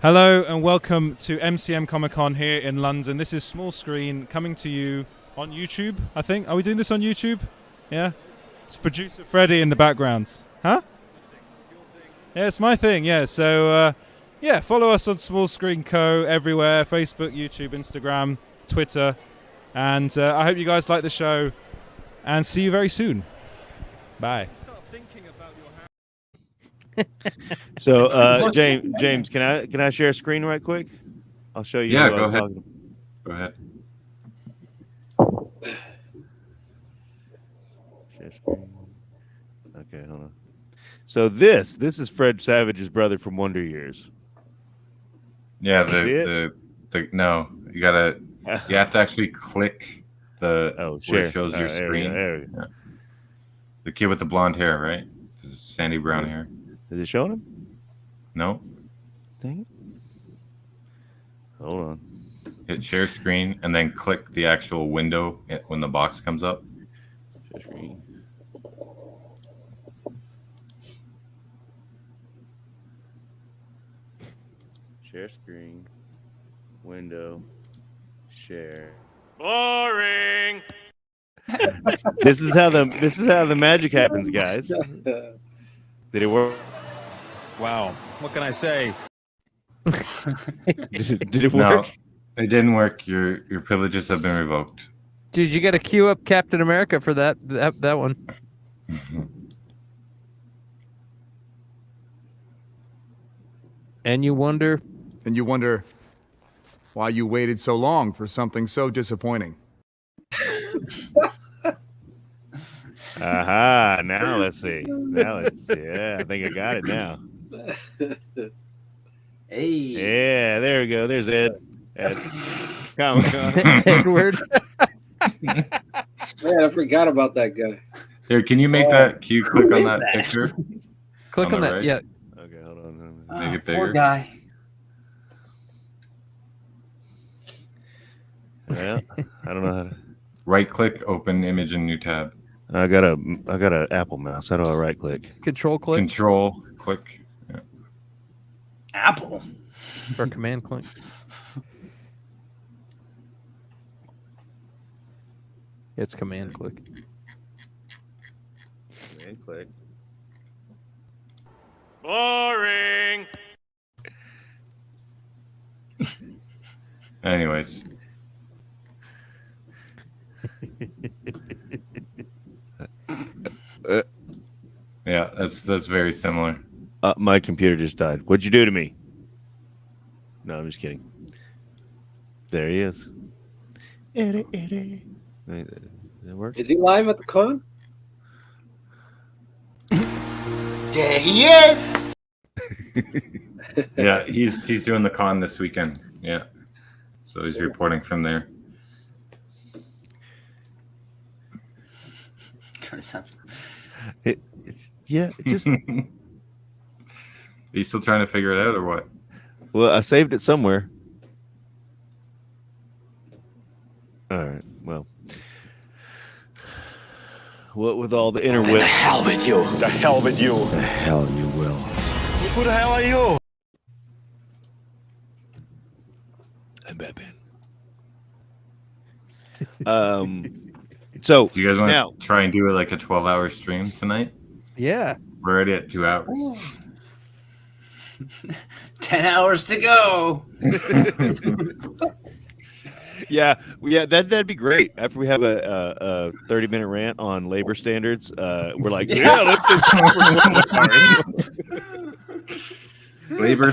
Hello and welcome to MCM Comic Con here in London. This is Small Screen coming to you on YouTube, I think. Are we doing this on YouTube? Yeah? It's producer Freddie in the background. Huh? Yeah, it's my thing, yeah. So, yeah, follow us on Small Screen Co. everywhere. Facebook, YouTube, Instagram, Twitter. And I hope you guys like the show. And see you very soon. Bye. So, James, can I share a screen right quick? I'll show you. Yeah, go ahead. Go ahead. Share screen. Okay, hold on. So this is Fred Savage's brother from Wonder Years. Yeah, the no, you have to actually click the where it shows your screen. There we go. Yeah. The kid with the blonde hair, right? Sandy brown hair. Is it showing him? No. Dang it. Hold on. Hit share screen and then click the actual window when the box comes up. Share screen. Share screen. Window. Share. Boring. This is how the magic happens, guys. Did it work? Wow. What can I say? Did it work? No, it didn't work. Your privileges have been revoked. Dude, you got to queue up Captain America for that one. And you wonder why you waited so long for something so disappointing. Aha! Now let's see. Yeah, I think I got it now. Hey. Yeah, there we go. There's Ed. Comic-Con. Edward. Man, I forgot about that guy. Here, can you make that? Can you click on that picture? Click on that. Right? Yeah. Okay, hold on. Make it bigger. Poor guy. Yeah, I don't know how to. Right click, open image in new tab. I got a Apple mouse. How do I right click? Control click. Control click. Yeah. Apple. Or command click. It's command click. Command click. Boring. Anyways. Yeah, that's very similar. My computer just died. What'd you do to me? No, I'm just kidding. There he is. Wait, does that work? Is he live at the con? There he is. Yeah, he's doing the con this weekend. Yeah, so he's reporting from there. Just. Are you still trying to figure it out or what? Well, I saved it somewhere. All right. Well, what with all the inner wit? The hell with you. The hell with you. The hell you will. Who the hell are you? I'm Batman. So Do you guys want now, to try and do it like a 12-hour stream tonight? Yeah. We're already at 2 hours. 10 hours to go. yeah, that'd be great. After we have a 30-minute rant on labor standards, we're like, let's labor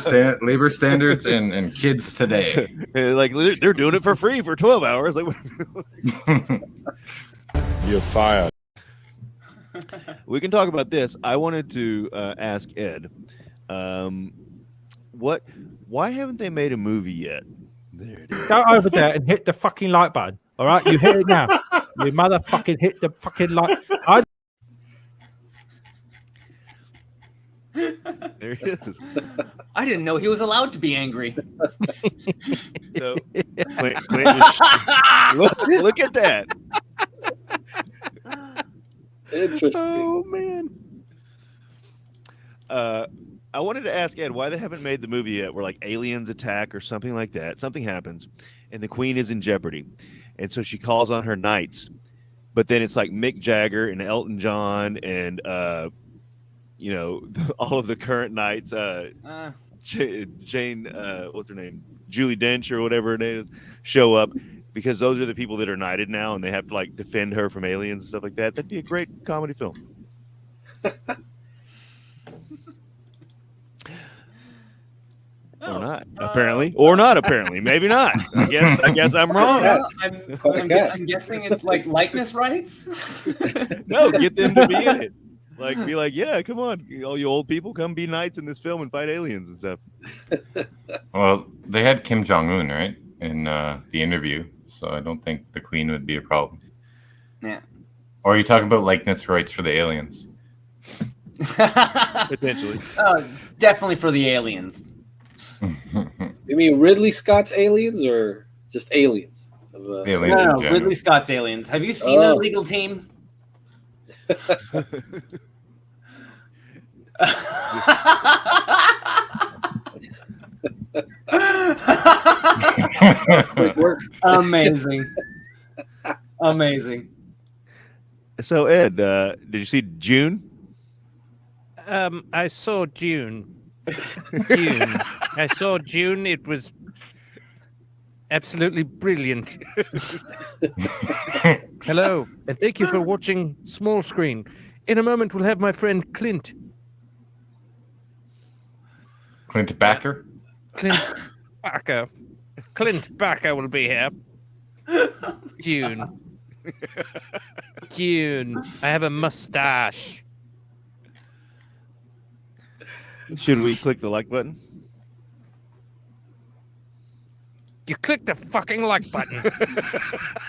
standards and kids today. Like they're doing it for free for 12 hours. Like, You're fired. we can talk about this. I wanted to ask Ed, why haven't they made a movie yet? There it is. Go over there and hit the fucking like button. All right, you hit it now. You motherfucking hit the fucking like. There he is. I didn't know he was allowed to be angry. So Clint look at that. Interesting. Oh man. I wanted to ask Ed why they haven't made the movie yet where like aliens attack or something like that. Something happens and the queen is in jeopardy. And so she calls on her knights. But then it's like Mick Jagger and Elton John and you know, all of the current knights, Jane what's her name? Julie Dench or whatever her name is, show up because those are the people that are knighted now and they have to like defend her from aliens and stuff like that. That'd be a great comedy film. Or not, apparently. Or not, apparently. Maybe not. I guess I'm wrong. I'm guessing it's like likeness rights. No, get them to be in it. Like, be like, yeah, come on, all you old people, come be knights in this film and fight aliens and stuff. Well, they had Kim Jong-un, right, in the interview, so I don't think the Queen would be a problem. Yeah. Or are you talking about likeness rights for the aliens? Potentially. Definitely for the aliens. You mean Ridley Scott's aliens or just aliens? Aliens no, Ridley Scott's aliens. Have you seen the legal team? Amazing. Amazing. So Ed, did you see June? I saw Dune. Dune. I saw Dune. It was absolutely brilliant. Hello, and thank you for watching Small Screen. In a moment, we'll have my friend Clint. Clint Backer? Clint Backer. Clint Backer will be here. Dune. Dune. I have a mustache. Should we click the like button? You click the fucking like button.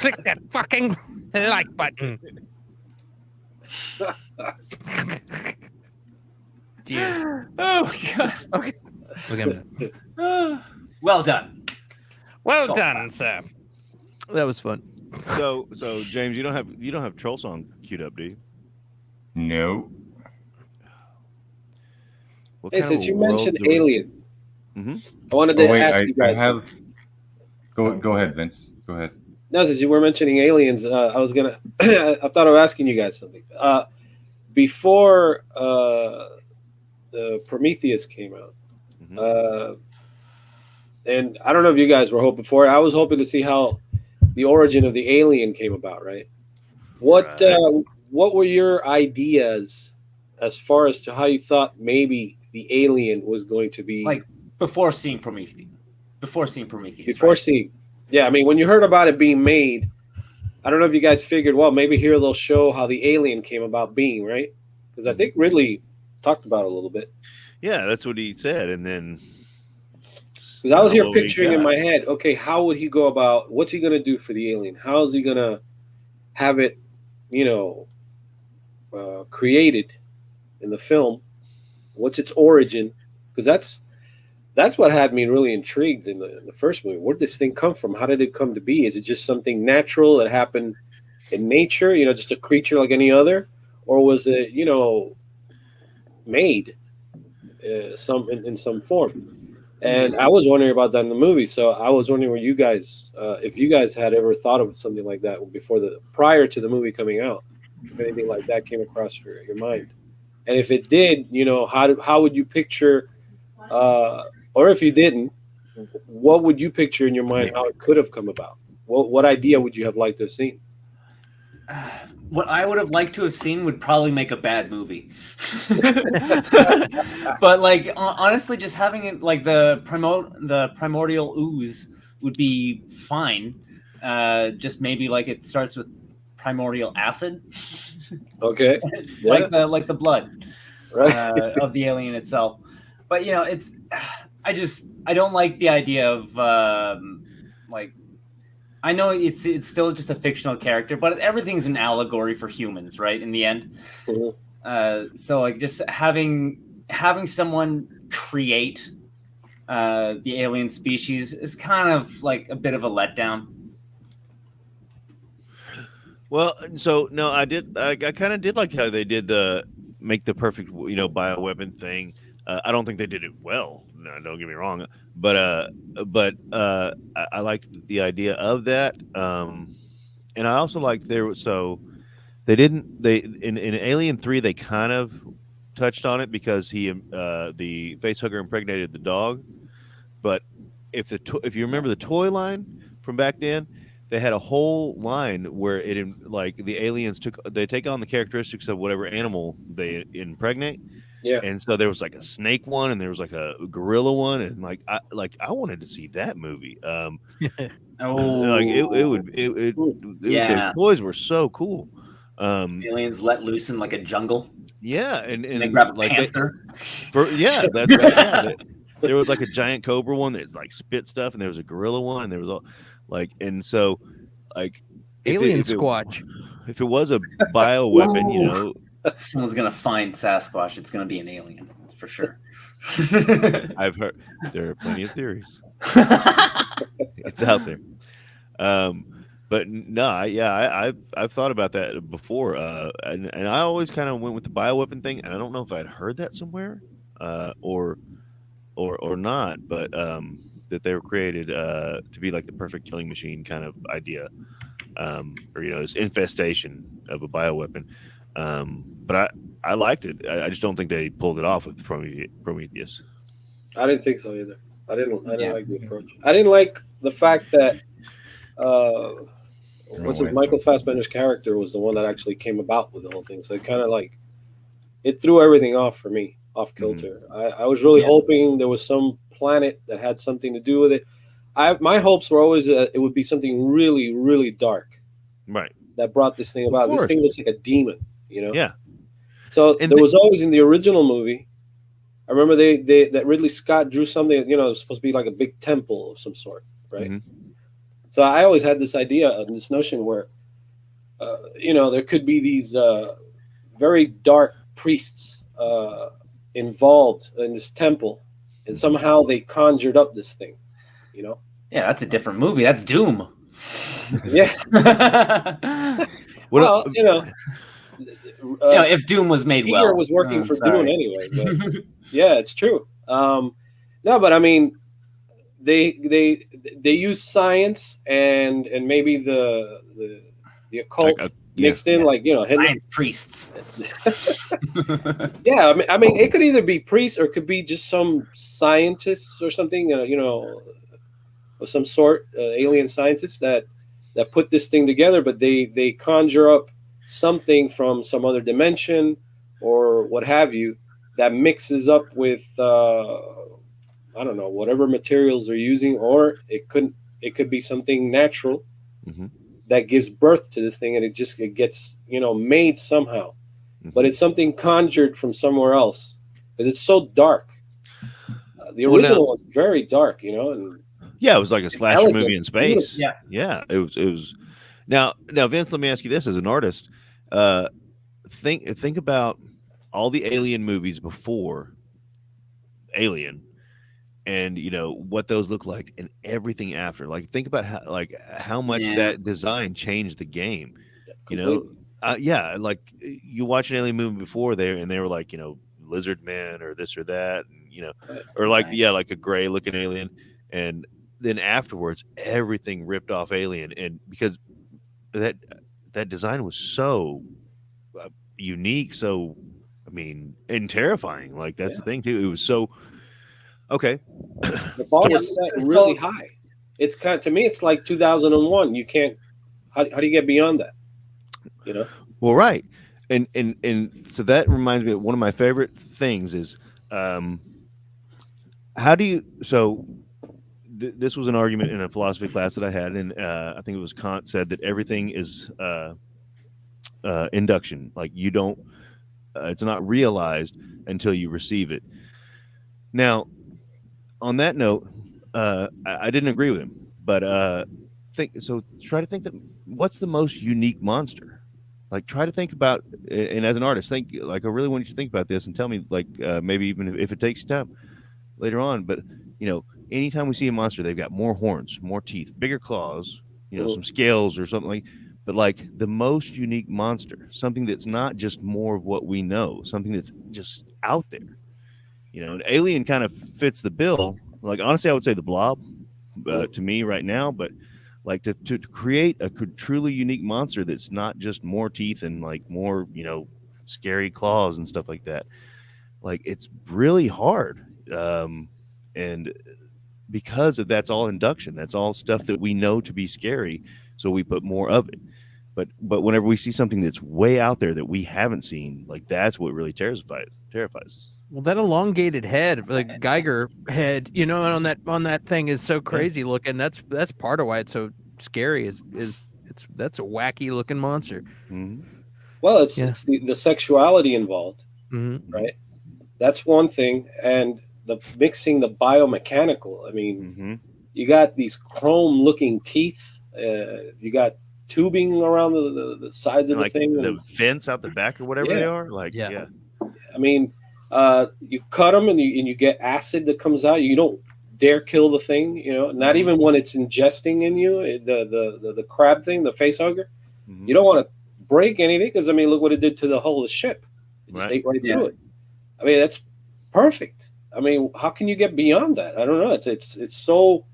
Click that fucking like button. Dear. Oh god. Okay. Well done. Well done, sir. That was fun. So James, you don't have Troll Song queued up, do you? No. Hey, since you mentioned aliens, I wanted to ask you guys. Go ahead, Vince. Go ahead. No, since you were mentioning aliens, I was gonna. I thought of asking you guys something. Before the Prometheus came out, and I don't know if you guys were hoping for it. I was hoping to see how the origin of the alien came about. Right? What were your ideas as far as to how you thought maybe the alien was going to be? Like before seeing Prometheus. Yeah, I mean, when you heard about it being made, I don't know if you guys figured, well, maybe here they'll show how the alien came about being, right? Because I think Ridley talked about it a little bit. Yeah, that's what he said, and then because I was here picturing in my head, okay, how would he go about? What's he gonna do for the alien? How is he gonna have it, created in the film? What's its origin? Because that's what had me really intrigued in the first movie. Where did this thing come from? How did it come to be? Is it just something natural that happened in nature? Just a creature like any other, or was it made in some form? And I was wondering about that in the movie. So I was wondering where you guys, if you guys had ever thought of something like that prior to the movie coming out, if anything like that came across your mind, and if it did, how would you picture? Or if you didn't, what would you picture in your mind how it could have come about? What idea would you have liked to have seen? What I would have liked to have seen would probably make a bad movie. But like honestly, just having it like the primordial ooze would be fine. Just maybe like it starts with primordial acid. Okay. like the blood of the alien itself. But I don't like the idea of I know it's still just a fictional character, but everything's an allegory for humans, right? In the end, so like just having having someone create the alien species is kind of like a bit of a letdown. Well, so no, I kind of did like how they did the make the perfect, bioweapon thing. I don't think they did it well. No, don't get me wrong, but I liked the idea of that. And I also liked they in Alien 3 they kind of touched on it because the facehugger impregnated the dog. But if you remember the toy line from back then, they had a whole line where the aliens take on the characteristics of whatever animal they impregnate. Yeah. And so there was like a snake one, and there was like a gorilla one, and I wanted to see that movie. Oh, the toys were so cool. Aliens let loose in like a jungle. Yeah, and they grab a panther. That's right. Yeah, there was like a giant cobra one that like spit stuff, and there was a gorilla one, and there was all Alien Squatch. If it was a bioweapon, someone's gonna find Sasquatch. It's gonna be an alien, that's for sure. I've heard there are plenty of theories. It's out there. But no, I've thought about that before, and I always kind of went with the bioweapon thing, and I don't know if I'd heard that somewhere, or not, but that they were created to be like the perfect killing machine kind of idea, or this infestation of a bioweapon. But I liked it. I just don't think they pulled it off with Prometheus. I didn't think so either. I didn't like the approach. I didn't like the fact that Michael Fassbender's character was the one that actually came about with the whole thing. So it kind of it threw everything off for me, off kilter. I was really hoping there was some planet that had something to do with it. My hopes were always that it would be something really, really dark, right? That brought this thing about. This thing looks like a demon, Yeah. So there was always in the original movie. I remember that Ridley Scott drew something. It was supposed to be like a big temple of some sort, right? Mm-hmm. So I always had this idea, this notion where, there could be these very dark priests involved in this temple, and somehow they conjured up this thing, Yeah, that's a different movie. That's Doom. Yeah. Well, if Doom was made well, was working for Dune anyway. But yeah, it's true. No, but I mean, they use science and maybe the occult mixed in, science priests. Yeah, I mean, it could either be priests or it could be just some scientists or something, of some sort, alien scientists that put this thing together, but they conjure up something from some other dimension or what have you that mixes up with I don't know, whatever materials they're using, or it could be something natural that gives birth to this thing, and it gets made somehow, but it's something conjured from somewhere else because it's so dark. The original was very dark, and yeah, it was like a slasher movie in space. Yeah, it was. Now, Vince, let me ask you this: as an artist, think about all the Alien movies before Alien, and what those look like, and everything after. Like, think about how much that design changed the game. Like you watch an Alien movie before there, and they were like, lizard man or this or that, and, or like a gray looking alien, and then afterwards everything ripped off Alien, and because that design was so unique, so and terrifying. Like that's the thing too. It was so okay. The bar was set really high. It's to me, it's like 2001. You can't. How do you get beyond that? Well, right, and so that reminds me of one of my favorite things is how do you this was an argument in a philosophy class that I had, and I think it was Kant said that everything is induction. Like you don't, it's not realized until you receive it. Now, on that note, I didn't agree with him, but try to think that what's the most unique monster? like try to think about, and as an artist, think like I really want you to think about this and tell me, like maybe even if it takes time later on, but anytime we see a monster, they've got more horns, more teeth, bigger claws, some scales or something like. But like the most unique monster, something that's not just more of what we know, something that's just out there. An alien kind of fits the bill. Like honestly, I would say the Blob to me right now, but like to create a truly unique monster that's not just more teeth and like more scary claws and stuff like that. Like it's really hard, and because of that's all induction, that's all stuff that we know to be scary, so we put more of it. But whenever we see something that's way out there that we haven't seen, like that's what really terrifies us. Well, that elongated head, like Geiger head, on that thing is so crazy looking. That's part of why it's so scary. That's a wacky looking monster. Mm-hmm. Well, it's the sexuality involved, right? That's one thing, and the mixing the biomechanical. I mean, you got these chrome-looking teeth. You got tubing around the sides of the thing, the vents out the back or whatever they are. Like, yeah. I mean, you cut them and you get acid that comes out. You don't dare kill the thing. Not even when it's ingesting in you. The crab thing, the face hugger. You don't want to break anything because I mean, look what it did to the hull of the ship. It just ate right through it. I mean, that's perfect. I mean, how can you get beyond that? I don't know. It's so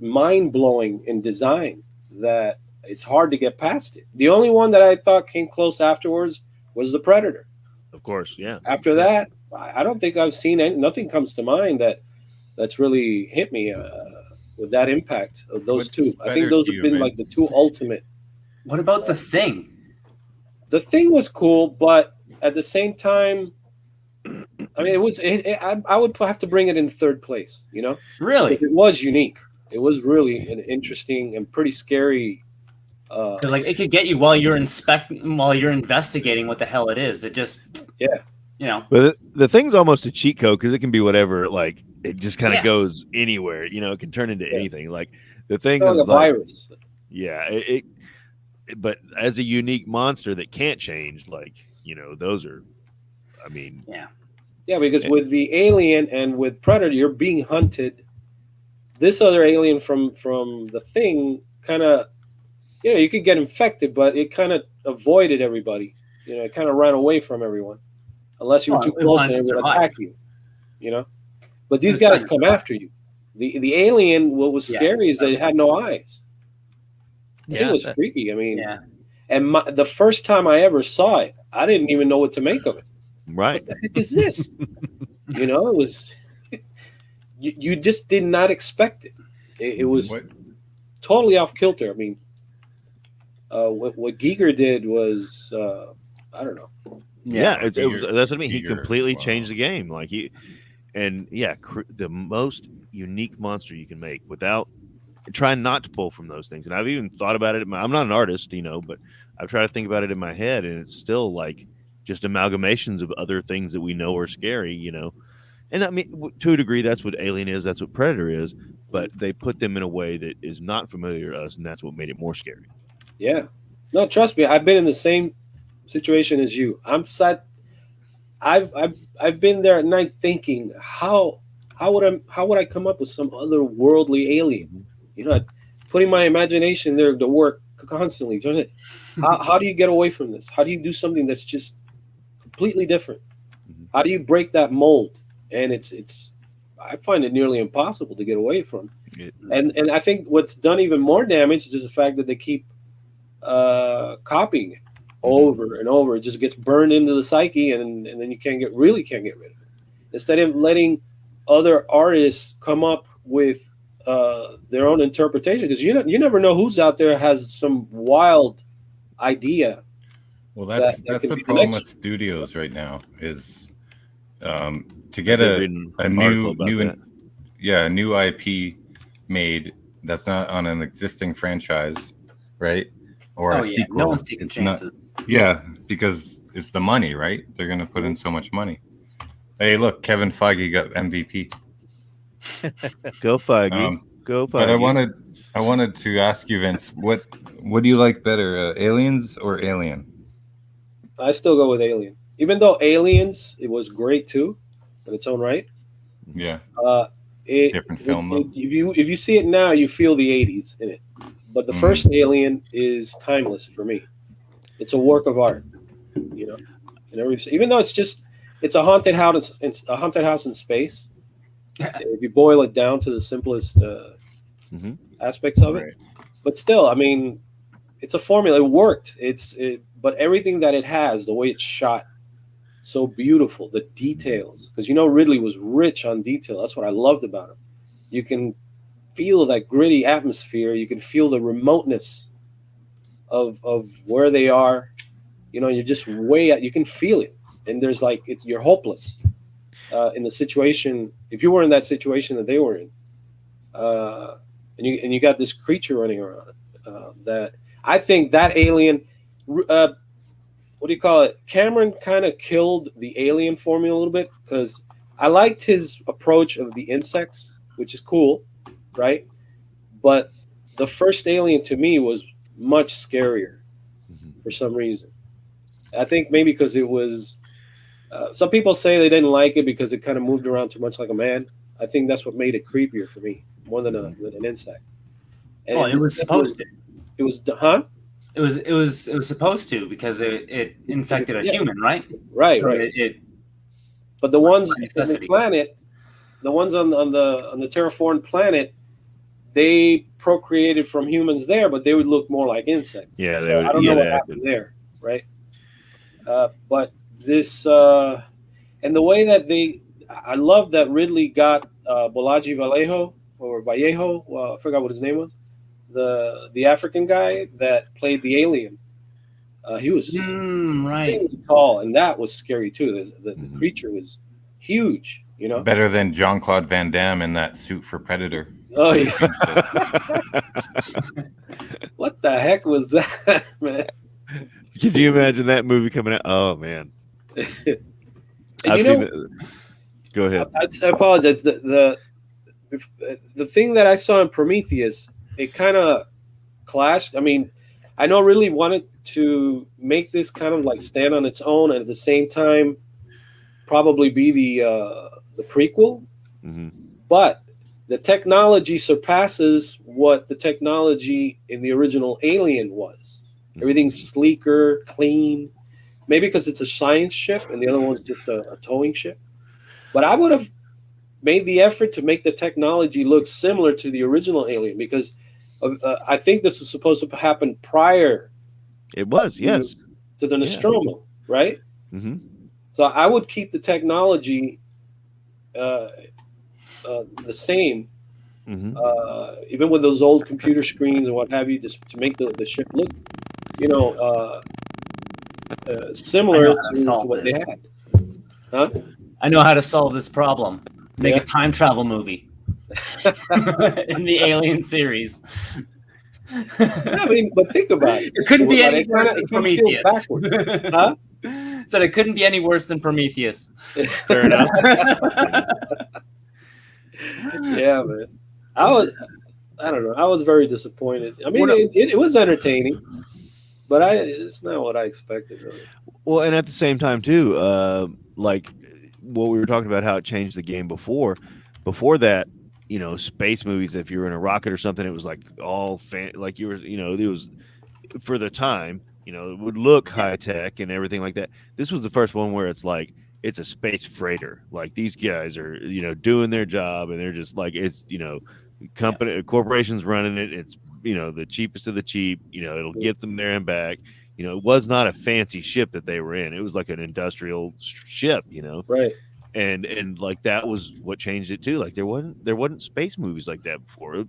mind blowing in design that it's hard to get past it. The only one that I thought came close afterwards was the Predator. Of course, yeah. After that, I don't think I've seen nothing comes to mind that's really hit me with that impact of those two. I think those have been like the two ultimate. What about the Thing? The Thing was cool, but at the same time, I mean, I would have to bring it in third place. Really, it was unique. It was really an interesting and pretty scary. Like it could get you while you're investigating what the hell it is. It just But the Thing's almost a cheat code because it can be whatever. Like it just kind of goes anywhere. It can turn into anything. Like the Thing is a virus. Yeah, but as a unique monster that can't change, like those are. I mean, yeah, because with the Alien and with Predator, you're being hunted. This other alien from the Thing kind of, you could get infected, but it kind of avoided everybody. It kind of ran away from everyone, unless you were too close and it would attack you. But these guys come after you. The alien, what was scary is that it had no eyes. It was freaky. I mean, and the first time I ever saw it, I didn't even know what to make of it. Right? What the heck is this? It was. You just did not expect it. It was totally off kilter. I mean, what Giger did was, I don't know. Yeah, it was. That's what I mean. He completely changed the game. Like the most unique monster you can make without trying not to pull from those things. And I've even thought about it. I'm not an artist, but I've tried to think about it in my head, and it's still like just amalgamations of other things that we know are scary. And I mean, to a degree, that's what Alien is. That's what Predator is. But they put them in a way that is not familiar to us, and that's what made it more scary. Yeah. No, trust me. I've been in the same situation as you. I'm sad. I've been there at night thinking, how would I come up with some other worldly alien? Putting my imagination there to work constantly. How do you get away from this? How do you do something that's just completely different? How do you break that mold? And it's I find it nearly impossible to get away from. And I think what's done even more damage is just the fact that they keep copying it over and over. It just gets burned into the psyche, and then you can't get rid of it. Instead of letting other artists come up with their own interpretation, because you never know who's out there has some wild idea. Well, that's the problem with studios right now is to get a new IP made that's not on an existing franchise, right? Or a sequel. No one's taking chances. Because it's the money, right? They're going to put in so much money. Hey, look, Kevin Feige got MVP. Go Feige. Go Feige. But I wanted to ask you, Vince, What do you like better, Aliens or Alien? I still go with Alien, even though Aliens it was great too, in its own right. Yeah. Different film, though. If you see it now, you feel the '80s in it. But the first Alien is timeless for me. It's a work of art, you know. And even though it's a haunted house. It's a haunted house in space. If you boil it down to the simplest aspects of it, but still, I mean, it's a formula. It worked. But everything that it has, the way it's shot, so beautiful. The details, because Ridley was rich on detail. That's what I loved about him. You can feel that gritty atmosphere. You can feel the remoteness of where they are. You're just way out. You can feel it, and there's you're hopeless in the situation. If you were in that situation that they were in, and you got this creature running around, that I think that Alien. What do you call it? Cameron kind of killed the Alien formula a little bit because I liked his approach of the insects, which is cool, right? But the first Alien to me was much scarier for some reason. I think maybe because it was. Some people say they didn't like it because it kind of moved around too much like a man. I think that's what made it creepier for me more than an insect. And Well, it was supposed to. It was, huh? It was supposed to because it infected a human, right? Right, So right. It But the ones on necessity. the planet, the ones on the terraformed planet, they procreated from humans there, but they would look more like insects. Yeah, So I don't know what happened there, right? But this and the way that I love that Ridley got Bolaji Vallejo or Vallejo. I forgot what his name was. The African guy that played the alien. He was right really tall, and that was scary too. The creature was huge. Better than Jean-Claude Van Damme in that suit for Predator. Oh yeah. What the heck was that, man? Could you imagine that movie coming out? Oh man. And Go ahead. I apologize. The thing that I saw in Prometheus, it kind of clashed. I mean, I know Ridley wanted to make this kind of like stand on its own, and at the same time, probably be the prequel. But the technology surpasses what the technology in the original Alien was. Everything's sleeker, clean. Maybe because it's a science ship and the other one's just a towing ship. But I would have made the effort to make the technology look similar to the original Alien because I think this was supposed to happen prior. It was, yes. To the Nostromo, right? Mm-hmm. So I would keep the technology the same, even with those old computer screens and what have you, just to make the ship look, similar to what they had. Huh? I know how to solve this problem. Make a time travel movie in the Alien series. I mean, but think about it. It couldn't be any worse than it kinda feels Prometheus. backwards. Huh? Said it couldn't be any worse than Prometheus. Fair enough. Yeah, man. I don't know. I was very disappointed. I mean, it was entertaining, but it's not what I expected, really. Well, and at the same time, too, like what we were talking about, how it changed the game before that, space movies, if you were in a rocket or something, it was like all like you were, it was for the time, it would look high tech and everything like that. This was the first one where it's like, it's a space freighter. Like these guys are, doing their job and they're just like, it's, corporations running it. It's, the cheapest of the cheap, it'll get them there and back. It was not a fancy ship that they were in. It was like an industrial ship, Right. And like that was what changed it too. Like there wasn't space movies like that before.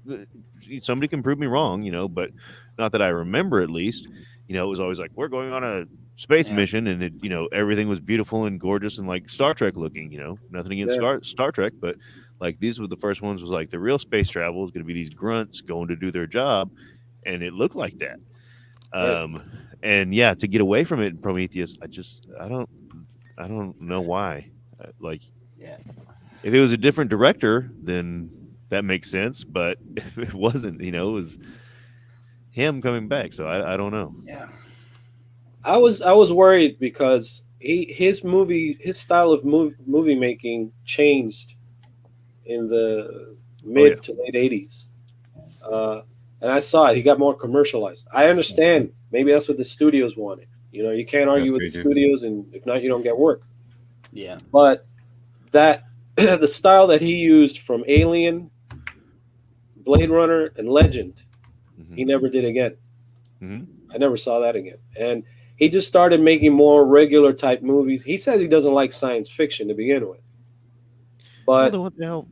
Somebody can prove me wrong, but not that I remember, at least. It was always like, we're going on a space mission, and it, everything was beautiful and gorgeous and like Star Trek looking. Nothing against Star Trek, but like these were the first ones. Was like the real space travel is going to be these grunts going to do their job, and it looked like that. And yeah, to get away from it in Prometheus, I don't know why. If it was a different director, then that makes sense. But if it wasn't, it was him coming back. So I don't know. Yeah. I was worried because his style of movie making changed in the mid to late 80s. And I saw it. He got more commercialized. I understand. Maybe that's what the studios wanted. You know, you can't argue with the studios, and if not, you don't get work. Yeah. But that the style that he used from Alien, Blade Runner, and Legend, he never did again. I never saw that again. And he just started making more regular type movies. He says he doesn't like science fiction to begin with. But what the hell?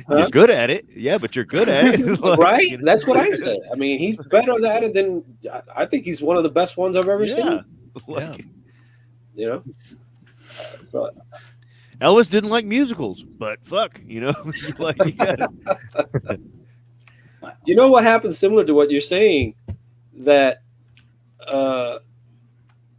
You're good at it. Yeah, but you're good at it. Like, right? you know? That's what I said. I mean, he's better at it than I think he's one of the best ones I've ever seen. Like, You know? So, Elvis didn't like musicals, but fuck, you know, like you gotta... You know what happens similar to what you're saying, that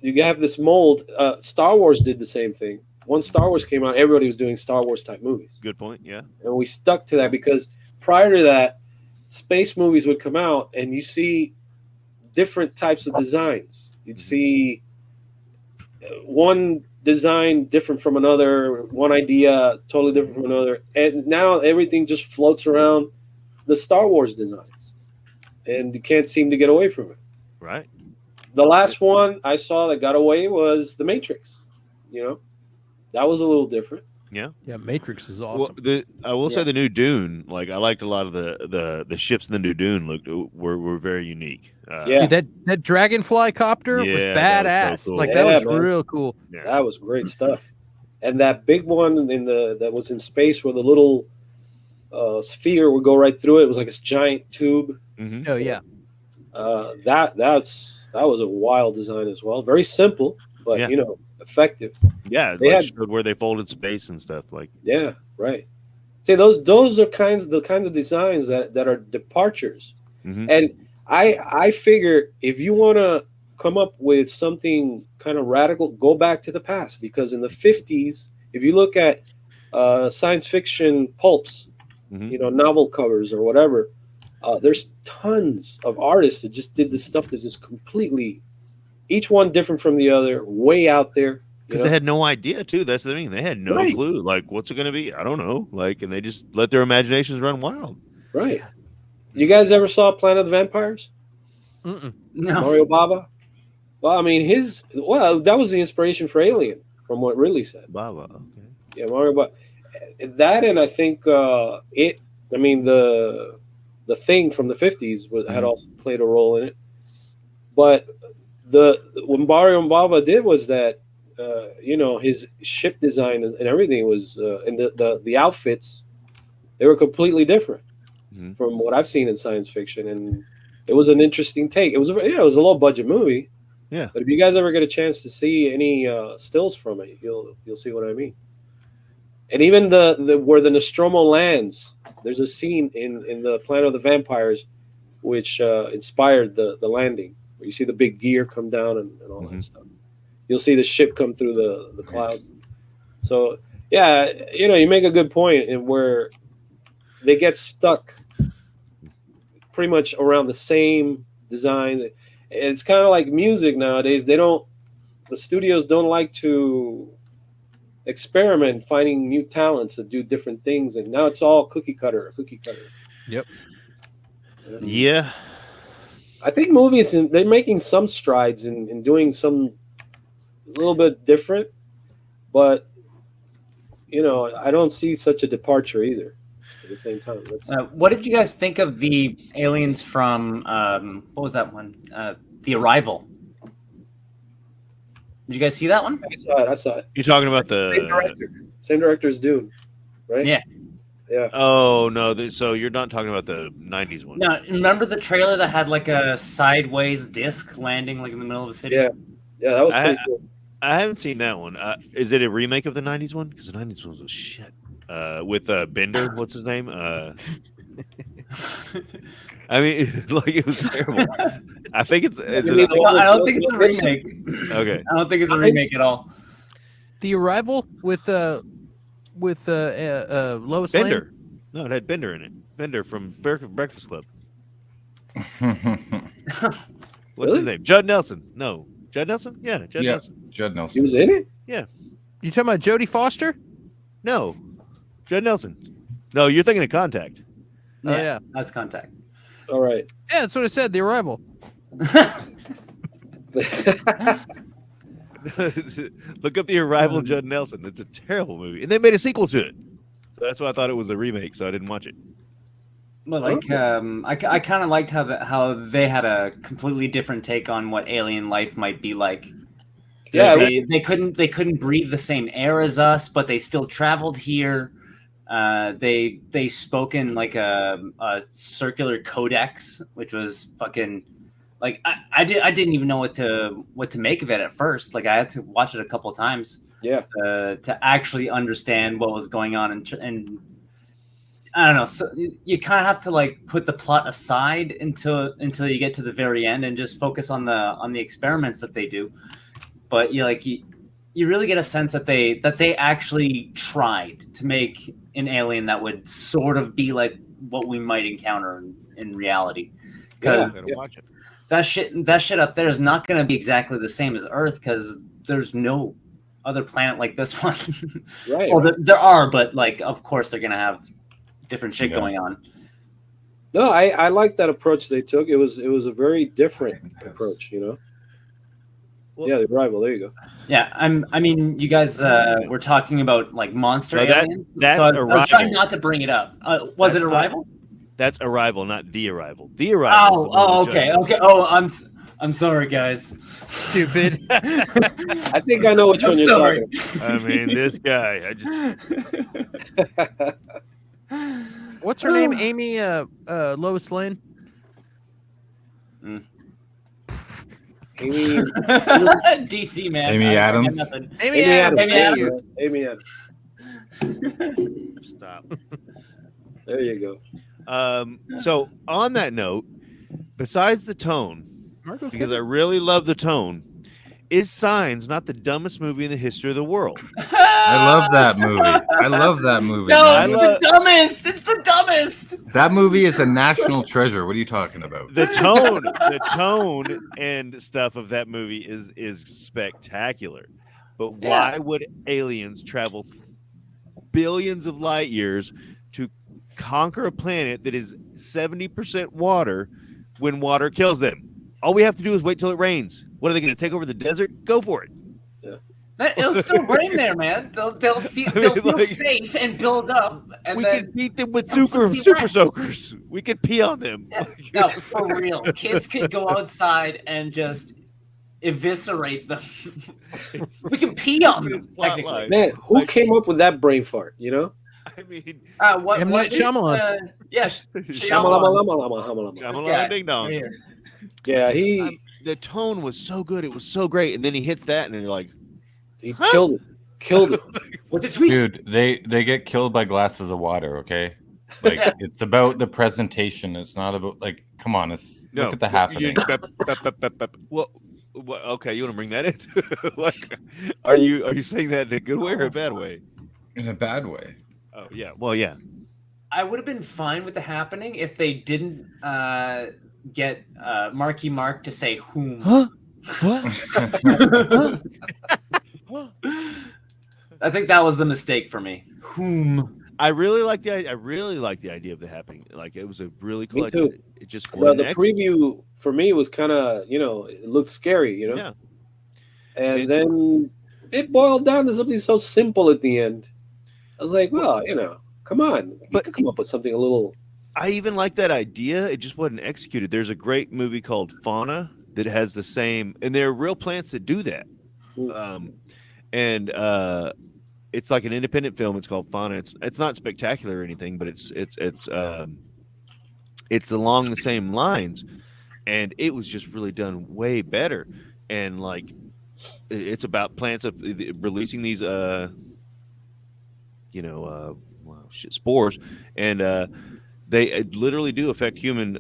you have this mold. Star Wars did the same thing. Once Star Wars came out, everybody was doing Star Wars type movies. Good point, yeah. And we stuck to that because prior to that, space movies would come out and you see different types of designs. You'd see one design different from another, one idea totally different from another. And now everything just floats around the Star Wars designs. And you can't seem to get away from it. Right. The last one I saw that got away was The Matrix. You know, that was a little different. Yeah. Yeah, Matrix is awesome. Well, I will say the new Dune, like I liked a lot of the ships in the new Dune were very unique. Dude, that dragonfly copter was that badass. was so cool. Like that was man. real cool. Yeah. That was great stuff. And that big one that was in space where the little sphere would go right through it. It was like this giant tube. Oh yeah. That was a wild design as well. Very simple, but you know, effective. Yeah, they like had showed where they folded space and stuff. Like yeah, right. See, those are the kinds of designs that are departures. And I figure if you want to come up with something kind of radical, go back to the past, because in the 50s, if you look at science fiction pulps, you know, novel covers or whatever, there's tons of artists that just did this stuff that's just completely, each one different from the other, way out there. because they had no idea too. That's the thing. They had no clue. Like, what's it going to be? I don't know. Like, and they just let their imaginations run wild. Right. You guys ever saw Planet of the Vampires? No. Mario Bava? Well, I mean, that was the inspiration for Alien, from what Ridley said. Bava, okay. Yeah, Mario Bava. That, and I think the Thing from the 50s had also played a role in it. But what Mario Bava did was that, you know, his ship design and everything was, and the outfits, they were completely different from what I've seen in science fiction, and it was an interesting take. It was a low budget movie. Yeah. But if you guys ever get a chance to see any stills from it, you'll see what I mean. And even the where the Nostromo lands, there's a scene in the Planet of the Vampires which inspired the landing, where you see the big gear come down and all that stuff. You'll see the ship come through the clouds. So yeah, you know, you make a good point in where they get stuck pretty much around the same design. It's kind of like music nowadays. The studios don't like to experiment finding new talents that do different things, and now it's all cookie cutter. Yep. Yeah. I think movies, they're making some strides in doing some a little bit different, but you know, I don't see such a departure either. At the same time, what did you guys think of the aliens from what was that one? The Arrival. Did you guys see that one? I saw it. You're talking about same director as Dune, right? Yeah. Yeah. Oh no! So you're not talking about the '90s one? No, remember the trailer that had like a sideways disc landing like in the middle of a city? Yeah, that was pretty cool. I haven't seen that one. Is it a remake of the '90s one? Because the '90s one was shit. With Bender, what's his name? I mean, like, it was terrible. I think it's. I don't think it's a remake. Okay. I don't think it's a remake at all. The Arrival with Lois Bender. Lane? No, it had Bender in it. Bender from Breakfast Club. What's his name? Judd Nelson. No, Judd Nelson. Yeah, Judd Nelson. Judd Nelson. He was in it. Yeah. You talking about Jodie Foster? No, Judd Nelson. No, you're thinking of Contact. Oh yeah, that's Contact. All right. Yeah, that's what I said. The Arrival. Look up The Arrival, Judd Nelson. It's a terrible movie, and they made a sequel to it. So that's why I thought it was a remake. So I didn't watch it. Well, like I kind of liked how they had a completely different take on what alien life might be like. Yeah, they couldn't breathe the same air as us, but they still traveled here. They spoke in like a circular codex, which was fucking like I didn't even know what to make of it at first. Like I had to watch it a couple times. Yeah. To actually understand what was going on and I don't know. So you kind of have to like put the plot aside until you get to the very end and just focus on the experiments that they do. But you really get a sense that they actually tried to make an alien that would sort of be like what we might encounter in reality. Because that shit up there is not going to be exactly the same as Earth because there's no other planet like this one. Right. Well, there are, but like of course they're going to have different shit going on. No, I like that approach they took. It was a very different approach, you know. Yeah, The Arrival. There you go. Yeah, I mean, you guys were talking about like monster aliens. That's so I was trying Arrival. not to bring it up. Was it Arrival? That's Arrival, not The Arrival. The Arrival. Okay. Oh, I'm sorry, guys. Stupid. I think I know which one you're sorry. talking. I mean, this guy. What's her name? Amy Lois Lane. Amy, DC man. Amy I Adams. got nothing. Amy Adams. Amy Adams. Stop. There you go. So on that note, besides the tone, because I really love the tone, is Signs not the dumbest movie in the history of the world? I love that movie. I love that movie. No, it's the dumbest. It's the dumbest. That movie is a national treasure. What are you talking about? The tone and stuff of that movie is spectacular. But why would aliens travel billions of light years to conquer a planet that is 70% water when water kills them? All we have to do is wait till it rains. What are they going to take over the desert? Go for it. It'll still rain there, man. They'll feel safe and build up. And We then could beat them with super soakers. We could pee on them. no, for real. Kids could go outside and just eviscerate them. We can pee on them. Technically. Man, who came up with that brain fart? You know. I mean, what M. Night Shyamalan. Yes, Shyamalan ding dong. Yeah, the tone was so good. It was so great, and then he hits that, and then you're like, he killed it. What did we? Dude, they get killed by glasses of water. Okay, like it's about the presentation. It's not about like. Come on, look at the happening. Well, okay, you want to bring that in? Like, are you saying that in a good way or a bad way? In a bad way. Oh yeah. Well, yeah. I would have been fine with the happening if they didn't get Marky Mark to say whom. Huh? What? I think that was the mistake for me. Whom? I really like the idea of the happening. Like it was a really cool Me too. idea. It just Well, the preview for me was kind of, it looked scary, Yeah. And then it boiled down to something so simple at the end. I was like, well, come on, you could come up with something a little. I even like that idea. It just wasn't executed. There's a great movie called Fauna that has the same, and there are real plants that do that. It's like an independent film. It's called Fauna. It's not spectacular or anything, but it's along the same lines, and it was just really done way better. And like, it's about plants of releasing these spores, and they literally do affect human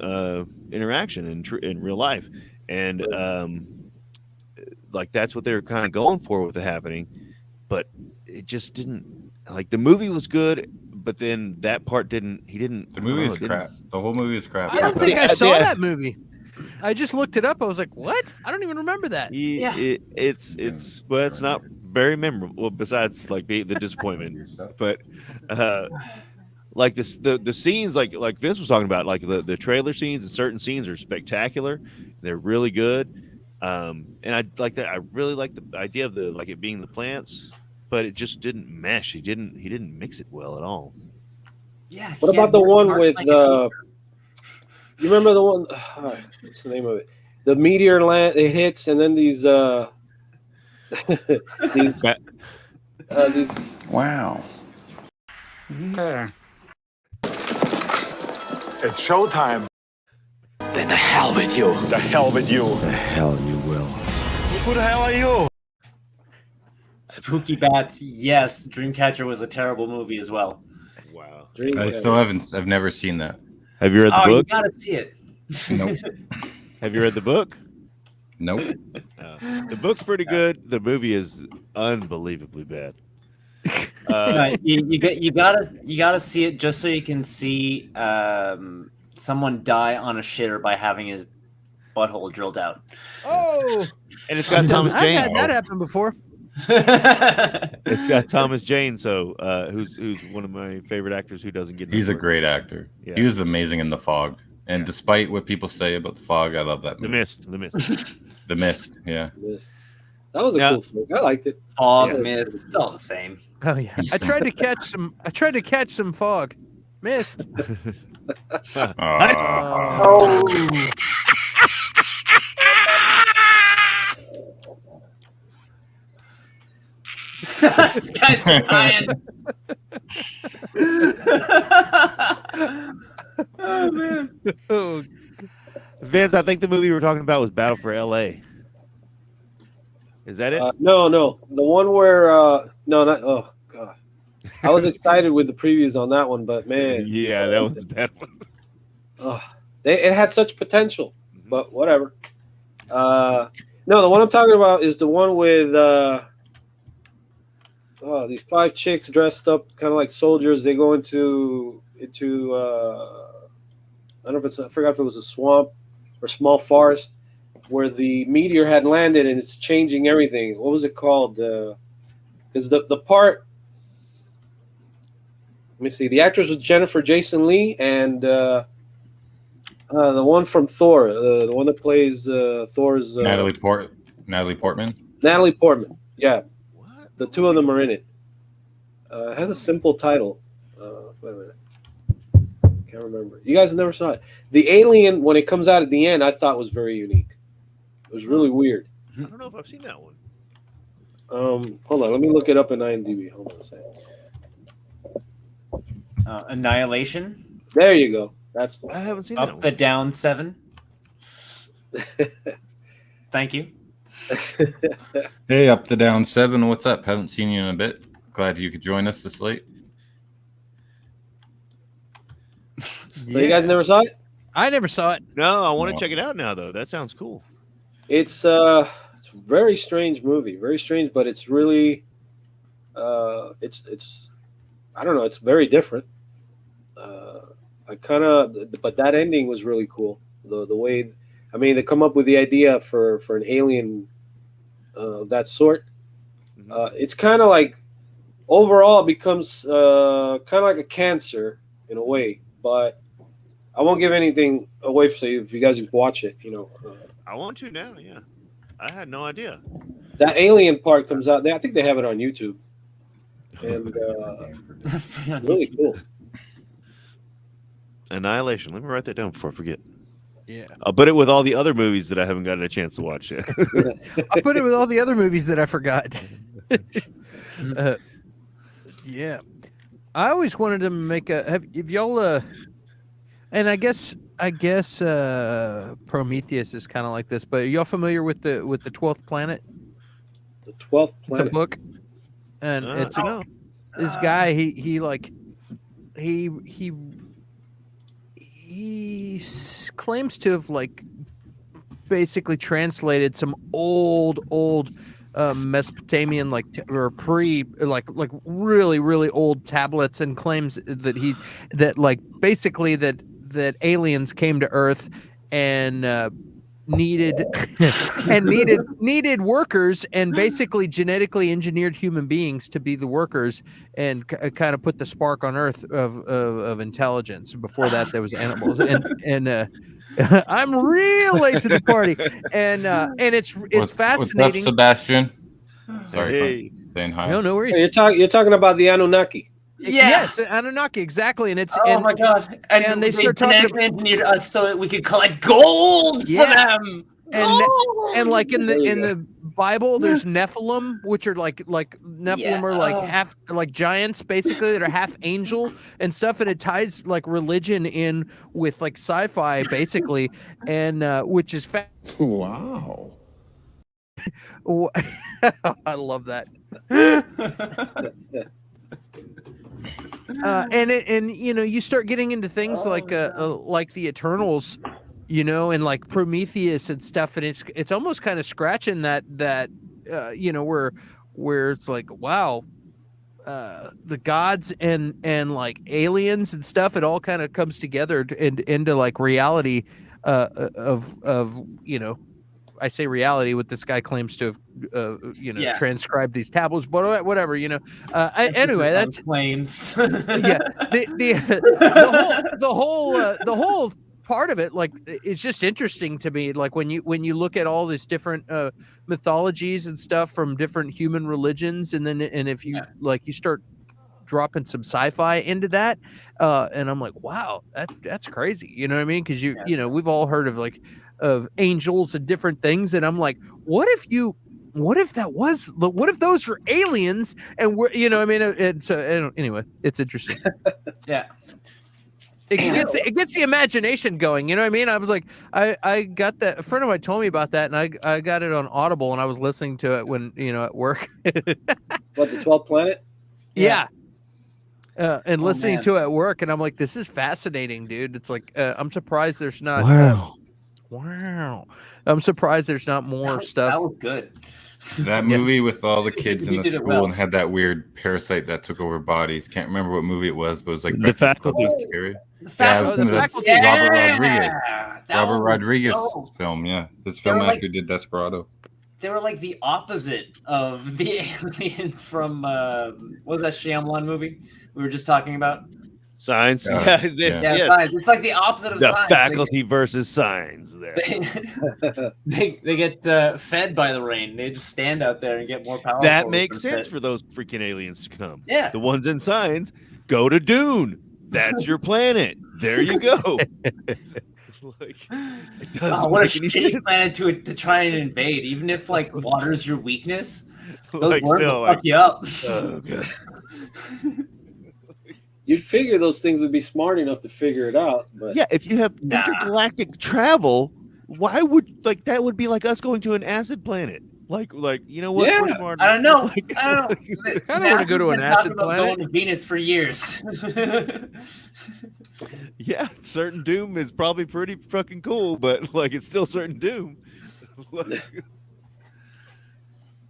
interaction in real life, and like that's what they were kind of going for with the happening, but it just didn't. Like the movie was good, but then that part didn't. He didn't. The movie is crap. The whole movie is crap. I don't think I saw that movie. I just looked it up. I was like, "What? I don't even remember that." It's well, it's not very memorable. Well, besides like the disappointment, but like the scenes, like Vince was talking about, like the trailer scenes and certain scenes are spectacular. They're really good. And I like that. I really like the idea of the it being the plants, but it just didn't mesh. He didn't mix it well at all. Yeah. What about the one with you remember the one? What's the name of it? The meteor land it hits, and then these these Wow. It's showtime. Then the hell with you. The hell with you. The hell you will. Who the hell are you? Spooky Bats. Yes, Dreamcatcher was a terrible movie as well. Wow. I've never seen that. Have you read the book? You gotta see it. Nope. Have you read the book? Nope. The book's pretty good. The movie is unbelievably bad. You gotta see it just so you can see someone die on a shitter by having his butthole drilled out. Oh, and it's got Thomas Jane. I've had that happen before. It's got Thomas Jane, who's one of my favorite actors who doesn't get. He's a great actor. Yeah. He was amazing in The Fog, and despite what people say about The Fog, I love that movie. The Mist. The Mist. Yeah. Mist. That was a cool flick. I liked it. Fog, Mist, it's all the same. Oh yeah, I tried to catch some fog, missed. This guy's dying. Oh man. Oh. Vince, I think the movie we were talking about was Battle for L.A. Is that it? No. The one where no, not. Oh god, I was excited with the previews on that one, but man, yeah, that was a bad one. It had such potential, but whatever. No, the one I'm talking about is the one with these 5 chicks dressed up kind of like soldiers. They go into I don't know if I forgot if it was a swamp or small forest where the meteor had landed and it's changing everything. What was it called? Because the part, let me see. The actress was Jennifer Jason Leigh, and the one from Thor, the one that plays Thor's Natalie Portman. Natalie Portman. Yeah, the two of them are in it. It has a simple title. Wait a minute. Can't remember. You guys never saw it. The alien, when it comes out at the end, I thought was very unique. It was really weird. I don't know if I've seen that one. Hold on. Let me look it up in IMDb. Hold on a second. Annihilation. There you go. That's the one. I haven't seen Up that one. the Down 7. Thank you. Hey, Up the Down 7. What's up? Haven't seen you in a bit. Glad you could join us this late. So you guys never saw it? I never saw it. No, I want to check it out now though. That sounds cool. It's a very strange movie. Very strange, but it's really it's I don't know, it's very different. But that ending was really cool. The way, I mean, they come up with the idea for an alien of that sort. It's kind of like, overall, it becomes kind of like a cancer in a way. But I won't give anything away for you if you guys watch it. You know, I want to now. Yeah, I had no idea. That alien part comes out. I think they have it on YouTube, and really cool. Annihilation. Let me write that down before I forget. Yeah. I'll put it with all the other movies that I haven't gotten a chance to watch yet. I'll put it with all the other movies that I forgot. Yeah. I always wanted to make have y'all and I guess Prometheus is kind of like this, but are y'all familiar with the 12th Planet? The 12th Planet. It's a book. And it's this guy he claims to have like basically translated some old Mesopotamian or pre like really old tablets, and claims that like basically that aliens came to Earth and needed needed workers, and basically genetically engineered human beings to be the workers, and kind of put the spark on Earth of intelligence. Before that, there was animals, and I'm real late to the party, and it's fascinating. What's up, Sebastian? Sorry, Hey. saying hi. No worries. You're talking about the Anunnaki. Yes, Anunnaki, exactly, and it's my god! And they start talking genetically engineered us so that we could collect gold for them. and like in the Bible, there's Nephilim, which are like Nephilim are like half like giants basically that are half angel and stuff, and it ties like religion in with like sci-fi basically, and which is wow. I love that. And you know, you start getting into things like the Eternals, you know, and like Prometheus and stuff, and it's almost kind of scratching that you know, where it's like, wow, the gods and like aliens and stuff, it all kind of comes together into like reality of you know, I say reality, what this guy claims to have, you know, transcribed these tablets, but whatever, you know. Anyway, that's claims. the whole part of it, like, it's just interesting to me. Like when you look at all these different mythologies and stuff from different human religions, and if you like, you start dropping some sci-fi into that, and I'm like, wow, that's crazy. You know what I mean? Because you know, we've all heard of like of angels and different things, and I'm like, what if those were aliens, and we're, you know, I mean, anyway, it's interesting. Yeah. It gets the imagination going, you know what I mean? I was like, I got that, a friend of mine told me about that, and I got it on Audible, and I was listening to it when, you know, at work. What, the 12th planet? Yeah. And listening to it at work, and I'm like, this is fascinating, dude. It's like, I'm surprised there's not wow. I'm surprised there's not more stuff. That was good. That movie with all the kids in You the did it school well. and had that weird parasite that took over bodies. Can't remember what movie it was, but it was like The Faculty. Scary. The Faculty. Faculty. Robert Rodriguez. That Robert was Rodriguez dope. film. Yeah, this They film were like- actor did Desperado. They were like the opposite of the aliens from what was that Shyamalan movie we were just talking about? Signs. Yeah. Yes. Signs. It's like the opposite of The Signs. Faculty versus Signs. There. They get fed by the rain. They just stand out there and get more powerful. That makes sense for those freaking aliens to come. Yeah. The ones in Signs go to Dune. That's your planet. There you go. Like, it doesn't what a make any shitty sense. planet to try and invade. Even if like water's your weakness, those Like, worms still, will like, fuck you up. Oh, God. You'd figure those things would be smart enough to figure it out, but Yeah, if you have intergalactic travel, why would that would be like us going to an acid planet? Like you know what? Yeah. We're smart I don't know. Like, I don't know. I don't want to go to an acid planet. Going to Venus for years. yeah, certain Doom is probably pretty fucking cool, but like it's still certain Doom. Like,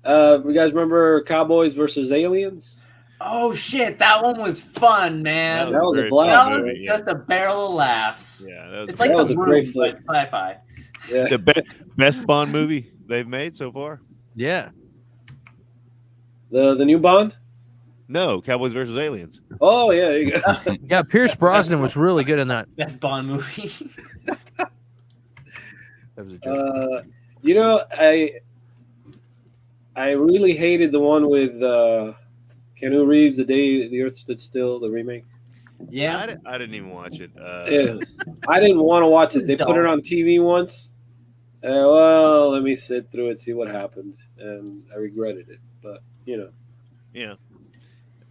you guys remember Cowboys versus Aliens? Oh shit, that one was fun, man. That was a very blast. fun That was movie, just a barrel of laughs. Yeah, that was It's a like that was the a great Room, flick. but sci-fi. Yeah. the best Bond movie they've made so far. Yeah. The new Bond? No, Cowboys versus Aliens. Oh yeah, there you go. Yeah, Pierce Brosnan was really good in that. Best Bond movie. That was a joke. You know, I really hated the one with Keanu Reeves, The Day the Earth Stood Still, the remake. Yeah. I didn't even watch it. Yeah. I didn't want to watch it. They put it on TV once. Well, let me sit through it, see what happened, and I regretted it. But you know, Yeah,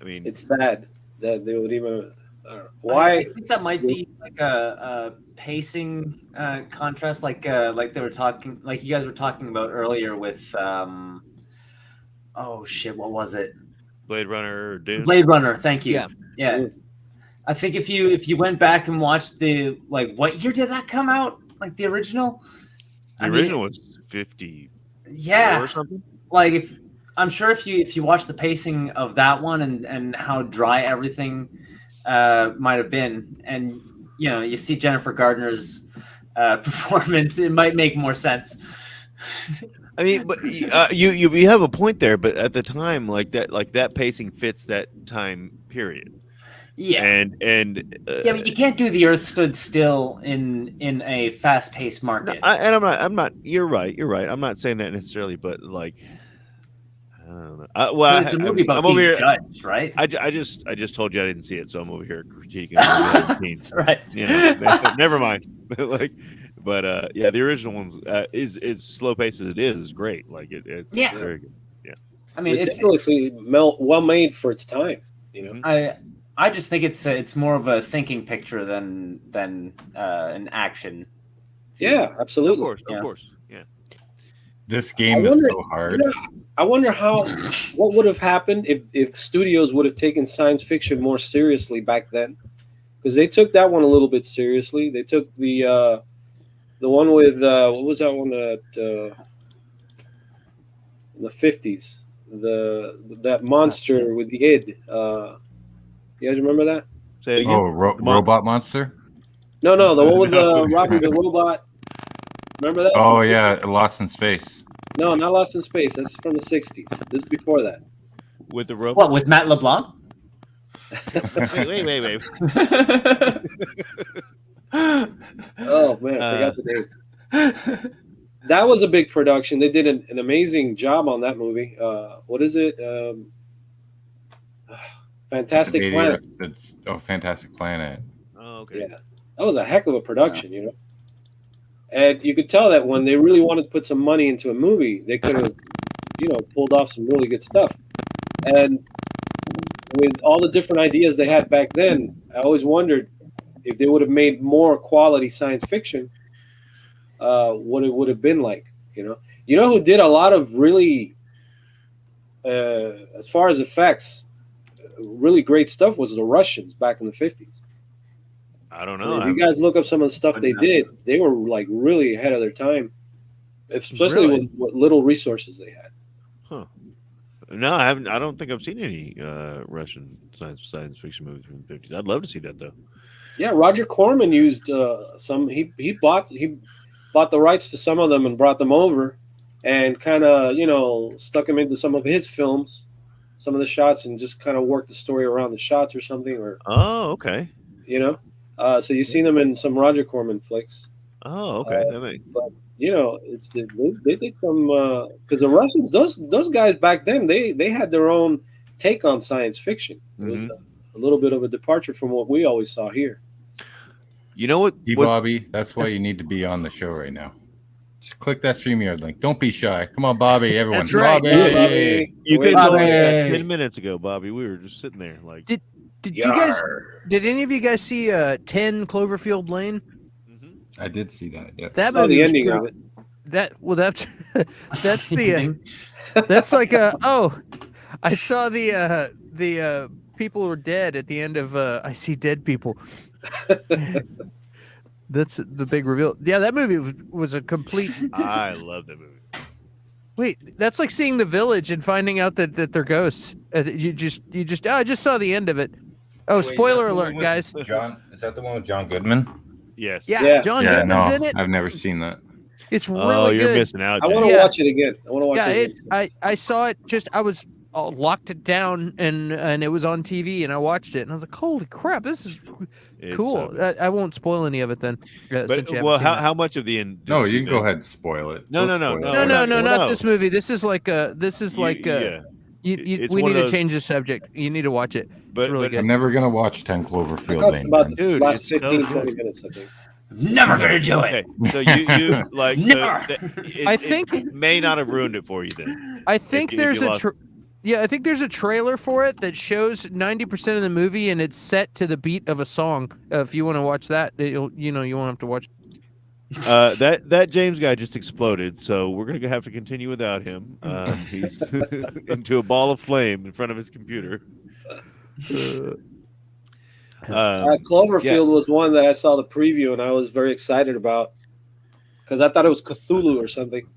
I mean, it's sad that they would even. I don't know. Why? I think that might be like a pacing contrast, like they were talking, like you guys were talking about earlier with oh shit, what was it? Blade Runner or Dune. Blade Runner. Thank you. Yeah. Yeah. I think if you went back and watched the, like, what year did that come out? Like the original? The original was 50. Yeah. Or something. Like I'm sure if you watch the pacing of that one and how dry everything might have been, and you see Jennifer Gardner's performance, it might make more sense. I mean, but you have a point there. But at the time, like that pacing fits that time period. Yeah, and but you can't do The Earth Stood Still in a fast-paced market. I'm not. You're right. I'm not saying that necessarily, but like, I don't know. Well, it's a movie about I'm being over here, judged, right? I just told you I didn't see it, so I'm over here critiquing. Right. Never mind. But yeah, the original one's is slow paced as it is great. Like it's very good. Yeah. I mean, it's ridiculously well made for its time. I just think it's more of a thinking picture than an action. Yeah, absolutely. Of course. Yeah. This game is so hard. I wonder what would have happened if studios would have taken science fiction more seriously back then, because they took that one a little bit seriously. They took the one with what was that one in the 50s? That monster with the id. You guys remember that? Say it again. Oh, Robot Monster? No, the one with Robbie the Robot. Remember that? Oh yeah, Lost in Space. No, not Lost in Space. That's from the 60s. This is before that. With the robot? What, with Matt LeBlanc? wait. Oh man, I forgot the name. That was a big production. They did an amazing job on that movie. What is it? Fantastic Planet. Fantastic Planet. Oh, okay. Yeah, that was a heck of a production, And you could tell that when they really wanted to put some money into a movie, they could have, pulled off some really good stuff. And with all the different ideas they had back then, I always wondered if they would have made more quality science fiction, what it would have been like. You know who did a lot of really, as far as effects, really great stuff was the Russians back in the 50s. I don't know. If you guys look up some of the stuff they did, they were like really ahead of their time, especially with what little resources they had. Huh. No, I haven't. I don't think I've seen any Russian science fiction movies from the 50s. I'd love to see that though. Yeah, Roger Corman used some. He bought the rights to some of them and brought them over, and kind of stuck them into some of his films, some of the shots, and just kind of worked the story around the shots or something. Or okay. So you've seen them in some Roger Corman flicks. Oh, okay. But they did some because the Russians, those guys back then, they had their own take on science fiction. It was a little bit of a departure from what we always saw here. You know what? See, Bobby, that's why you need to be on the show right now. Just click that StreamYard link. Don't be shy. Come on, Bobby. Everyone. That's right. Bobby. You could have told us that 10 minutes ago, Bobby. We were just sitting there like. Did you guys? Did any of you guys see 10 Cloverfield Lane? I did see that. Yeah. That movie the ending of it. That's the that's like I saw the people were dead at the end of I See Dead People. That's the big reveal. Yeah, that movie was a complete. I love that movie. Wait, that's like seeing The Village and finding out that they're ghosts. You just I just saw the end of it. Oh, wait, spoiler alert, guys. John, is that the one with John Goodman? Yes. Yeah. John Goodman's in it. I've never seen that. It's really good. You're missing out. I want to watch it again. I saw it. I was locked it down and it was on TV and I watched it and I was like, holy crap, this is cool. I won't spoil any of it then. How much of the end? No, you can go ahead and spoil it. No, not this movie. This is like we need to change the subject. You need to watch it. It's really good. I'm never gonna watch 10 Cloverfield Lane. About the last 15, 20 minutes, I think. Never gonna do it. Okay, so you like. Never. I think it may not have ruined it for you then. I think there's I think there's a trailer for it that shows 90% of the movie and it's set to the beat of a song. If you want to watch that, you won't have to watch. That James guy just exploded, so we're gonna have to continue without him. He's into a ball of flame in front of his computer. Cloverfield was one that I saw the preview and I was very excited about because I thought it was Cthulhu or something.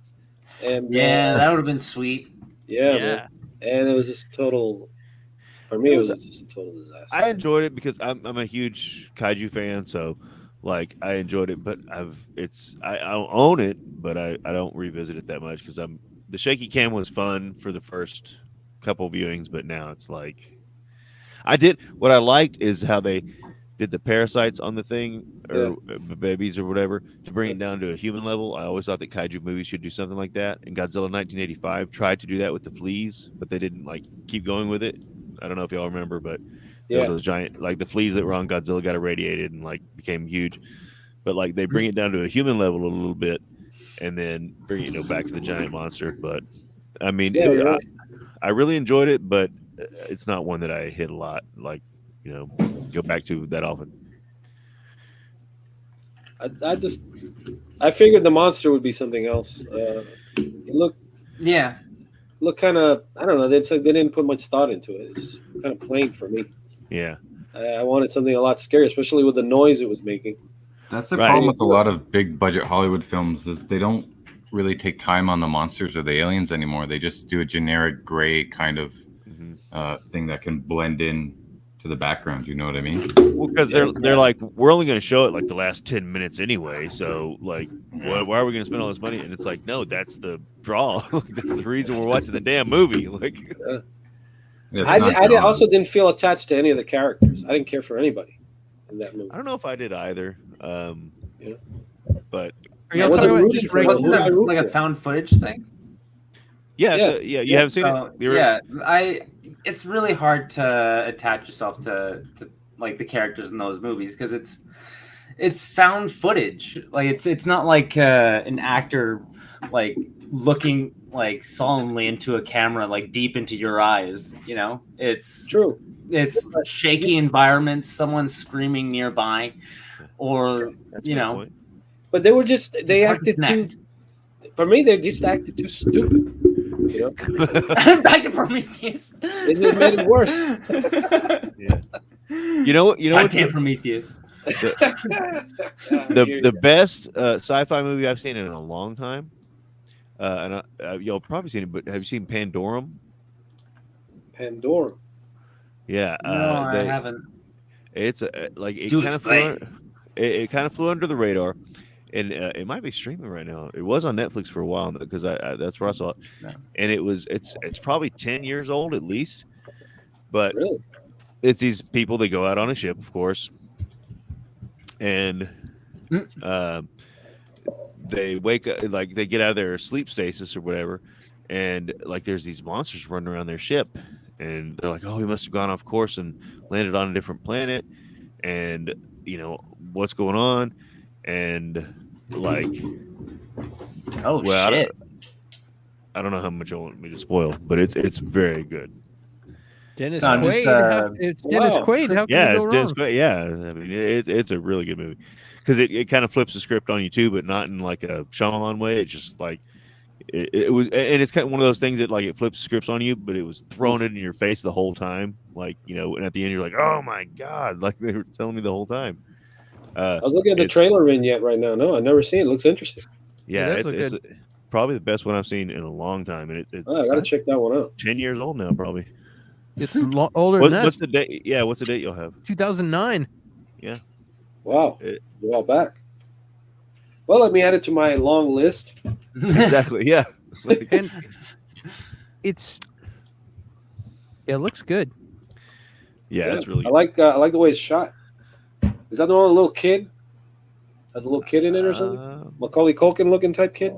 And that would have been sweet. Yeah. and it was just total. For me, it was just a total disaster. I enjoyed it because I'm a huge kaiju fan, so like I enjoyed it. But I own it, but I don't revisit it that much because the shaky cam was fun for the first couple viewings, but now it's like what I liked is how they did the parasites on the thing or babies or whatever to bring it down to a human level. I always thought that kaiju movies should do something like that, and Godzilla 1985 tried to do that with the fleas, but they didn't like keep going with it. I don't know if y'all remember, but there was those giant, like the fleas that were on Godzilla got irradiated and like became huge. But like they bring it down to a human level a little bit, and then bring it back to the giant monster. But I mean, I really enjoyed it, but it's not one that I hit a lot. Like go back to that often. I figured the monster would be something else. It looked kind of, I don't know. They didn't put much thought into it. It's kind of plain for me. Yeah. I wanted something a lot scarier, especially with the noise it was making. That's the problem with a lot of big budget Hollywood films is they don't really take time on the monsters or the aliens anymore. They just do a generic gray kind of thing that can blend in to the background. You know what I mean? Well, because they're like, we're only going to show it like the last 10 minutes anyway. So like, why are we going to spend all this money? And it's like, no, that's the draw. That's the reason we're watching the damn movie. Like, I also didn't feel attached to any of the characters. I didn't care for anybody in that movie. I don't know if I did either. But wasn't like a found footage thing? Yeah. You haven't seen it? It's really hard to attach yourself to like the characters in those movies because it's found footage. Like it's not like an actor like looking like solemnly into a camera, like deep into your eyes. It's true. It's shaky environments, someone screaming nearby, or But they were they acted too. For me, they just acted too stupid. Back to Prometheus. It just made it worse. You know what's Prometheus. The best sci-fi movie I've seen in a long time, and y'all probably seen it, but have you seen Pandorum? Pandorum. Yeah, no, I haven't. It's it kind of flew under the radar. And it might be streaming right now. It was on Netflix for a while because that's where I saw it. And it's probably 10 years old at least. But it's these people that go out on a ship, of course, and they wake up, like they get out of their sleep stasis or whatever, and like there's these monsters running around their ship, and they're like, oh, we must have gone off course and landed on a different planet, and what's going on, and like, shit. I don't know how much you want me to spoil, but it's very good. Dennis Quaid. It's Dennis Quaid. How can you go wrong? Dennis Quaid. Yeah, I mean it's a really good movie because it kind of flips the script on you too, but not in like a Shyamalan way. It's just like it was, and it's kind of one of those things that like it flips scripts on you, but it was thrown in your face the whole time. Like and at the end you're like, oh my god, like they were telling me the whole time. I was looking at the trailer vignette right now. No, I've never seen it. It looks interesting. Yeah, it's probably the best one I've seen in a long time, and I gotta check that one out. 10 years old now, probably. It's older than that. What's the date? Yeah, what's the date you'll have? 2009. Yeah. Wow. A while back. Well, let me add it to my long list. Exactly. Yeah. And it looks good. Yeah, it's really. I like the way it's shot. Is that the one with a little kid? Has a little kid in it or something? Macaulay Culkin looking type kid?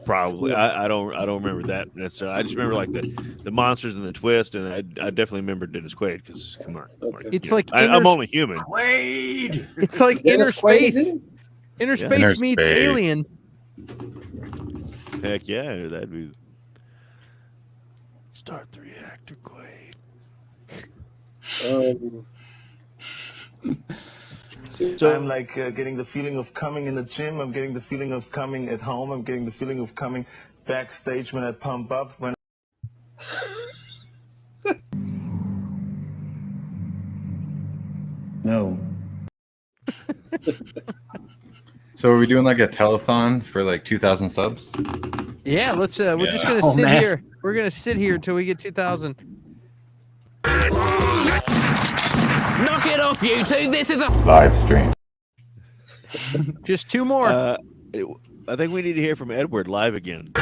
Probably. I don't remember that necessarily. I just remember like the monsters and the twist, and I definitely remember Dennis Quaid because come on. Okay. It's like I'm only human. Quaid. It's like Inner Space. Inner Space meets Space. Alien. Heck yeah, that'd be. Start the reactor, Quaid. So I'm like getting the feeling of coming in the gym. I'm getting the feeling of coming at home. I'm getting the feeling of coming backstage when I pump up. No. So are we doing like a telethon for like 2,000 subs? Yeah, let's. We're just gonna Oh, sit man. here. We're gonna sit here until we get 2,000. Knock it off, you two. This is a Live stream. Just 2 more. I think we need to hear from Edward live again.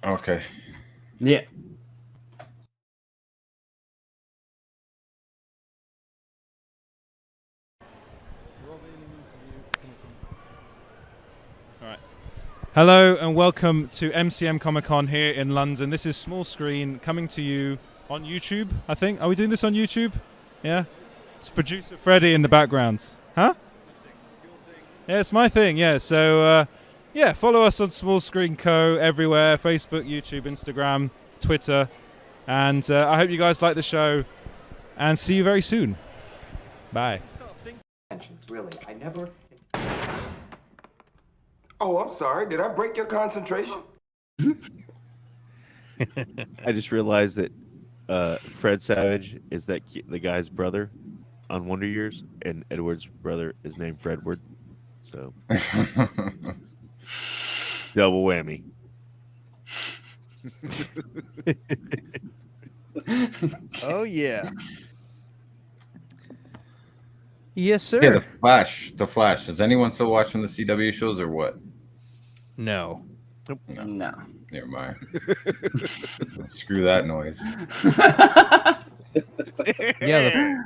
Okay. Yeah. Hello and welcome to MCM Comic Con here in London. This is Small Screen coming to you on YouTube, I think. Are we doing this on YouTube? Yeah? It's producer Freddie in the background. Huh? Yeah, it's my thing, yeah. So, yeah, follow us on Small Screen Co. everywhere. Facebook, YouTube, Instagram, Twitter. And I hope you guys like the show. And see you very soon. Bye. Really, I never... Oh, I'm sorry. Did I break your concentration? I just realized that Fred Savage is the guy's brother on Wonder Years, and Edward's brother is named Fredward. So double whammy. Oh yeah. Yes, sir. Yeah, The Flash. Is anyone still watching the CW shows or what? No. No. Never mind. Screw that noise. Yeah.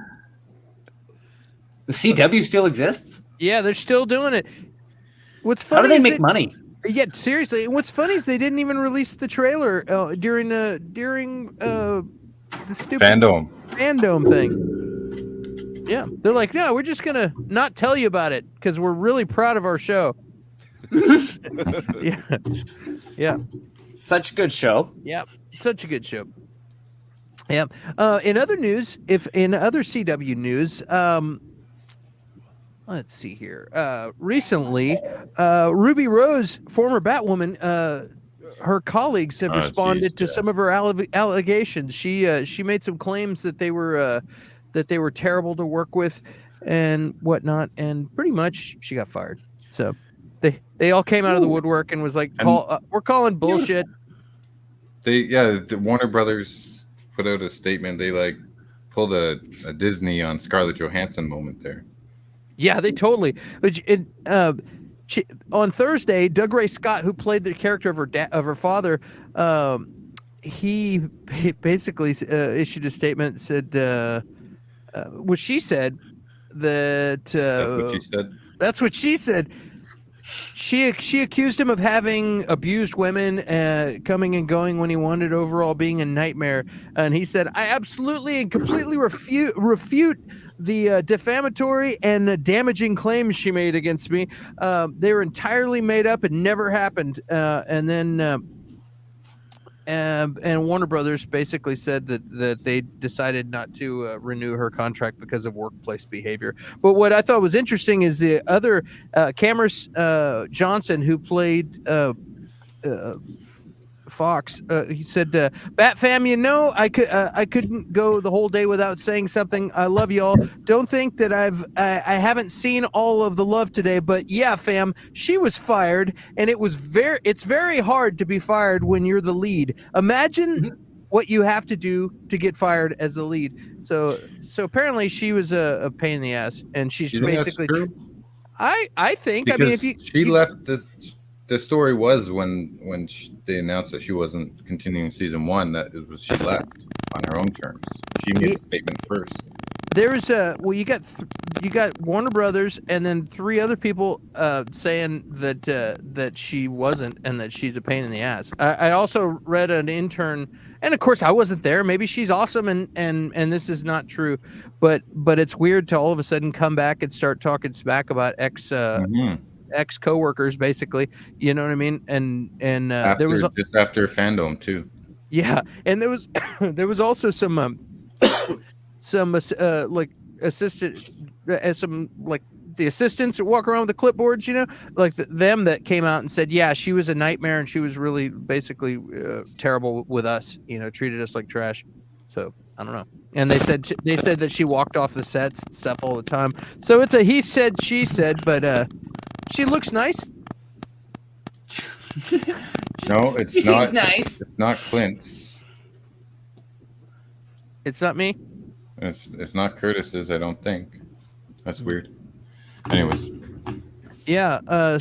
The CW still exists? Yeah, they're still doing it. What's funny? How do they is make money? Yeah, seriously. What's funny is they didn't even release the trailer during the stupid Fandome thing. Yeah, they're like, no, we're just gonna not tell you about it because we're really proud of our show. Yeah. Such a good show. Yeah, such a good show. Yeah. In other news, in other CW news, let's see here. Recently, Ruby Rose, former Batwoman, her colleagues have responded to some of her allegations. She made some claims that they were terrible to work with and whatnot, and pretty much she got fired. So they all came out of the woodwork and was like, we're calling bullshit. The Warner Brothers put out a statement. They like pulled a Disney on Scarlett Johansson moment there. Yeah, they totally. On Thursday, Doug Ray Scott, who played the character of her father, he basically issued a statement, said, what she said that. That's what she said. That's what she said. She accused him of having abused women, coming and going when he wanted, overall being a nightmare. And he said, I absolutely and completely refute the defamatory and damaging claims she made against me. They were entirely made up and never happened. And then Warner Brothers basically said that they decided not to renew her contract because of workplace behavior. But what I thought was interesting is the other Cameron Johnson, who played Fox. He said, "Bat fam, I couldn't go the whole day without saying something. I love y'all. Don't think that I haven't seen all of the love today, but yeah, fam, she was fired, and it's very hard to be fired when you're the lead. Imagine what you have to do to get fired as the lead. So apparently she was a pain in the ass, and she's basically. I think. Because I mean, if she left the story was when they announced that she wasn't continuing season 1, that it was she left on her own terms. She made a statement first. There is you got Warner Brothers and then 3 other people saying that she wasn't and that she's a pain in the ass. I also read an intern, and of course I wasn't there. Maybe she's awesome and this is not true, but it's weird to all of a sudden come back and start talking smack about ex coworkers, basically. You know what I mean? And there was just after Fandome too. Yeah, and there was also some like assistant, some like the assistants that walk around with the clipboards, like them that came out and said, yeah, she was a nightmare and she was really basically terrible with us, treated us like trash. So I don't know. And they said that she walked off the sets and stuff all the time. So it's a he said, she said, but she looks nice. No, it's He not. seems nice. It's not Clint's. It's not me. It's not Curtis's. I don't think. That's weird. Anyways. Yeah.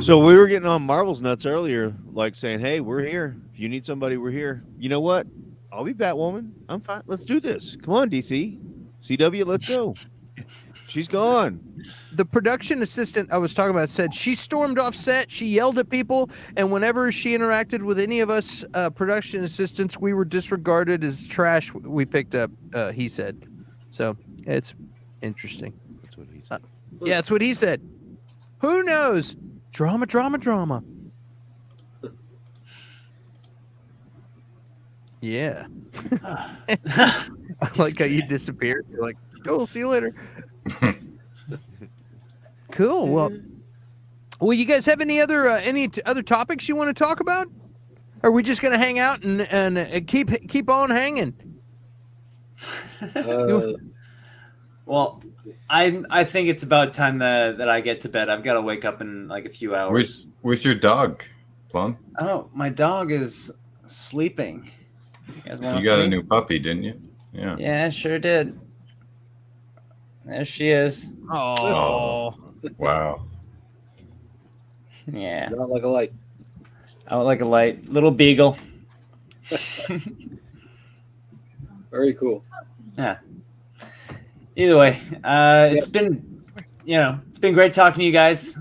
So we were getting on Marvel's nuts earlier, like saying, "Hey, we're here. If you need somebody, we're here." You know what? I'll be Batwoman. I'm fine. Let's do this. Come on, DC, CW. Let's go. She's gone. The production assistant I was talking about said she stormed off set, she yelled at people, and whenever she interacted with any of us production assistants, we were disregarded as trash. We picked up, he said. So it's interesting. That's what he said. Yeah, that's what he said. Who knows? Drama, drama, drama. Yeah. I like how you disappeared. You're like, cool, see you later. Cool. Well, you guys have any other topics you want to talk about? Or are we just gonna hang out and keep on hanging? Well, I think it's about time that I get to bed. I've got to wake up in like a few hours. Where's your dog, Plum? Oh, my dog is sleeping. You guys want to You got see? a new puppy, didn't you? Yeah. Yeah, sure did. There she is. Oh. Wow. Yeah. Not like a light. Out like a light. Little beagle. Very cool. Yeah. Either way, it's been great talking to you guys.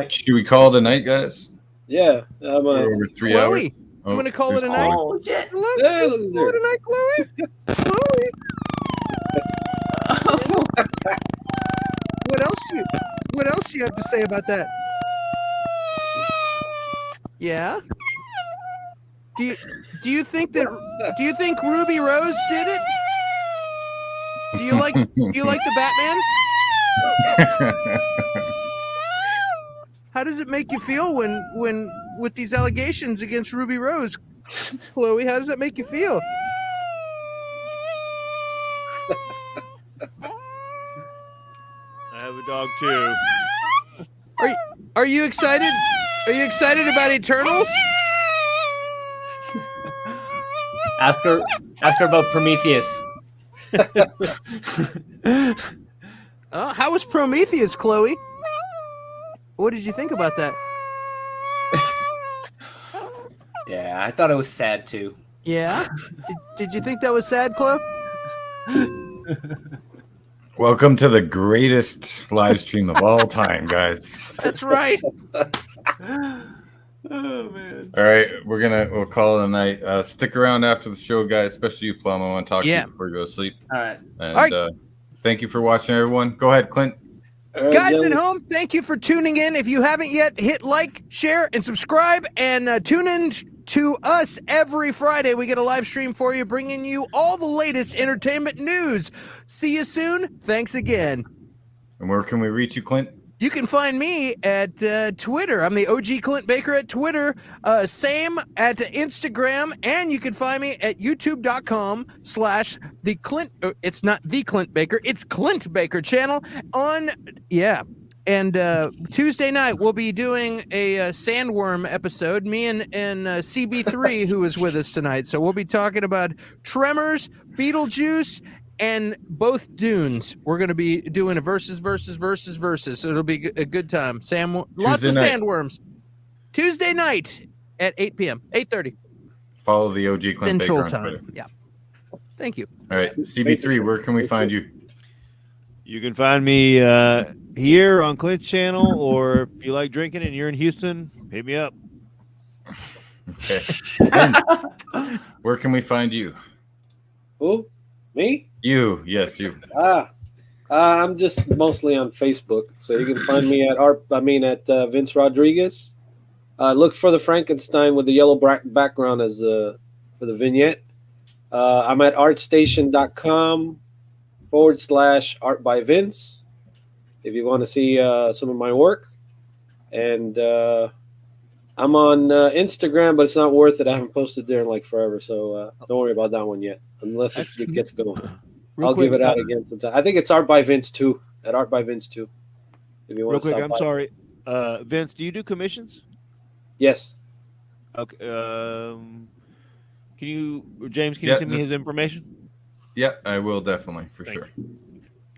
Should we call it a night, guys? Yeah. We're over 3 hours. I'm gonna call it a night. Oh, shit. Call it a night, Chloe. Chloe. What else do you have to say about that? Yeah. Do you think Ruby Rose did it? Do you like the Batman? How does it make you feel when with these allegations against Ruby Rose, Chloe? How does that make you feel? I have a dog too. Are you excited? Are you excited about Eternals? Ask her about Prometheus. How was Prometheus, Chloe? What did you think about that? Yeah, I thought it was sad too. Yeah? Did you think that was sad, Chloe? Welcome to the greatest live stream of all time, guys. That's right. Oh man! All right, we'll call it a night. Stick around after the show, guys. Especially you, Plum. I want to talk to you before you go to sleep. All right. And thank you for watching, everyone. Go ahead, Clint. Guys at home, thank you for tuning in. If you haven't yet, hit like, share, and subscribe, and tune in to us every Friday. We get a live stream for you, bringing you all the latest entertainment news. See you soon. Thanks again. And where can we reach you, Clint? You can find me at Twitter. I'm the OG Clint Baker at Twitter. Same at Instagram. And you can find me at youtube.com/the Clint. It's not the Clint Baker. It's Clint Baker channel And Tuesday night, we'll be doing a Sandworm episode. Me and CB3, who is with us tonight. So we'll be talking about Tremors, Beetlejuice, and both Dunes. We're going to be doing a versus. So it'll be a good time. Lots of Sandworms. Tuesday night at 8 p.m. 8:30. Follow the OG Clint Central Baker on time. Twitter. Yeah. Thank you. All right, CB3, where can we find you? You can find me here on Clint's channel, or if you like drinking and you're in Houston, hit me up. Okay. Vince, where can we find you? Who? Me? You, yes, you. I'm just mostly on Facebook, so you can find me at Vince Rodriguez. Look for the Frankenstein with the yellow background as for the vignette. I'm at artstation.com/art by Vince if you want to see some of my work. And I'm on Instagram, but it's not worth it. I haven't posted there in like forever, so don't worry about that one yet, unless it gets going. I'll give it out again sometime. I think it's Art by Vince 2 at Art by Vince 2. If you want Real to quick, I'm sorry. Vince, do you do commissions? Yes. Okay. Can you, James? Can you send me his information? Yeah, I will definitely for Thank sure. No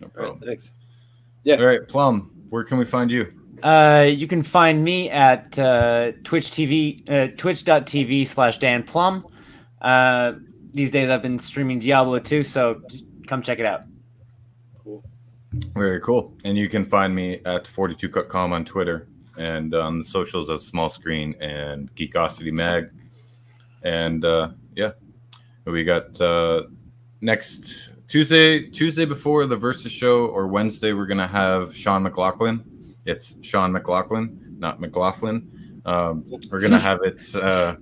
All problem. right, thanks. Yeah. All right, Plum. Where can we find you? You can find me at twitch.tv/Dan Plum. These days I've been streaming Diablo 2, so just come check it out. Very cool. And you can find me at 42cookcom on Twitter and on the socials of Small Screen and Geekosity Mag. And yeah, we got next Tuesday before the Versus show, or Wednesday, we're going to have Sean McLaughlin. It's Sean McLaughlin, not McLaughlin. We're going to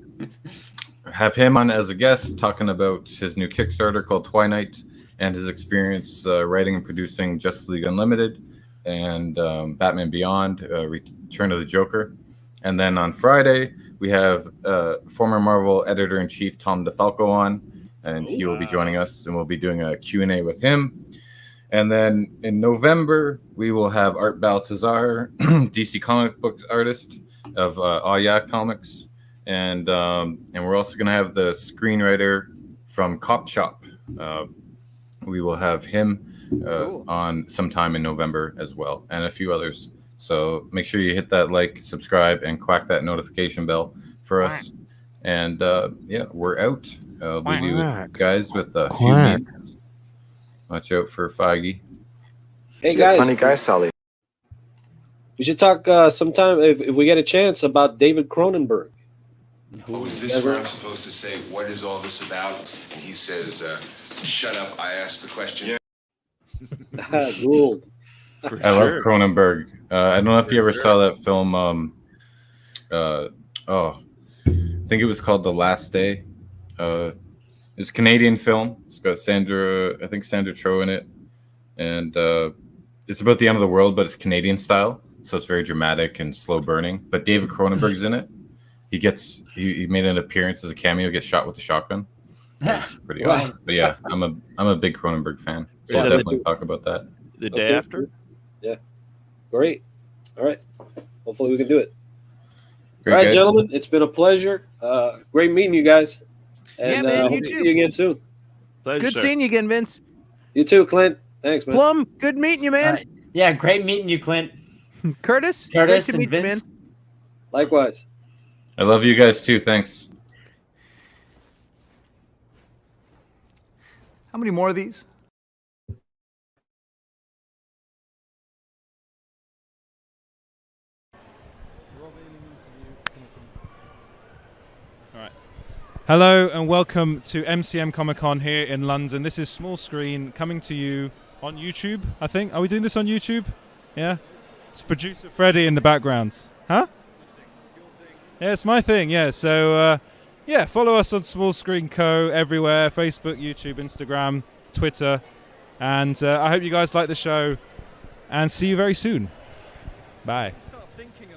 have him on as a guest talking about his new Kickstarter called Twilight and his experience writing and producing Justice League Unlimited and Batman Beyond, Return of the Joker. And then on Friday, we have former Marvel editor-in-chief Tom DeFalco on, and he will be joining us, and we'll be doing a Q&A with him. And then in November, we will have Art Baltazar, DC comic book artist of Oh Yeah Comics. And we're also going to have the screenwriter from Cop Shop. We will have him on sometime in November as well, and a few others. So make sure you hit that like, subscribe, and quack that notification bell for us. And yeah, we're out. I'll leave you guys with a few minutes. Watch out for Feige. Hey guys, funny guy, Sully. we should talk sometime if we get a chance about David Cronenberg. Oh, is this where I'm supposed to say, what is all this about? And he says, shut up, I asked the question. Gould. I love Cronenberg. I don't know if you ever saw that film. I think it was called The Last Day. It's a Canadian film. It's got Sandra Cho in it, and it's about the end of the world, but it's Canadian style, so it's very dramatic and slow burning. But David Cronenberg's in it. He made an appearance as a cameo. Gets shot with a shotgun. That's pretty awesome. But yeah, I'm a big Cronenberg fan, so I'll definitely talk about that. The day after. Yeah. Great. All right. Hopefully we can do it. Great, all right, guys. gentlemen. It's been a pleasure. Great meeting you guys. And Yeah, man, you hope to too. see you again soon. Good seeing you again, Vince. You too, Clint. Thanks, man. Plum, good meeting you, man. All right. Yeah, great meeting you, Clint. Curtis, Curtis great to and meet you, Vince. man. Likewise. I love you guys too. Thanks. How many more of these? Hello and welcome to MCM Comic Con here in London. This is Small Screen coming to you on YouTube, I think. Are we doing this on YouTube? Yeah? It's producer Freddie in the background. Huh? Yeah, it's my thing, yeah. So, yeah, follow us on Small Screen Co. everywhere. Facebook, YouTube, Instagram, Twitter. And I hope you guys like the show. And see you very soon. Bye.